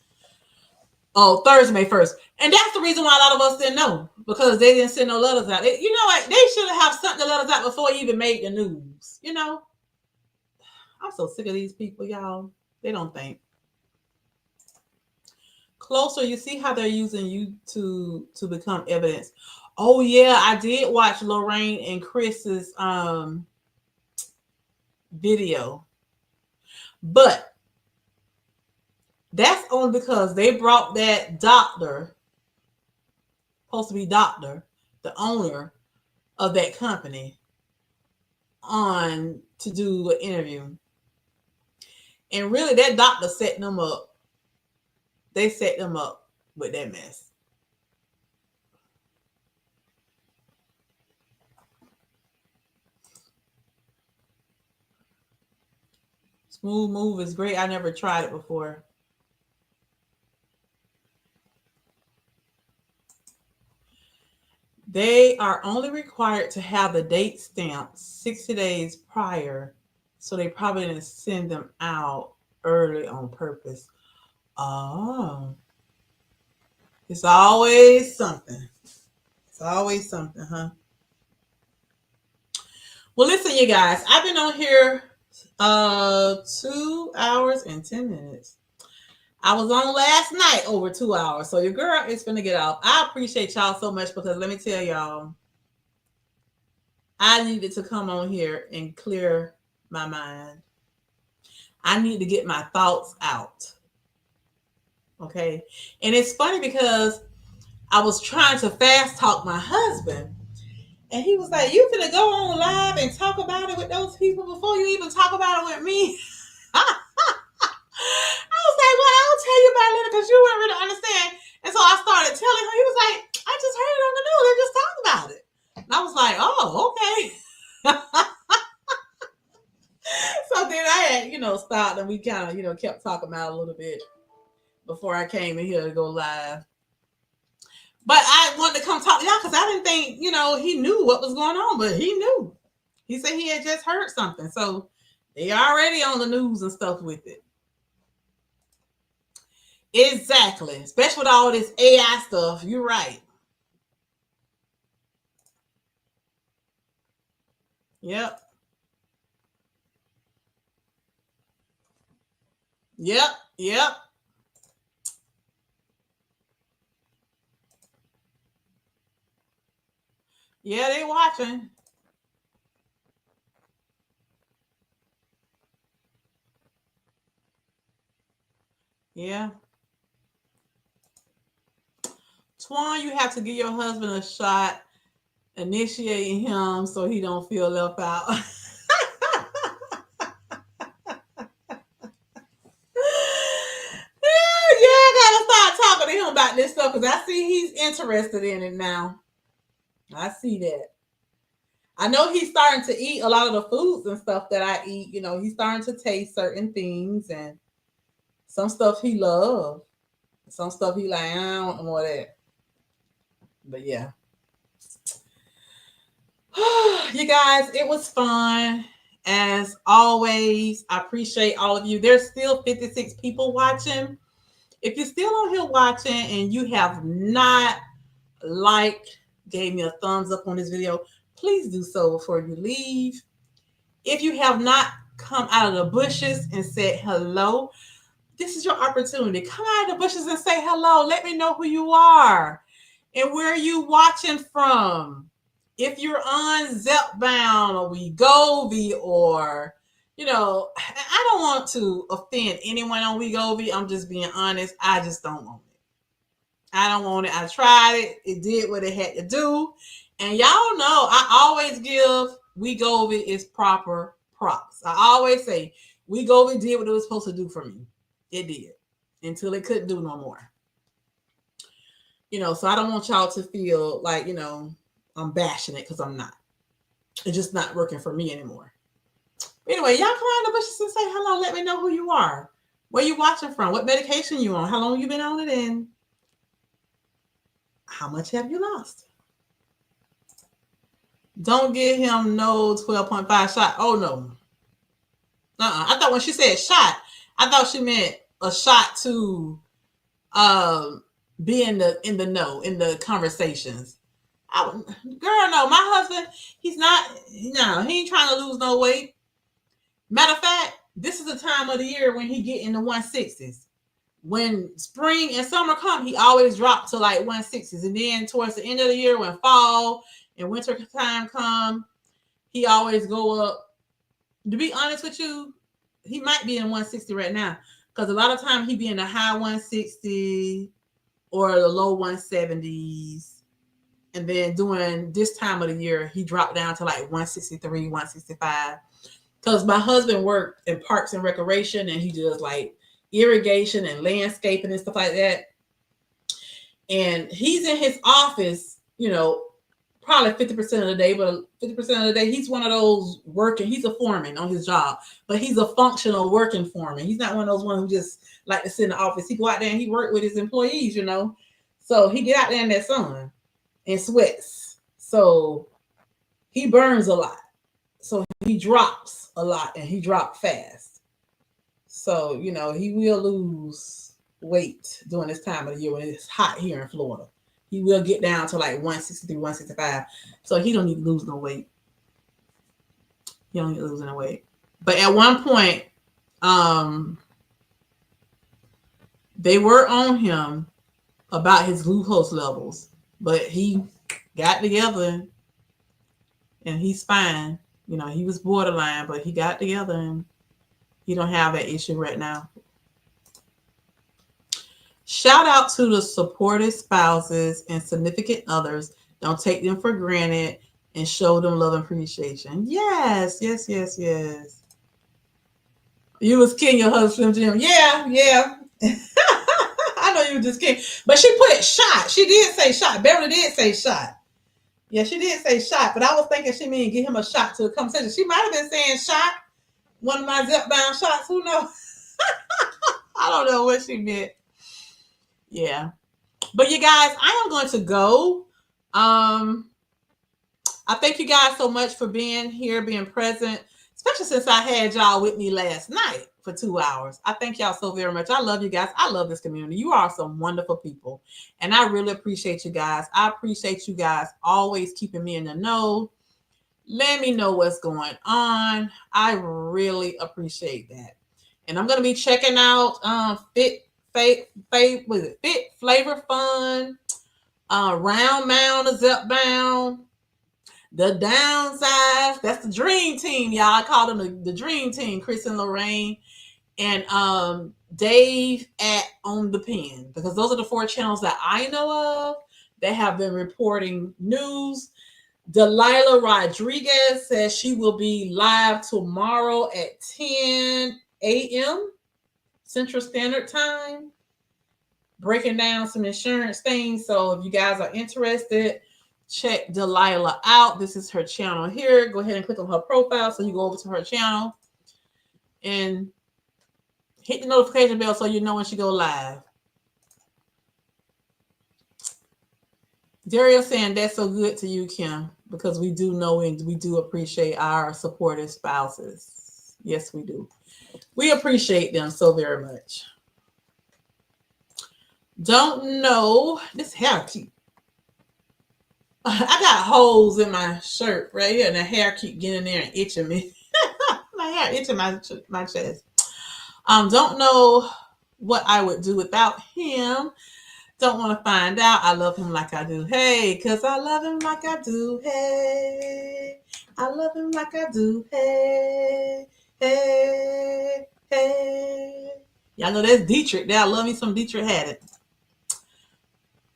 Oh, Thursday, May 1st. And that's the reason why a lot of us didn't know, because they didn't send no letters out. You know what? They should have sent the letters out before you even made the news. You know? I'm so sick of these people, y'all. They don't think. Closer, you see how they're using YouTube to become evidence. Oh, yeah, I did watch Lorraine and Chris's video. But that's only because they brought that doctor, supposed to be doctor, the owner of that company, on to do an interview. And really, that doctor set them up. They set them up with that mess. Smooth move is great. I never tried it before. They are only required to have the date stamped 60 days prior, so they probably didn't send them out early on purpose. Oh, it's always something. It's always something, huh? Well, listen, you guys, I've been on here 2 hours and 10 minutes. I was on last night over 2 hours, so your girl is finna get off. I appreciate y'all so much because let me tell y'all, I needed to come on here and clear my mind. I need to get my thoughts out. Okay. And it's funny because I was trying to fast talk my husband, and he was like, "You finna go on live and talk about it with those people before you even talk about it with me?" I was like, "Well, I'll tell you about it later because you weren't really understand." And so I started telling him. He was like, "I just heard it on the news. They just talked about it." And I was like, "Oh, okay." So then I had, stopped, and we kind of, kept talking about it a little bit before I came in here to go live. But I wanted to come talk to y'all because I didn't think, he knew what was going on, but he knew. He said he had just heard something. So they already on the news and stuff with it. Exactly. Especially with all this AI stuff. You're right. Yep. Yep. Yep. Yeah, they watching. Yeah. Twan, you have to give your husband a shot, initiating him so he don't feel left out. Yeah, I gotta start talking to him about this stuff because I see he's interested in it now. I see that. I know he's starting to eat a lot of the foods and stuff that I eat. He's starting to taste certain things, and some stuff he loves. Some stuff he like, I don't want more of that. But yeah. You guys, it was fun. As always, I appreciate all of you. There's still 56 people watching. If you're still on here watching and you have not liked, gave me a thumbs up on this video, please do so before you leave. If you have not come out of the bushes and said hello, this is your opportunity. Come out of the bushes and say hello. Let me know who you are and where you watching from. If you're on Zepbound or Wegovy or, I don't want to offend anyone on Wegovy. I'm just being honest. I just don't want it. I don't want it. I tried it. It did what it had to do. And y'all know I always give Wegovy its proper props. I always say Wegovy did what it was supposed to do for me. It did. Until it couldn't do no more. So I don't want y'all to feel like, I'm bashing it because I'm not. It's just not working for me anymore. Anyway, y'all come out in the bushes and say hello. Let me know who you are. Where you watching from? What medication you on? How long you been on it? And how much have you lost? Don't give him no 12.5 shot. Oh, no. I thought when she said shot, I thought she meant a shot to be in the know, in the conversations. Girl, no, my husband, he ain't trying to lose no weight. Matter of fact, this is the time of the year when he get in the 160s. When spring and summer come, he always drop to like 160s. And then towards the end of the year, when fall and winter time come, he always go up. To be honest with you, he might be in 160 right now. Because a lot of time he be in the high 160 or the low 170s. And then during this time of the year, he dropped down to like 163, 165. Because my husband worked in parks and recreation, and he does like irrigation and landscaping and stuff like that. And he's in his office, probably 50% of the day, but 50% of the day, he's one of those working. He's a foreman on his job, but he's a functional working foreman. He's not one of those ones who just like to sit in the office. He go out there and he work with his employees, So he get out there in that sun and sweats. So he burns a lot. So he drops a lot and he dropped fast. So, you know, he will lose weight during this time of the year when it's hot here in Florida. He will get down to like 163, 165. So he don't need to lose no weight. He don't need to lose no weight. But at one point, they were on him about his glucose levels, but he got together and he's fine. You know, he was borderline, but he got together and he don't have that issue right now. Shout out to the supportive spouses and significant others. Don't take them for granted and show them love and appreciation. Yes, yes, yes, yes. You was kidding your husband, Jim. Yeah, yeah. I know you were just kidding. But she put shot. She did say shot. Beverly did say shot. Yeah, she did say shot. But I was thinking she mean give him a shot to a conversation. She might have been saying shot. One of my Zepbound shots. Who knows? I don't know what she meant. Yeah. But you guys, I am going to go. I thank you guys so much for being here, being present, especially since I had y'all with me last night for 2 hours. I thank y'all so very much. I love you guys. I love this community. You are some wonderful people. And I really appreciate you guys. I appreciate you guys always keeping me in the know. Let me know what's going on. I really appreciate that. And I'm going to be checking out Fit Flavor Fun, Round Mound of Zepbound, The Downsize. That's the dream team, y'all. I call them the dream team, Chris and Lorraine, and Dave at On the Pen, because those are the 4 channels that I know of that have been reporting news. Delilah Rodriguez says she will be live tomorrow at 10 a.m. Central Standard Time, breaking down some insurance things. So if you guys are interested, check Delilah out. This is her channel here. Go ahead and click on her profile so you go over to her channel and hit the notification bell so you know when she go live. Dario saying that's so good to you, Kim, because we do know and we do appreciate our supportive spouses. Yes, we do. We appreciate them so very much. Don't know. This hair keep. I got holes in my shirt right here, and the hair keep getting there and itching me. My hair itching my chest. Don't know what I would do without him. Don't want to find out. I love him like I do. Hey, because I love him like I do. Hey, I love him like I do. Hey, hey, hey. Y'all know that's Dietrich. I love me some Dietrich Haddon.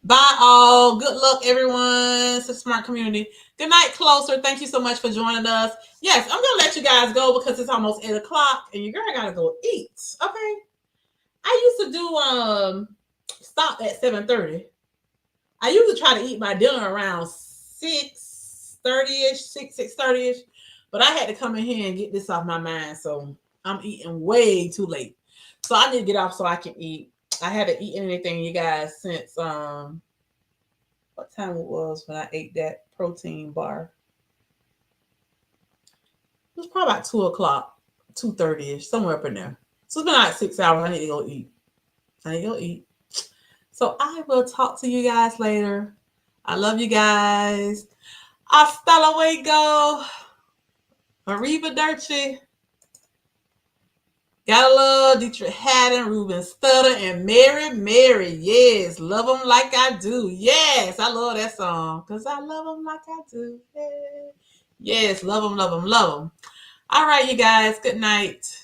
Bye all. Good luck, everyone. It's a smart community. Good night, Closer. Thank you so much for joining us. Yes, I'm going to let you guys go because it's almost 8 o'clock and your girl got to go eat. Okay. I used to do stop at 7:30. I usually try to eat my dinner around 6:30ish, 6:30ish, but I had to come in here and get this off my mind, so I'm eating way too late. So I need to get off so I can eat. I haven't eaten anything, you guys, since what time it was when I ate that protein bar. It was probably about 2 o'clock, 2:30ish, somewhere up in there. So it's been like 6 hours. I need to go eat. So I will talk to you guys later. I love you guys. Hasta luego. Arrivederci. Gotta love Dietrich Haddon, Ruben Stutter, and Mary. Yes, love them like I do. Yes, I love that song. Because I love them like I do. Yes, love them. All right, you guys. Good night.